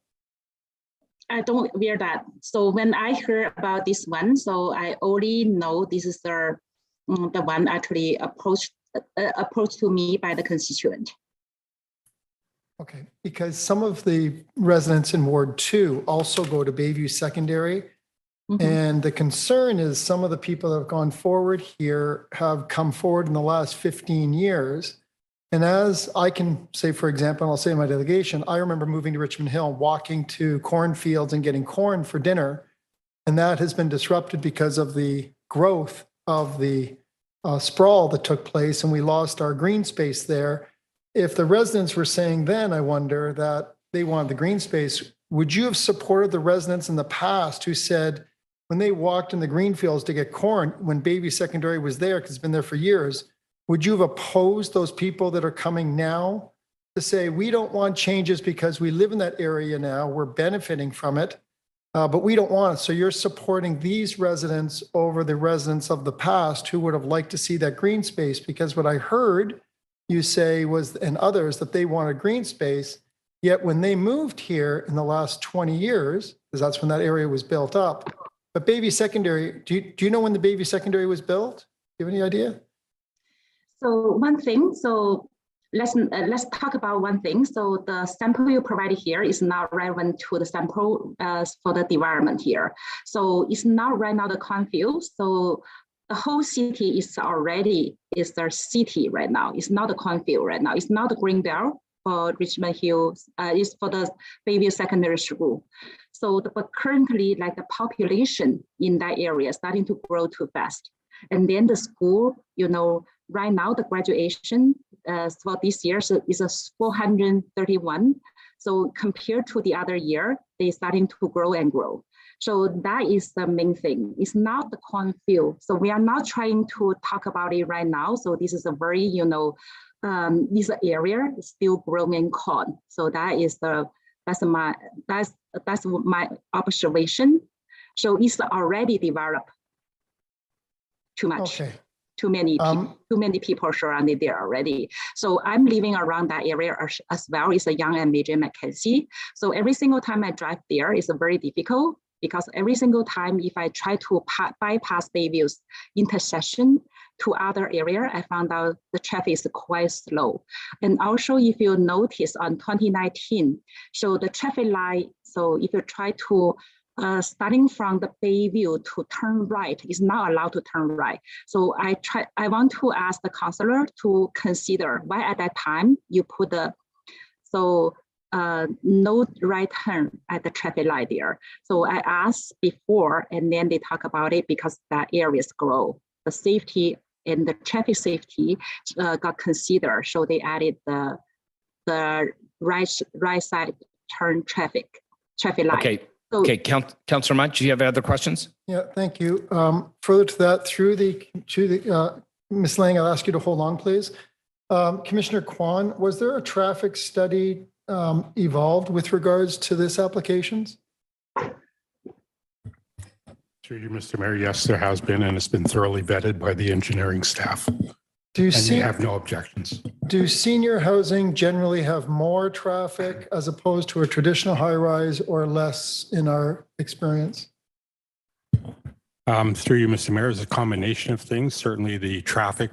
I don't aware that. So when I heard about this one, so I already know this is the one actually approached to me by the constituent. Okay, because some of the residents in Ward 2 also go to Bayview Secondary. And the concern is some of the people that have gone forward here have come forward in the last 15 years. And as I can say, for example, and I'll say in my delegation, I remember moving to Richmond Hill, walking to cornfields and getting corn for dinner. And that has been disrupted because of the growth of the sprawl that took place, and we lost our green space there. If the residents were saying then, I wonder, that they wanted the green space, would you have supported the residents in the past who said, when they walked in the green fields to get corn, when Bayview Secondary was there, because it's been there for years, would you have opposed those people that are coming now to say, we don't want changes because we live in that area now, we're benefiting from it, but we don't want it. So you're supporting these residents over the residents of the past who would have liked to see that green space? Because what I heard you say was, and others, that they wanted green space, yet when they moved here in the last 20 years, because that's when that area was built up. But Bayview Secondary, do you know when the Bayview Secondary was built? Do you have any idea? So one thing, so let's talk about one thing. So the sample you provided here is not relevant to the sample for the development here. So it's not right now the cornfield. So the whole city is the city right now. It's not the cornfield right now. It's not the green belt for Richmond Hill. It's for the Bayview Secondary School. So but currently, like the population in that area is starting to grow too fast. And then the school, right now the graduation for this year is a 431. So compared to the other year, they're starting to grow and grow. So that is the main thing. It's not the cornfield. So we are not trying to talk about it right now. So this is a very, this area is still growing corn. So that's my observation. So it's already developed too much. Okay. Too many people surrounded there already. So I'm living around that area as well. It's a Young and Major Mackenzie. So every single time I drive there, it's very difficult because every single time if I try to bypass Bayview's intersection to other area, I found out the traffic is quite slow. And also if you notice on 2019, so the traffic light, so if you try to starting from the Bayview to turn right, is not allowed to turn right. So I want to ask the councillor to consider why at that time you put no right turn at the traffic light there. So I asked before, and then they talk about it because that areas grow. The safety and the traffic safety got considered. So they added the right side turn traffic light. Okay, Councillor Munch, do you have other questions? Yeah, thank you. Further to that, through the Ms. Lang, I'll ask you to hold on, please. Commissioner Kwan, was there a traffic study evolved with regards to this applications? Through you, Mr. Mayor, yes, there has been, and it's been thoroughly vetted by the engineering staff. Do you And we have no objections. Do senior housing generally have more traffic as opposed to a traditional high-rise or less in our experience? Through you, Mr. Mayor, is a combination of things. Certainly the traffic,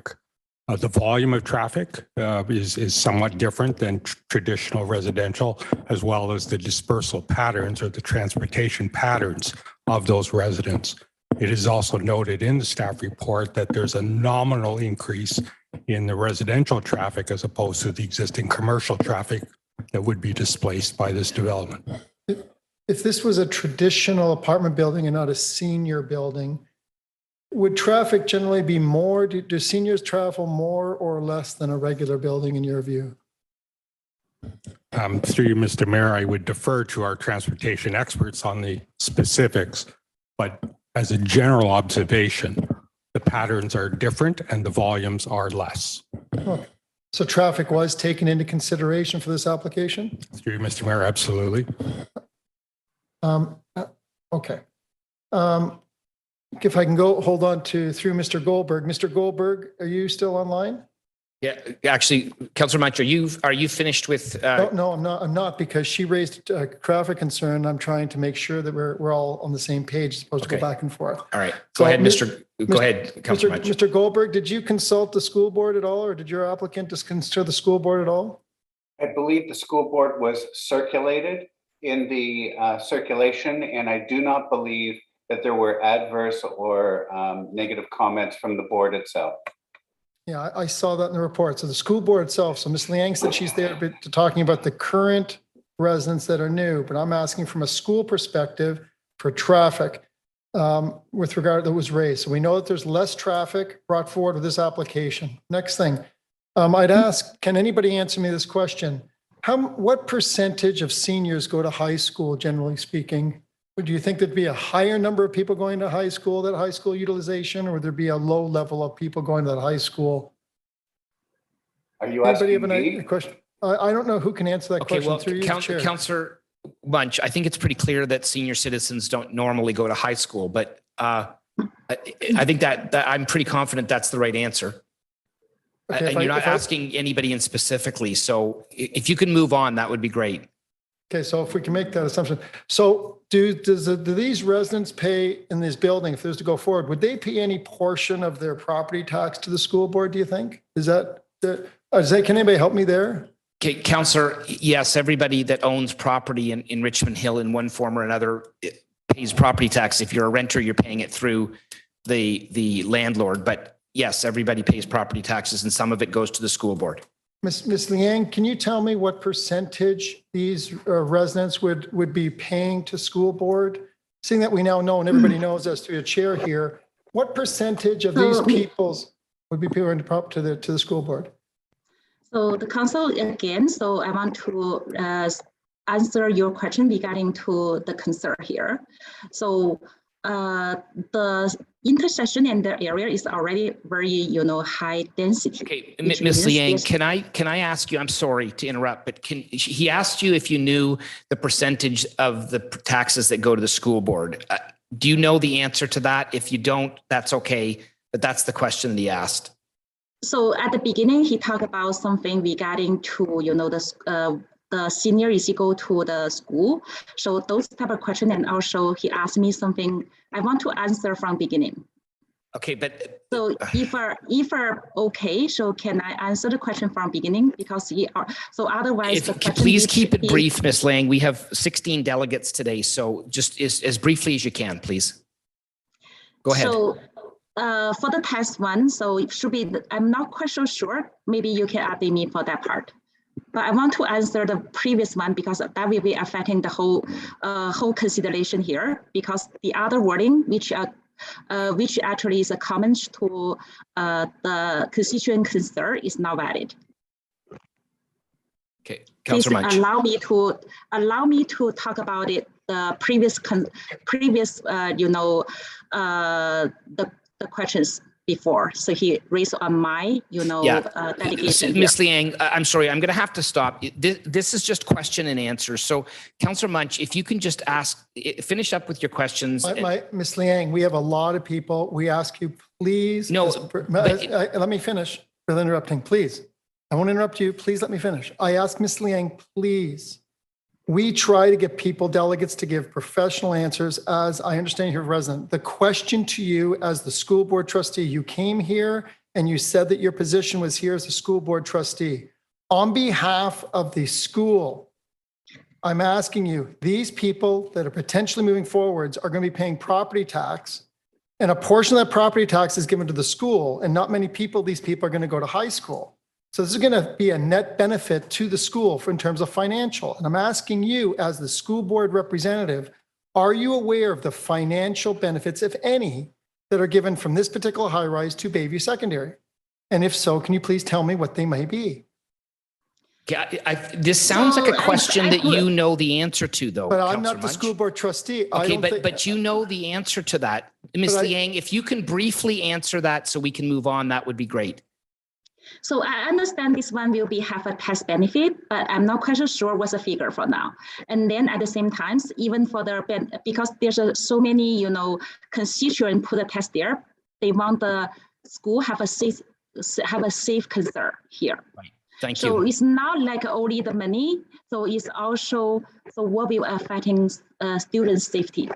the volume of traffic is somewhat different than traditional residential, as well as the dispersal patterns or the transportation patterns of those residents. It is also noted in the staff report that there's a nominal increase in the residential traffic as opposed to the existing commercial traffic that would be displaced by this development. If this was a traditional apartment building and not a senior building, would traffic generally be more? Do seniors travel more or less than a regular building in your view? Through you, Mr. Mayor, I would defer to our transportation experts on the specifics, but as a general observation, the patterns are different and the volumes are less. Okay. So traffic was taken into consideration for this application? Through you, Mr. Mayor, absolutely. Okay. If I can go, hold on to through Mr. Goldberg. Mr. Goldberg, are you still online? Yeah, actually, Councillor Munch, are you finished with? No, I'm not because she raised a traffic concern. I'm trying to make sure that we're all on the same page as opposed to go back and forth. All right, go ahead, Councillor Munch. Mr. Goldberg, did you consult the school board at all, or did your applicant consult the school board at all? I believe the school board was circulated in the circulation, and I do not believe that there were adverse or negative comments from the board itself. Yeah, I saw that in the report. So the school board itself, so Ms. Liang said she's there talking about the current residents that are new, but I'm asking from a school perspective for traffic with regard that was raised. So we know that there's less traffic brought forward with this application. Next thing, I'd ask, can anybody answer me this question? What percentage of seniors go to high school, generally speaking? Do you think there'd be a higher number of people going to high school, that high school utilization, or would there be a low level of people going to that high school? Are you asking me? A question? I don't know who can answer that question. Well, through you, Chair. Councillor Munch, I think it's pretty clear that senior citizens don't normally go to high school, but I think that I'm pretty confident that's the right answer. Okay, and you're not asking anybody in specifically. So if you can move on, that would be great. Okay, so if we can make that assumption. So do these residents pay in this building, if there's to go forward, would they pay any portion of their property tax to the school board, do you think? Can anybody help me there? Okay, Councillor, yes, everybody that owns property in Richmond Hill in one form or another pays property tax. If you're a renter, you're paying it through the landlord. But yes, everybody pays property taxes and some of it goes to the school board. Ms. Liang, can you tell me what percentage these residents would be paying to school board? Seeing that we now know and everybody knows as to a chair here, what percentage of these peoples would be paying to the school board? So the council again, so I want to answer your question regarding to the concern here. So the intersection and the area is already very, high density. Okay, Ms. Liang, can I ask you, I'm sorry to interrupt, but he asked you if you knew the percentage of the taxes that go to the school board. Do you know the answer to that? If you don't, that's okay, but that's the question that he asked. So at the beginning, he talked about something regarding to, the senior is equal to the school. So those type of question, and also he asked me something I want to answer from beginning. Okay, but so if okay, so can I answer the question from beginning? Because so otherwise, please keep it brief, Ms. Lang. We have 16 delegates today, so just as briefly as you can, please. Go ahead. So for the test one, so it should be. I'm not quite so sure. Maybe you can update me for that part. But I want to answer the previous one because that will be affecting the whole consideration here. Because the other wording, which actually is a comment to the constituent concern, is not valid. Okay, Councillor Munch. Allow me to talk about it. The previous the questions, before. So he raised on my, delegation. Ms. Liang, I'm sorry, I'm going to have to stop. This is just question and answer. So Councillor Munch, if you can just finish up with your questions. Ms. Liang, we have a lot of people. We ask you, please. No, let me finish with interrupting, please. I won't interrupt you. Please let me finish. I ask Ms. Liang, please. We try to get delegates to give professional answers. As I understand you're a resident, the question to you as the school board trustee, you came here and you said that your position was here as a school board trustee. On behalf of the school, I'm asking you, these people that are potentially moving forwards are going to be paying property tax, and a portion of that property tax is given to the school, and not many people, these people are going to go to high school. So this is going to be a net benefit to the school in terms of financial. And I'm asking you as the school board representative, are you aware of the financial benefits, if any, that are given from this particular high rise to Bayview Secondary? And if so, can you please tell me what they might be? This sounds like a question that you know the answer to, though. But I'm not the school board trustee. Okay, but you know the answer to that. Ms. Liang, if you can briefly answer that so we can move on, that would be great. So I understand this one will have a tax benefit, but I'm not quite sure what's the figure for now. And then at the same time, even for because there's so many, constituents put a tax there, they want the school have a safe concern here. Right. Thank you. So it's not like only the money. So it's also what will affecting student safety.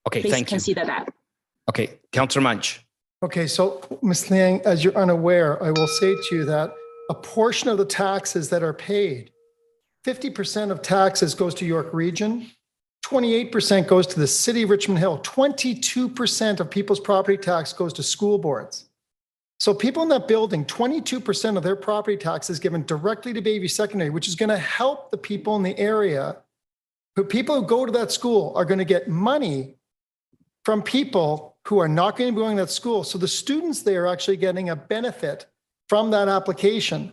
Okay, Please thank you. Consider that. Okay, Councillor Munch. Okay, so Ms. Liang, as you're unaware, I will say to you that a portion of the taxes that are paid, 50% of taxes goes to York Region, 28% goes to the city of Richmond Hill, 22% of people's property tax goes to school boards. So people in that building, 22% of their property tax is given directly to Bayview Secondary, which is going to help the people in the area. People who go to that school are going to get money from people who are not going to be going to that school. So the students there are actually getting a benefit from that application.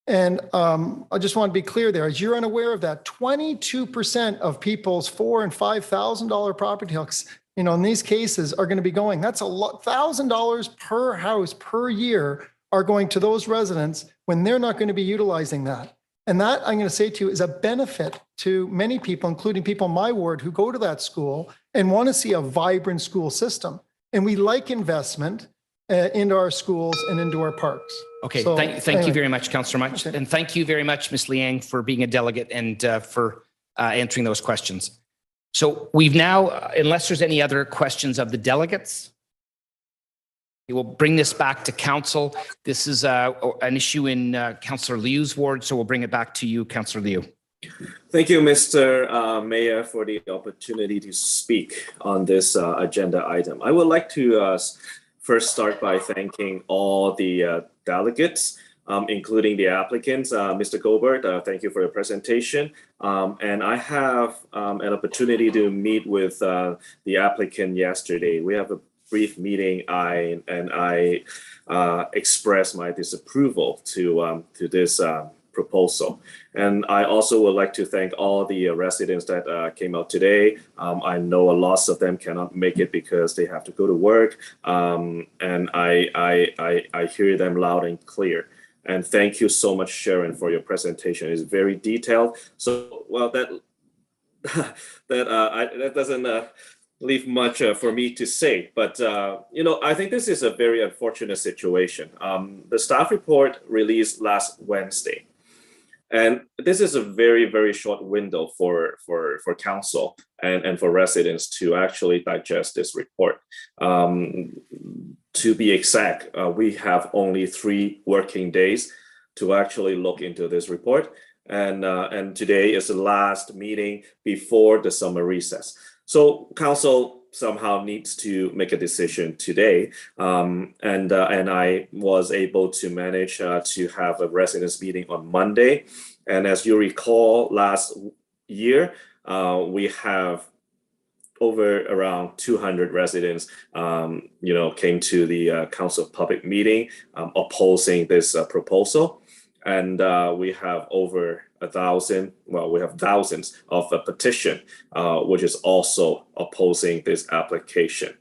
And I just want to be clear there, as you're unaware of that, 22% of people's $4,000 and $5,000 property tax, in these cases are going to be going. That's a lot, $1,000 per house per year are going to those residents when they're not going to be utilizing that. And that, I'm going to say to you, is a benefit to many people, including people in my ward who go to that school and want to see a vibrant school system. And we like investment into our schools and into our parks. Okay, So, thank you very much, Councillor Munch. Okay. And thank you very much, Ms. Liang, for being a delegate and for answering those questions. So we've now, unless there's any other questions of the delegates, we will bring this back to council. This is an issue in Councillor Liu's ward, so we'll bring it back to you, Councillor Liu. Thank you, Mr. Mayor, for the opportunity to speak on this agenda item. I would like to first start by thanking all the delegates, including the applicants. Mr. Goldberg, thank you for your presentation. And I have an opportunity to meet with the applicant yesterday. We have a brief meeting. I expressed my disapproval to this proposal. And I also would like to thank all the residents that came out today. I know a lot of them cannot make it because they have to go to work. And I hear them loud and clear. And thank you so much, Sharon, for your presentation. It's very detailed. So, well, that doesn't leave much for me to say. But, I think this is a very unfortunate situation. The staff report released last Wednesday. And this is a very, very short window for council and for residents to actually digest this report. To be exact, we have only 3 working days to actually look into this report. And today is the last meeting before the summer recess. So council somehow needs to make a decision today. And I was able to manage to have a residents meeting on Monday. And as you recall, last year, we have over around 200 residents, came to the council public meeting opposing this proposal. And we have over 1,000, we have thousands of a petition, which is also opposing this application.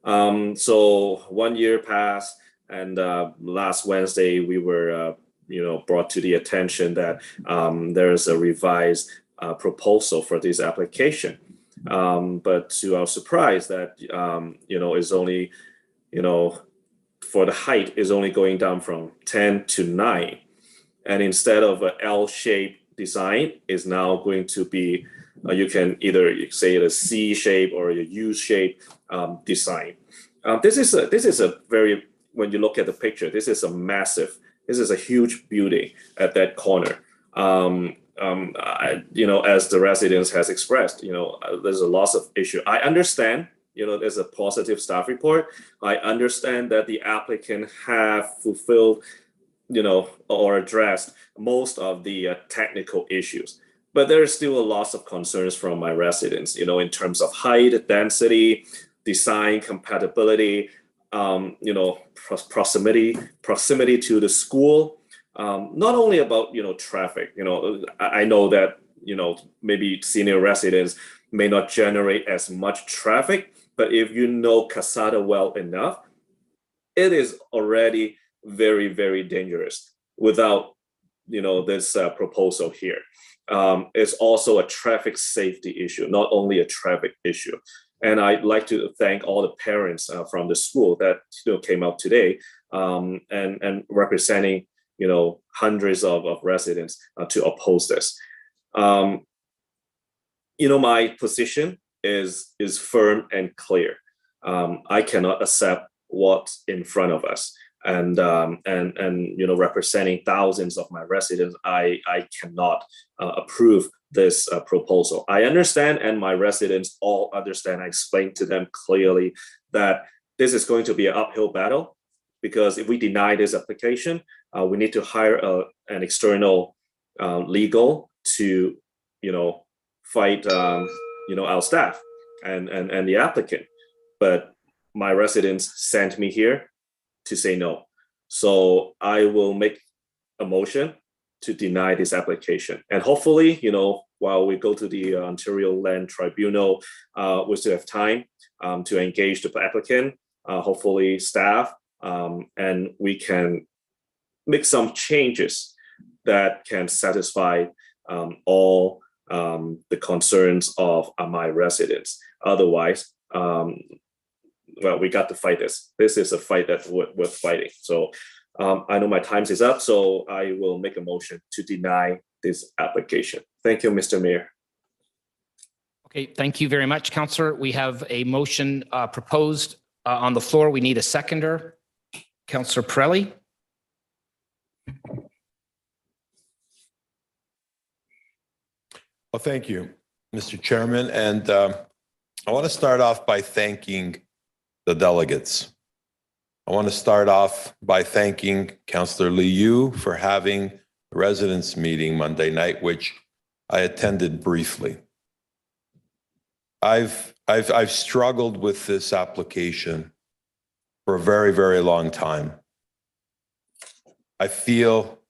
So 1 year passed, and last Wednesday we were, brought to the attention that there is a revised proposal for this application. But to our surprise, that is only, for the height is only going down from 10 to 9, and instead of an L-shaped design, is now going to be you can either say a C shape or a U shape design. This is a very, when you look at the picture, this is a huge building at that corner. As the residents has expressed, there's a lot of issue. I understand, there's a positive staff report. I understand that the applicant have fulfilled, or addressed most of the technical issues. But there is still a lot of concerns from my residents, in terms of height, density, design, compatibility, proximity to the school. Not only about, traffic, I know that, maybe senior residents may not generate as much traffic, but if you know Casada well enough, it is already very, very dangerous without, this proposal here. It's also a traffic safety issue, not only a traffic issue. And I'd like to thank all the parents from the school that came out today and representing hundreds of residents to oppose this. My position is firm and clear. I cannot accept what's in front of us. And representing thousands of my residents, I cannot approve this proposal. I understand, and my residents all understand. I explained to them clearly that this is going to be an uphill battle, because if we deny this application, we need to hire an external legal to fight our staff and the applicant. But my residents sent me here to say no. So I will make a motion to deny this application. And hopefully, while we go to the Ontario Land Tribunal, we still have time to engage the applicant, hopefully staff, and we can make some changes that can satisfy all the concerns of my residents. Otherwise, we got to fight this. This is a fight that's worth fighting. So I know my time is up, so I will make a motion to deny this application. Thank you, Mr. Mayor. Okay, thank you very much, Councillor. We have a motion proposed on the floor. We need a seconder. Councillor Pirelli. Well, thank you, Mr. Chairman. And I want to start off by thanking the delegates. I want to start off by thanking Councillor Liu for having a residents meeting Monday night, which I attended briefly. I've struggled with this application for a very, very long time. I feel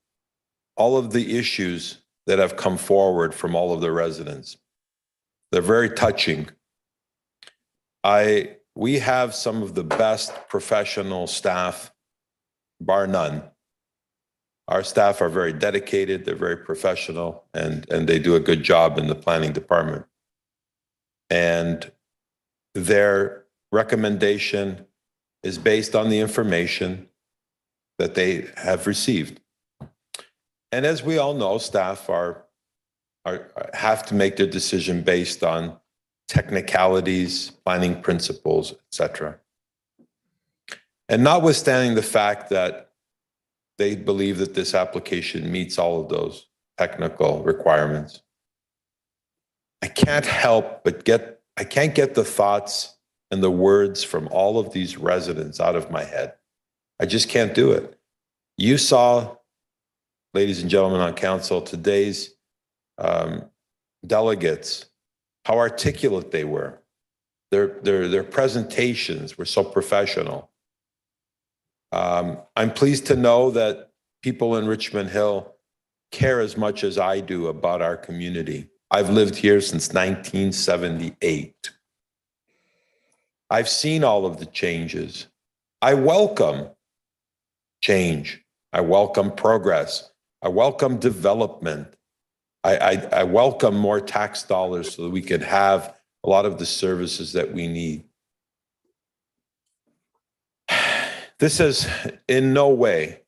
all of the issues that have come forward from all of the residents, they're very touching. We have some of the best professional staff, bar none. Our staff are very dedicated, they're very professional, and they do a good job in the planning department. And their recommendation is based on the information that they have received. And as we all know, staff have to make their decision based on technicalities, planning principles, etc. And notwithstanding the fact that they believe that this application meets all of those technical requirements, I can't help but I can't get the thoughts and the words from all of these residents out of my head. I just can't do it. You saw, ladies and gentlemen on council, today's delegates, how articulate they were. Their presentations were so professional. I'm pleased to know that people in Richmond Hill care as much as I do about our community. I've lived here since 1978. I've seen all of the changes. I welcome change. I welcome progress. I welcome development. I welcome more tax dollars so that we can have a lot of the services that we need. This is in no way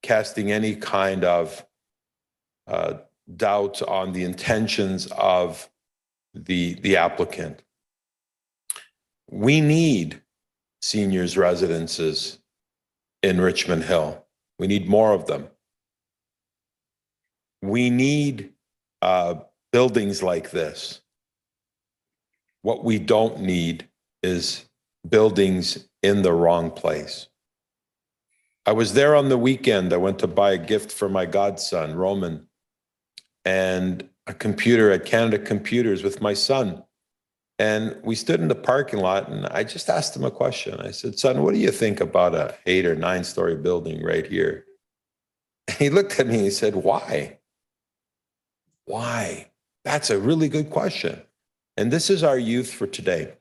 casting any kind of doubt on the intentions of the applicant. We need seniors residences in Richmond Hill. We need more of them. We need buildings like this. What we don't need is buildings in the wrong place. I was there on the weekend. I went to buy a gift for my godson, Roman, and a computer at Canada Computers with my son. And we stood in the parking lot and I just asked him a question. I said, son, what do you think about a 8 or 9 story building right here? And he looked at me and he said, why? Why? That's a really good question. And this is our youth for today.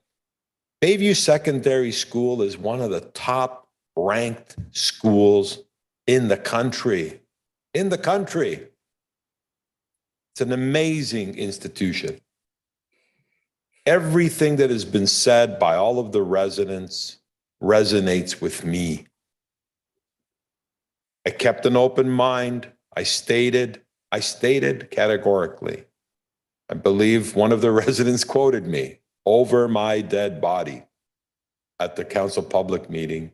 Bayview Secondary School is one of the top ranked schools in the country. In the country. It's an amazing institution. Everything that has been said by all of the residents resonates with me. I kept an open mind. I stated categorically. I believe one of the residents quoted me, over my dead body, at the council public meeting.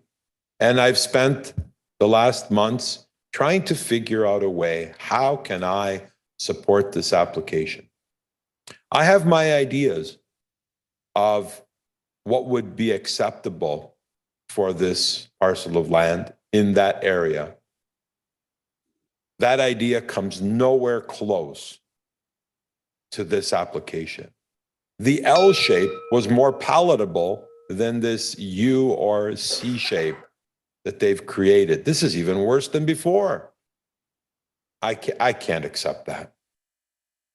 And I've spent the last months trying to figure out a way, how can I support this application? I have my ideas of what would be acceptable for this parcel of land in that area. That idea comes nowhere close to this application. The L shape was more palatable than this U or C shape that they've created. This is even worse than before. I can't accept that.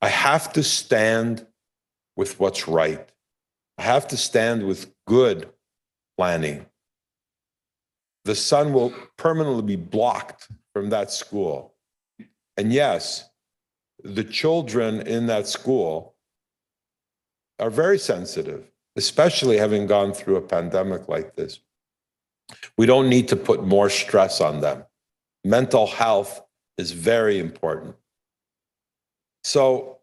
I have to stand with what's right. I have to stand with good planning. The sun will permanently be blocked from that school. And yes, the children in that school are very sensitive, especially having gone through a pandemic like this. We don't need to put more stress on them. Mental health is very important. So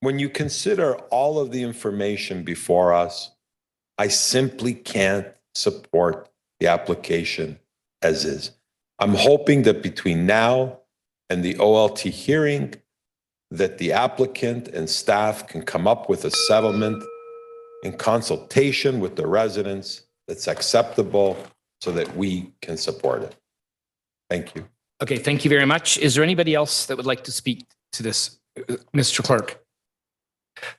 when you consider all of the information before us, I simply can't support the application as is. I'm hoping that between now and the OLT hearing, that the applicant and staff can come up with a settlement in consultation with the residents that's acceptable so that we can support it. Thank you. Okay, thank you very much. Is there anybody else that would like to speak to this? Mr. Clerk.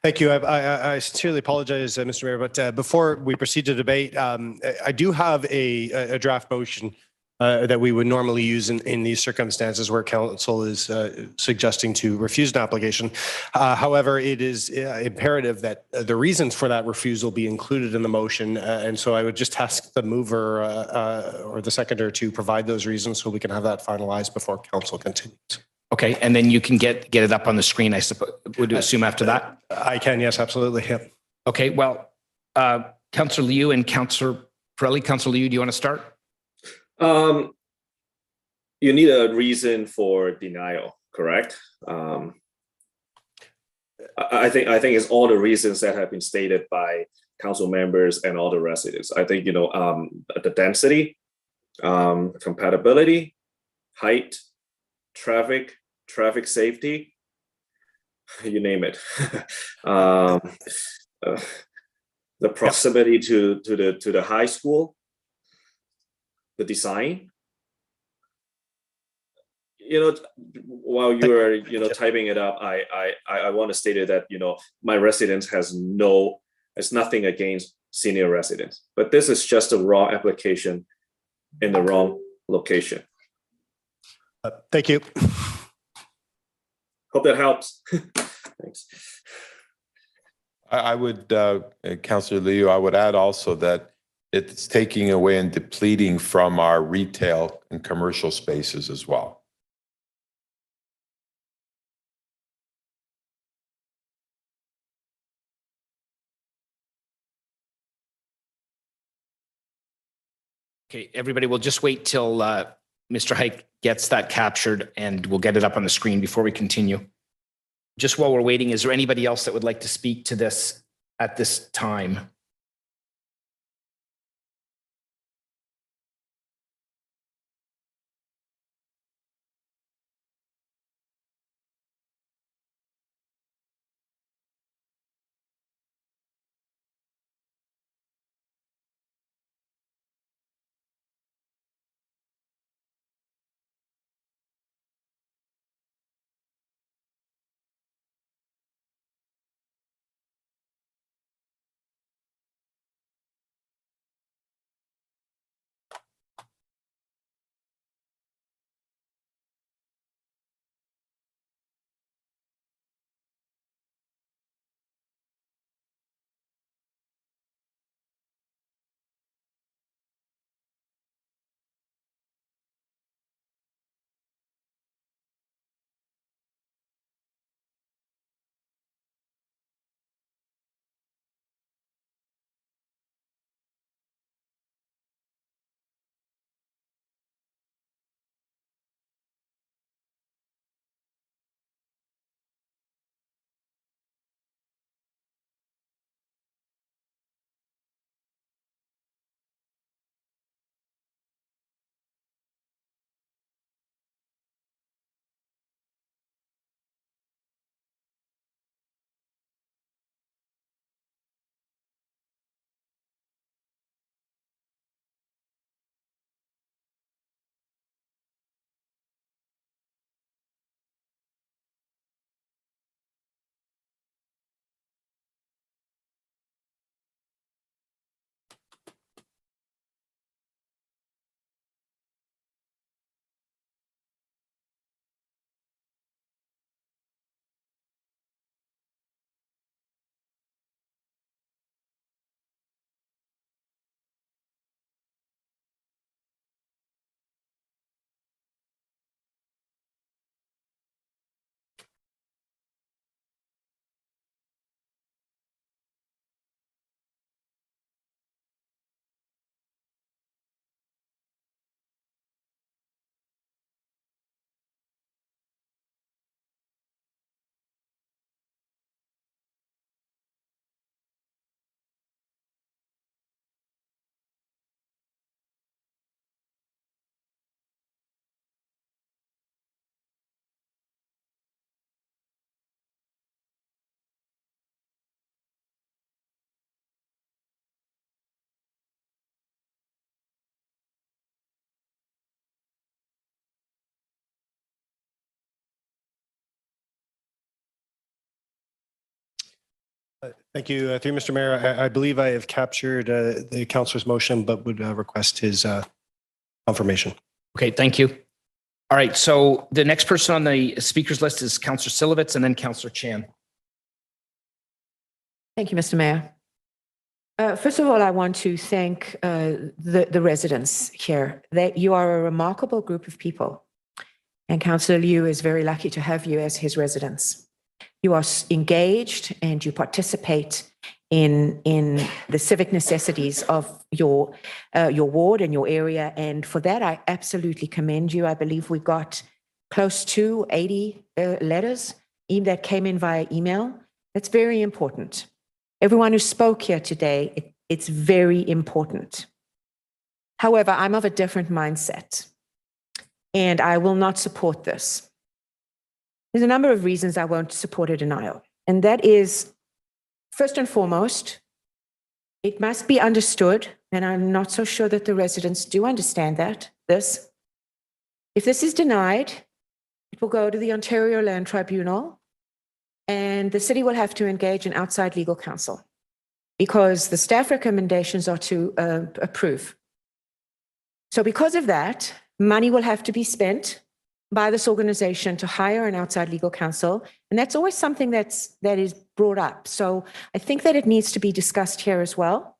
Thank you. I sincerely apologize, Mr. Mayor, but before we proceed to debate, I do have a draft motion that we would normally use in these circumstances where council is suggesting to refuse an application. However, it is imperative that the reasons for that refusal be included in the motion. And so I would just ask the mover or the seconder to provide those reasons so we can have that finalized before council continues. Okay, and then you can get it up on the screen, I suppose. Would you assume after that? I can, yes, absolutely. Yep. Okay, well, Councillor Liu and Councillor Pirelli. Councillor Liu, do you want to start? You need a reason for denial, correct? I think it's all the reasons that have been stated by council members and all the residents. I think, the density, compatibility, height, traffic safety, you name it. The proximity to the high school, the design. While you are typing it up, I want to state it that my residence has nothing against senior residents, but this is just a wrong application in the wrong location. Thank you. Hope that helps. Thanks. I would, Councillor Liu, I would add also that it's taking away and depleting from our retail and commercial spaces as well. Okay, everybody, we'll just wait till Mr. Hike gets that captured and we'll get it up on the screen before we continue. Just while we're waiting, is there anybody else that would like to speak to this at this time? Thank you. Through Mr. Mayor, I believe I have captured the councillor's motion, but would request his confirmation. Okay, thank you. All right, so the next person on the speakers list is Councillor Silovitz and then Councillor Chan. Thank you, Mr. Mayor. First of all, I want to thank the residents here. You are a remarkable group of people, and Councillor Liu is very lucky to have you as his residents. You are engaged and you participate in the civic necessities of your ward and your area, and for that I absolutely commend you. I believe we got close to 80 letters that came in via email. That's very important. Everyone who spoke here today, it's very important. However, I'm of a different mindset, and I will not support this. There's a number of reasons I won't support a denial, and that is, first and foremost, it must be understood, and I'm not so sure that the residents do understand if this is denied, it will go to the Ontario Land Tribunal, and the city will have to engage an outside legal counsel because the staff recommendations are to approve. So because of that, money will have to be spent by this organization to hire an outside legal counsel, and And that's always something that is brought up. So I think that it needs to be discussed here as well.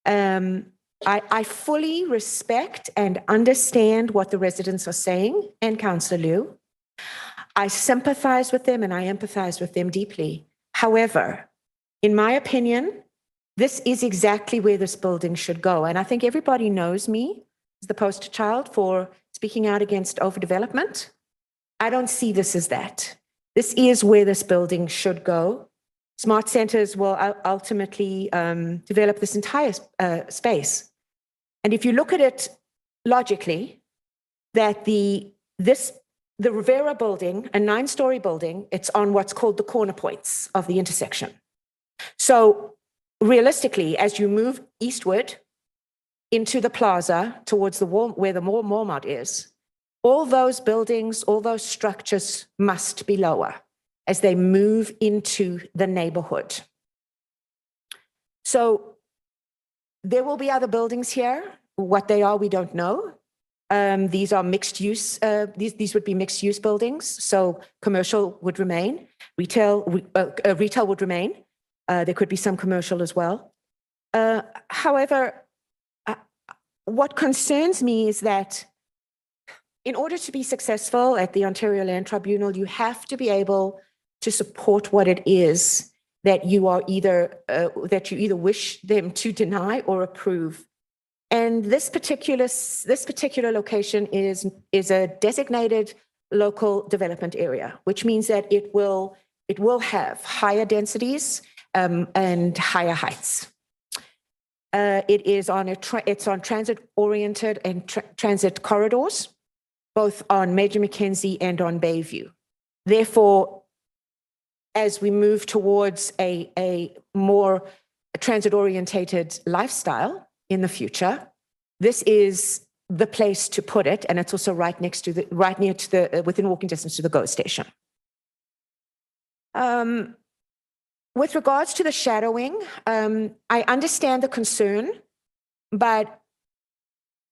I fully respect and understand what the residents are saying, and Councillor Liu. I sympathize with them and I empathize with them deeply. However, in my opinion, this is exactly where this building should go. And I think everybody knows me as the poster child for speaking out against overdevelopment. I don't see this as that. This is where this building should go. Smart centers will ultimately develop this entire space. And if you look at it logically, that the Rivera building, a 9-story building, it's on what's called the corner points of the intersection. So realistically, as you move eastward into the plaza towards the wall where the Walmart is, all those buildings, all those structures must be lower as they move into the neighborhood. So there will be other buildings here. What they are, we don't know. These are mixed use. These would be mixed use buildings. So commercial would remain, retail would remain. There could be some commercial as well. However, what concerns me is that in order to be successful at the Ontario Land Tribunal, you have to be able to support what it is that you are either wish them to deny or approve. And this particular location is a designated local development area, which means that it will have higher densities and higher heights. It's on transit-oriented and transit corridors, both on Major Mackenzie and on Bayview. Therefore, as we move towards a more transit-orientated lifestyle in the future, this is the place to put it, and it's also right near to within walking distance to the GO station. With regards to the shadowing, I understand the concern, but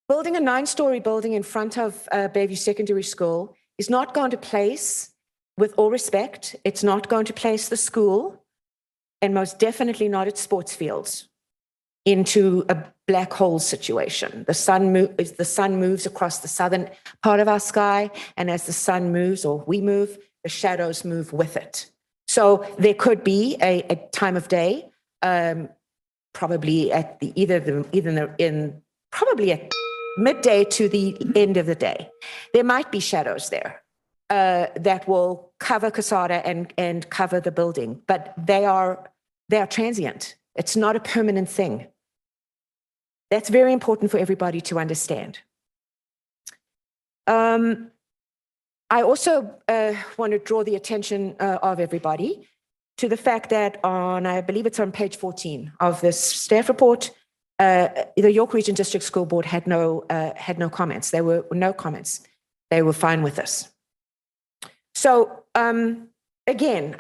building a 9-story building in front of Bayview Secondary School is not going to place, with all respect, it's not going to place the school, and most definitely not its sports fields, into a black hole situation. The sun moves across the southern part of our sky, and as the sun moves, or we move, the shadows move with it. So there could be a time of day, probably at probably at midday to the end of the day. There might be shadows there that will cover Casada and cover the building, but they are transient. It's not a permanent thing. That's very important for everybody to understand. I also want to draw the attention of everybody to the fact that I believe it's on page 14 of this staff report, the York Region District School Board had no comments. There were no comments. They were fine with this. So again,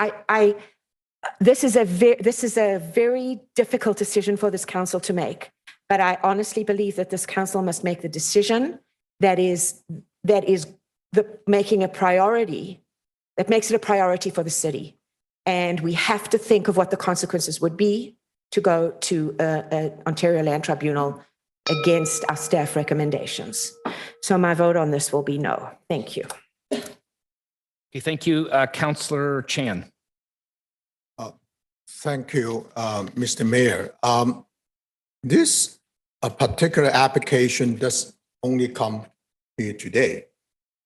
this is a very difficult decision for this council to make. But I honestly believe that this council must make the decision that makes it a priority for the city. And we have to think of what the consequences would be to go to Ontario Land Tribunal against our staff recommendations. So my vote on this will be no. Thank you. Okay, thank you, Councillor Chan. Thank you, Mr. Mayor. This particular application does only come here today.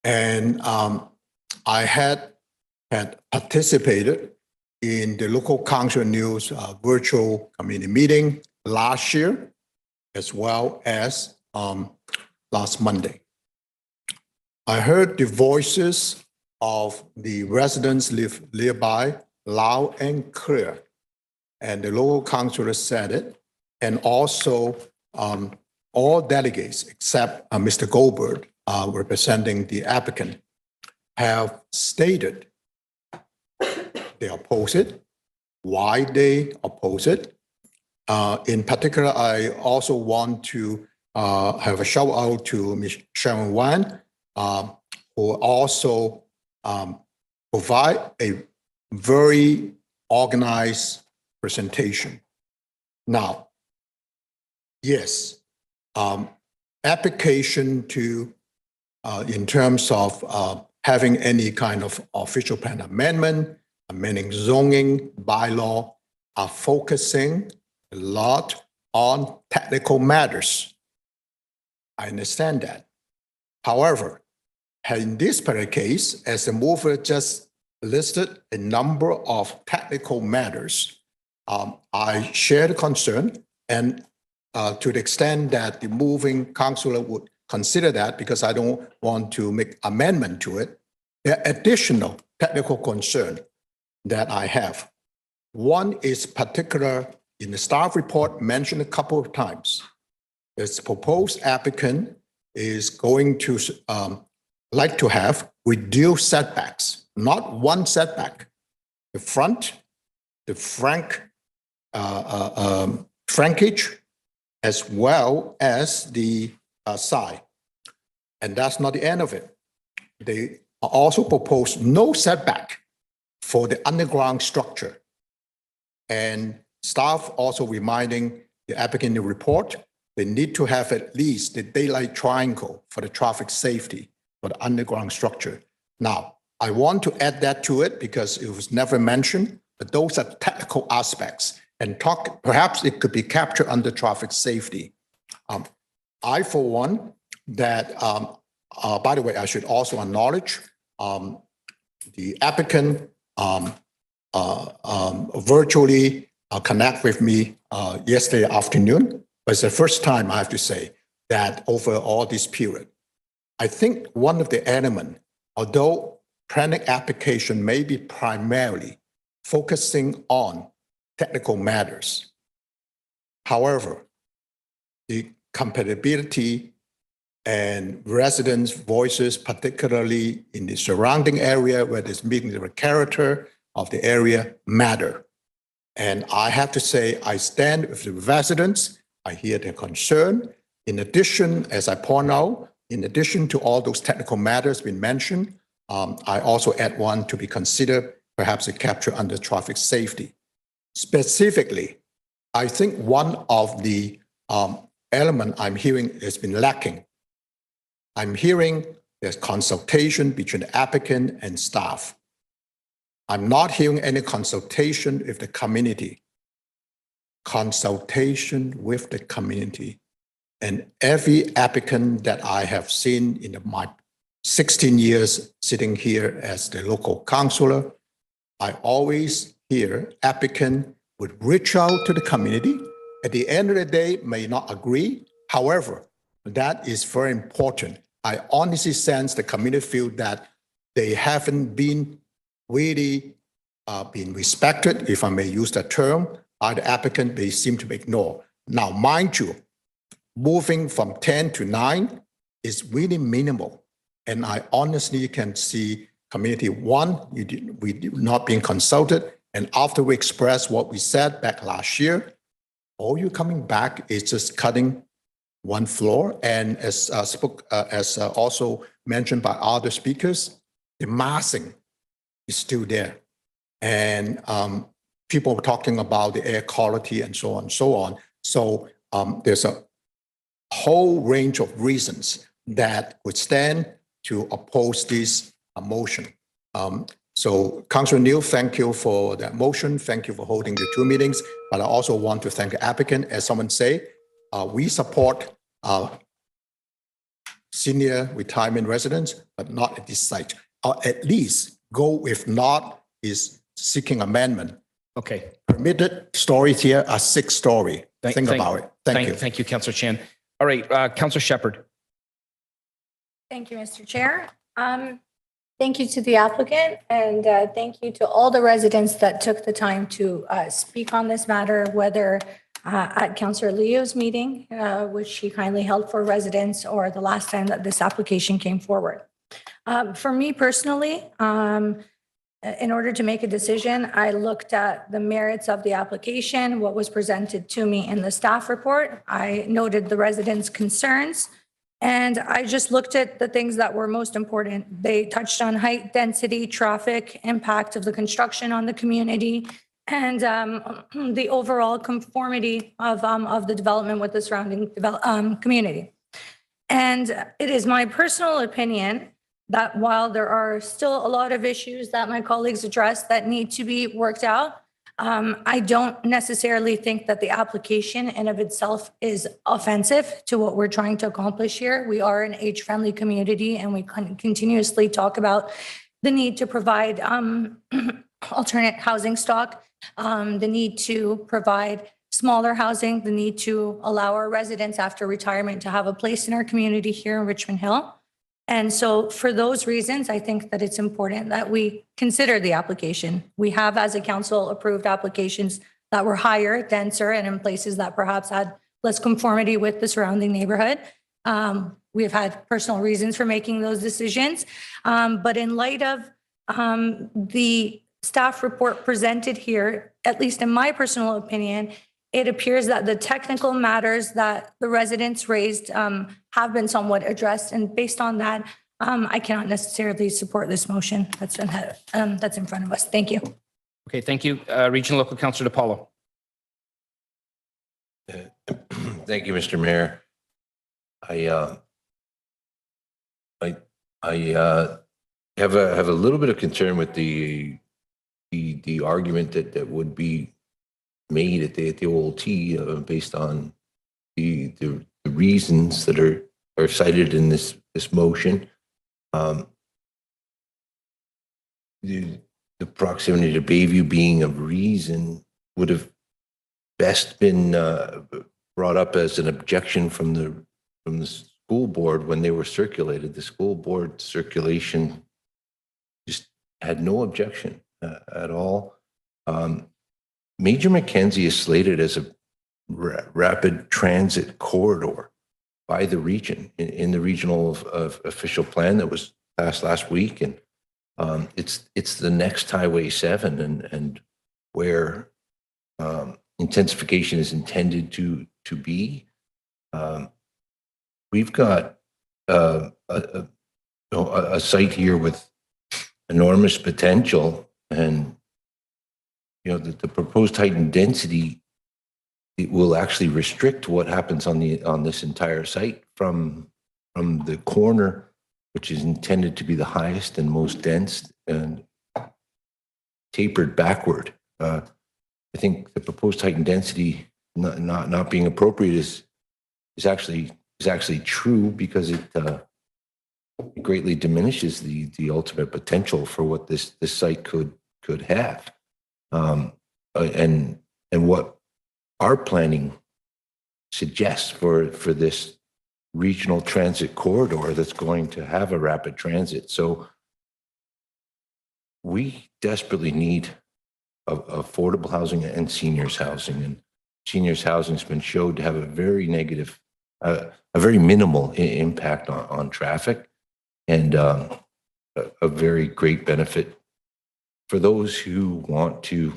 And I had participated in the local council news virtual committee meeting last year, as well as last Monday. I heard the voices of the residents live nearby loud and clear. And the local councillor said it. And also all delegates except Mr. Goldberg representing the applicant have stated they oppose it, why they oppose it. In particular, I also want to have a shout out to Ms. Sharon Wan, who also provide a very organized presentation. Now, yes, application to, in terms of having any kind of official plan amendment, amending zoning bylaw, are focusing a lot on technical matters. I understand that. However, in this particular case, as the mover just listed a number of technical matters, I share the concern, and to the extent that the moving councillor would consider that, because I don't want to make amendment to it, there are additional technical concern that I have. One is particular in the staff report mentioned a couple of times. This proposed applicant is going to like to have reduced setbacks, not one setback, the front, the frontage, as well as the side. And that's not the end of it. They also propose no setback for the underground structure. And staff also reminding the applicant in the report, they need to have at least the daylight triangle for the traffic safety for the underground structure. Now, I want to add that to it because it was never mentioned, but those are technical aspects, and perhaps it could be captured under traffic safety. I, for one, that, by the way, I should also acknowledge the applicant virtually connect with me yesterday afternoon. But it's the first time, I have to say, that over all this period, I think one of the elements, although planning application may be primarily focusing on technical matters, however, the compatibility and residents' voices, particularly in the surrounding area where there's meeting the character of the area, matter. And I have to say, I stand with the residents. I hear their concern. In addition, as I point out, in addition to all those technical matters been mentioned, I also add one to be considered, perhaps a capture under traffic safety. Specifically, I think one of the element I'm hearing has been lacking. I'm hearing there's consultation between the applicant and staff. I'm not hearing any consultation with the community. Consultation with the community. And every applicant that I have seen in my 16 years sitting here as the local councillor, I always hear applicant would reach out to the community. At the end of the day, may not agree. However, that is very important. I honestly sense the community feel that they haven't been really been respected, if I may use that term, by the applicant. They seem to ignore. Now, mind you, moving from 10 to 9 is really minimal. And I honestly can see community one, we not being consulted. And after we expressed what we said back last year, all you coming back is just cutting one floor. And as also mentioned by other speakers, the massing is still there. And people talking about the air quality and so on and so on. So there's a whole range of reasons that would stand to oppose this motion. So Councillor Neil, thank you for that motion. Thank you for holding the 2 meetings. But I also want to thank the applicant. As someone say, we support senior retirement residents, but not at this site. At least go, if not, is seeking amendment. Okay. Permitted stories here are 6-story. Think about it. Thank you. Thank you, Councillor Chan. All right, Councillor Shepherd. Thank you, Mr. Chair. Thank you to the applicant, and thank you to all the residents that took the time to speak on this matter, whether at Councillor Leo's meeting, which she kindly held for residents, or the last time that this application came forward. For me personally, in order to make a decision, I looked at the merits of the application, what was presented to me in the staff report. I noted the residents' concerns, And I just looked at the things that were most important. They touched on height, density, traffic, impact of the construction on the community, and the overall conformity of the development with the surrounding community. And it is my personal opinion that while there are still a lot of issues that my colleagues addressed that need to be worked out, I don't necessarily think that the application in of itself is offensive to what we're trying to accomplish here. We are an age-friendly community, and we continuously talk about the need to provide alternate housing stock, the need to provide smaller housing, the need to allow our residents after retirement to have a place in our community here in Richmond Hill. And so for those reasons, I think that it's important that we consider the application. We have, as a council, approved applications that were higher, denser, and in places that perhaps had less conformity with the surrounding neighborhood. We've had personal reasons for making those decisions. But in light of the staff report presented here, at least in my personal opinion, it appears that the technical matters that the residents raised have been somewhat addressed. And based on that, I cannot necessarily support this motion that's in front of us. Thank you. Okay, thank you. Regional Local Councillor DePaulo. Thank you, Mr. Mayor. I have a little bit of concern with the argument that would be made at the OLT based on the reasons that are cited in this motion. The proximity to Bayview being a reason would have best been brought up as an objection from the school board when they were circulated. The school board circulation just had no objection at all. Major Mackenzie is slated as a rapid transit corridor by the region in the regional official plan that was passed last week. And it's the next Highway 7 and where intensification is intended to be. We've got a site here with enormous potential, and the proposed heightened density, it will actually restrict what happens on this entire site from the corner, which is intended to be the highest and most dense, and tapered backward. I think the proposed heightened density not being appropriate is actually true, because it greatly diminishes the ultimate potential for what this site could have. And what our planning suggests for this regional transit corridor that's going to have a rapid transit. So we desperately need affordable housing and seniors housing, and seniors housing has been showed to have a very negative, a very minimal impact on traffic, and a very great benefit for those who want to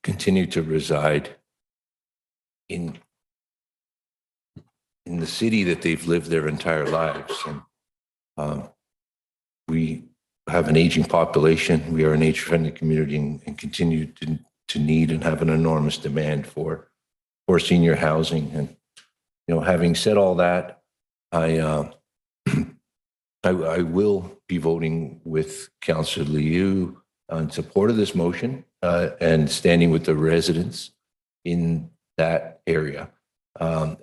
continue to reside in the city that they've lived their entire lives. And we have an aging population. We are an age-friendly community, and continue to need and have an enormous demand for senior housing. And having said all that, I will be voting with Councillor Liu in support of this motion, and standing with the residents in that area. And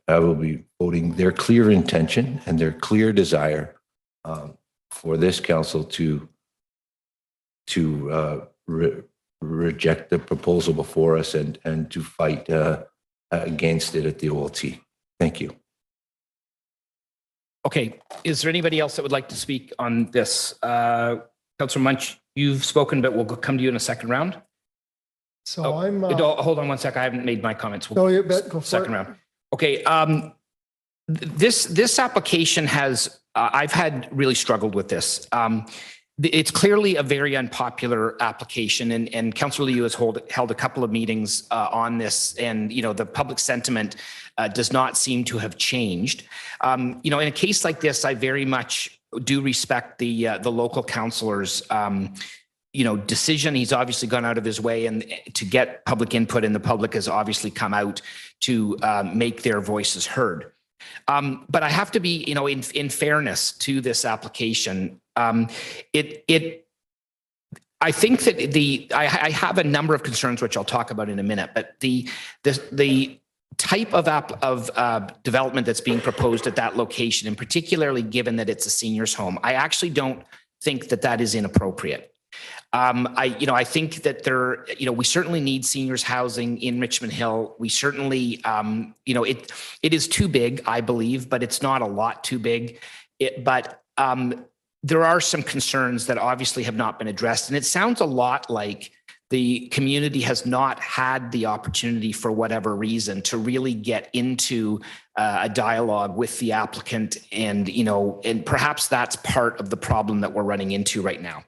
I will be voting their clear intention and their clear desire for this council to reject the proposal before us and to fight against it at the OLT. Thank you. Okay, is there anybody else that would like to speak on this? Councillor Munch, you've spoken, but we'll come to you in a second round. So hold on one sec. I haven't made my comments. No, you bet. Go for second it. round. Okay. This application has, I've had really struggled with this. it's clearly a very unpopular application, and Councillor Liu has held a couple of meetings on this, and the public sentiment does not seem to have changed. In a case like this, I very much do respect the local councillor's decision. He's obviously gone out of his way and to get public input, and the public has obviously come out to make their voices heard. But I have to be, in fairness to this application, I think that I have a number of concerns, which I'll talk about in a minute, but the type of development that's being proposed at that location, and particularly given that it's a seniors home, I actually don't think that is inappropriate. I think that we certainly need seniors housing in Richmond Hill. We certainly, it is too big, I believe, but it's not a lot too big. But there are some concerns that obviously have not been addressed. And it sounds a lot like the community has not had the opportunity, for whatever reason, to really get into a dialogue with the applicant. And perhaps that's part of the problem that we're running into right now.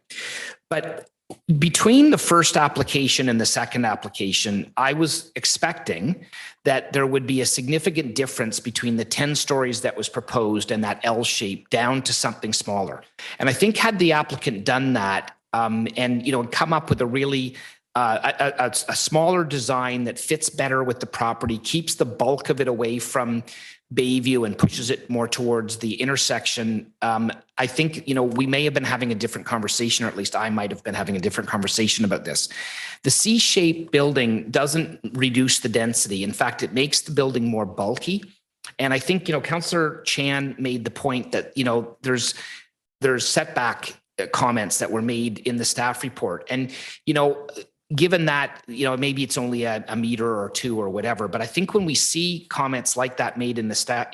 But between the first application and the second application, I was expecting that there would be a significant difference between the 10 stories that was proposed and that L shape down to something smaller. And I think had the applicant done that and come up with a really a smaller design that fits better with the property, keeps the bulk of it away from Bayview and pushes it more towards the intersection, I think, we may have been having a different conversation, or at least I might have been having a different conversation about this. The C-shaped building doesn't reduce the density. In fact, it makes the building more bulky. And I think, Councillor Chan made the point that, there's setback comments that were made in the staff report. And, given that, maybe it's only a meter or two or whatever, but I think when we see comments like that made in the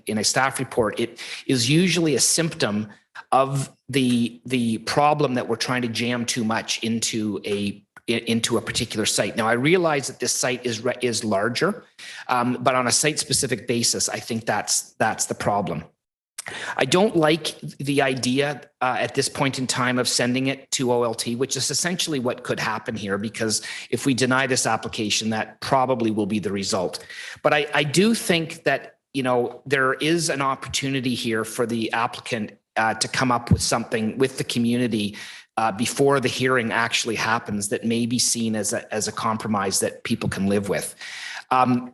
in a staff report, it is usually a symptom of the problem that we're trying to jam too much into a particular site. Now, I realize that this site is larger, but on a site-specific basis, I think that's the problem. I don't like the idea at this point in time of sending it to OLT, which is essentially what could happen here, because if we deny this application, that probably will be the result. But I do think that, there is an opportunity here for the applicant to come up with something with the community before the hearing actually happens that may be seen as a compromise that people can live with. I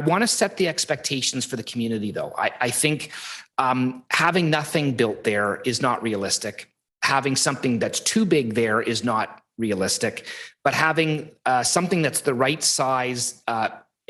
want to set the expectations for the community, though. I think having nothing built there is not realistic. Having something that's too big there is not realistic. But having something that's the right size,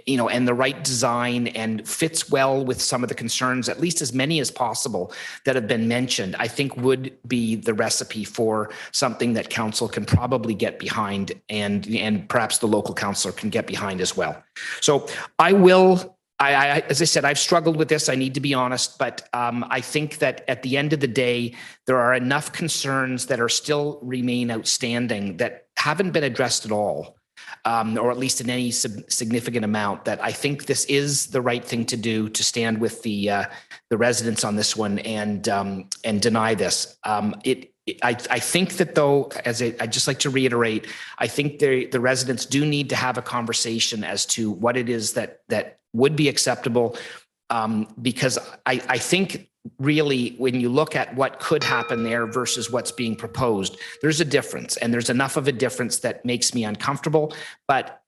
and the right design and fits well with some of the concerns, at least as many as possible that have been mentioned, I think would be the recipe for something that council can probably get behind, and perhaps the local councillor can get behind as well. So as I said, I've struggled with this. I need to be honest, but I think that at the end of the day, there are enough concerns that are still remain outstanding that haven't been addressed at all. Or at least in any significant amount, that I think this is the right thing to do, to stand with the residents on this one and deny this. I think that, though, I'd just like to reiterate, I think the residents do need to have a conversation as to what it is that would be acceptable, because I think really when you look at what could happen there versus what's being proposed, there's a difference, and there's enough of a difference that makes me uncomfortable. But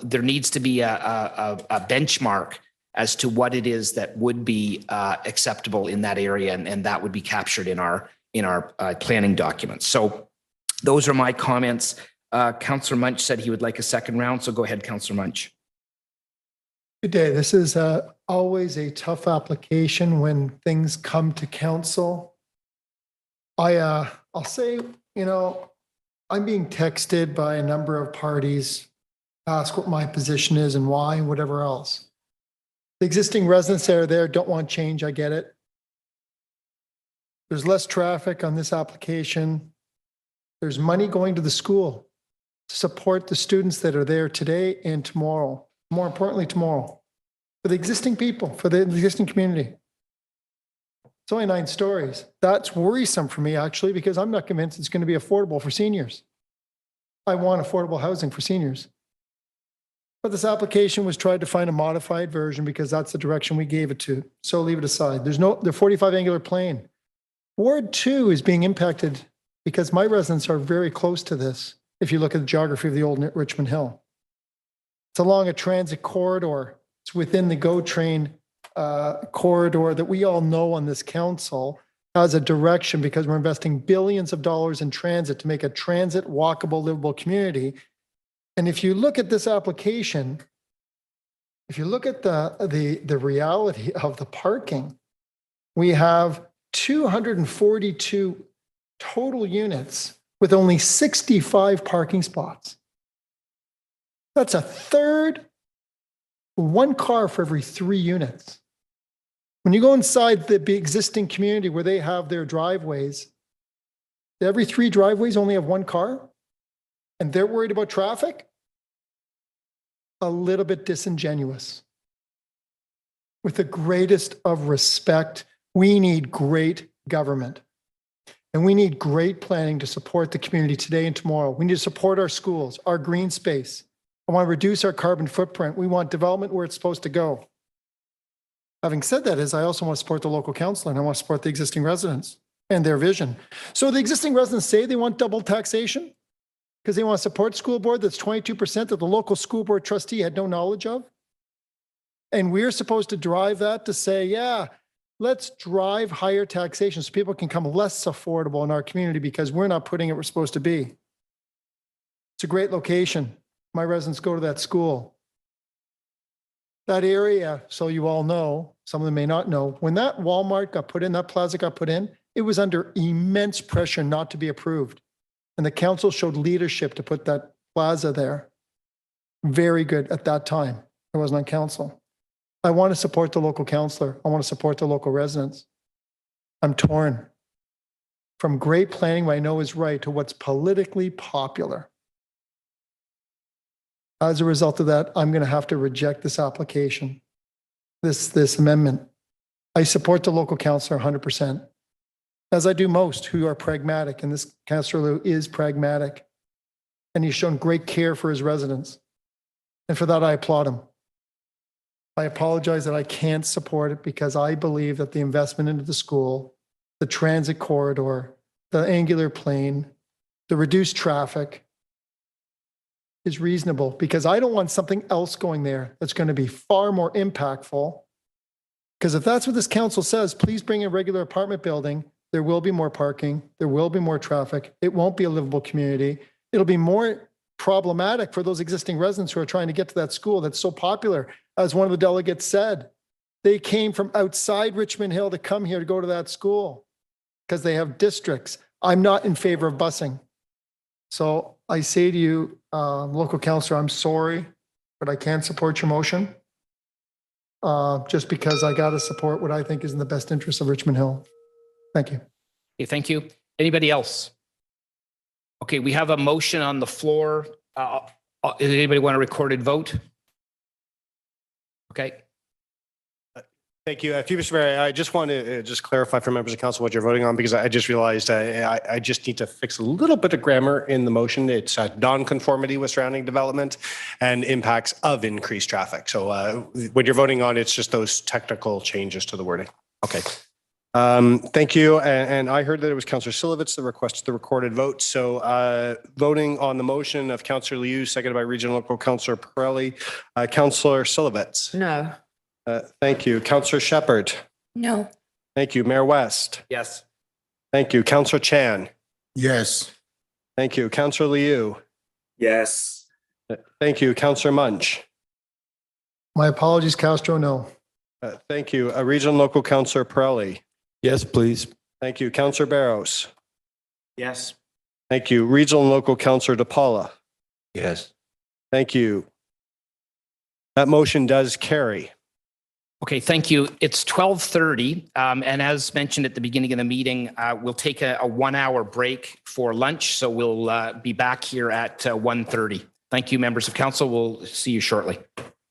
there needs to be a benchmark as to what it is that would be acceptable in that area, and that would be captured in our planning documents. So those are my comments. Councillor Munch said he would like a second round, so go ahead, Councillor Munch. Good day. This is always a tough application when things come to council. I'll say, I'm being texted by a number of parties, ask what my position is and why, and whatever else. The existing residents that are there don't want change. I get it. There's less traffic on this application. There's money going to the school to support the students that are there today and tomorrow. More importantly, tomorrow, for the existing people, for the existing community. It's only 9 stories. That's worrisome for me, actually, because I'm not convinced it's going to be affordable for seniors. I want affordable housing for seniors. But this application was tried to find a modified version because that's the direction we gave it to. So leave it aside. The 45 angular plane. Ward 2 is being impacted because my residents are very close to this. If you look at the geography of the old Richmond Hill, it's along a transit corridor. It's within the GO train corridor that we all know on this council as a direction because we're investing billions of dollars in transit to make a transit walkable, livable community. And if you look at this application, if you look at the reality of the parking, we have 242 total units with only 65 parking spots. That's a third, 1 car for every 3 units. When you go inside the existing community where they have their driveways, every 3 driveways only have 1 car, and they're worried about traffic? A little bit disingenuous. With the greatest of respect, we need great government. And we need great planning to support the community today and tomorrow. We need to support our schools, our green space. I want to reduce our carbon footprint. We want development where it's supposed to go. Having said that, I also want to support the local council and I want to support the existing residents and their vision. So the existing residents say they want double taxation because they want to support school board that's 22% that the local school board trustee had no knowledge of. And we're supposed to drive that to say, yeah, let's drive higher taxation so people can come less affordable in our community because we're not putting it where it's supposed to be. It's a great location. My residents go to that school. That area, so you all know, some of them may not know, when that Walmart got put in, that plaza got put in, it was under immense pressure not to be approved. And the council showed leadership to put that plaza there. Very good at that time. I wasn't on council. I want to support the local councillor. I want to support the local residents. I'm torn from great planning, what I know is right, to what's politically popular. As a result of that, I'm going to have to reject this application, this amendment. I support the local councillor 100%, as I do most who are pragmatic, and this Councillor Liu is pragmatic, and he's shown great care for his residents. And for that, I applaud him. I apologize that I can't support it because I believe that the investment into the school, the transit corridor, the angular plane, the reduced traffic is reasonable because I don't want something else going there that's going to be far more impactful. Because if that's what this council says, please bring a regular apartment building, there will be more parking, there will be more traffic, it won't be a livable community. It'll be more problematic for those existing residents who are trying to get to that school that's so popular. As one of the delegates said, they came from outside Richmond Hill to come here to go to that school because they have districts. I'm not in favor of busing. So I say to you, local councillor, I'm sorry, but I can't support your motion just because I got to support what I think is in the best interest of Richmond Hill. Thank you. Okay, thank you. Anybody else? Okay, we have a motion on the floor. Does anybody want a recorded vote? Okay. Thank you. If you, Mr. Mayor, I just want to just clarify for members of council what you're voting on because I just realized I just need to fix a little bit of grammar in the motion. It's non-conformity with surrounding development and impacts of increased traffic. So when you're voting on, it's just those technical changes to the wording. Okay. Thank you. And I heard that it was Councillor Silovitz that requested the recorded vote. So voting on the motion of Councillor Liu, seconded by Regional Local Councillor Pirelli. Councillor Silovitz. No. Thank you. Councillor Shepherd. No. Thank you. Mayor West. Yes. Thank you. Councillor Chan. Yes. Thank you. Councillor Liu. Yes. Thank you. Councillor Munch. My apologies, Castro, no. Thank you. Regional Local Councillor Pirelli. Yes, please. Thank you. Councillor Barros. Yes. Thank you. Regional Local Councillor DePaula. Yes. Thank you. That motion does carry. Okay, thank you. It's 12:30, and as mentioned at the beginning of the meeting, we'll take a 1-hour break for lunch, so we'll be back here at 1:30. Thank you, members of council. We'll see you shortly.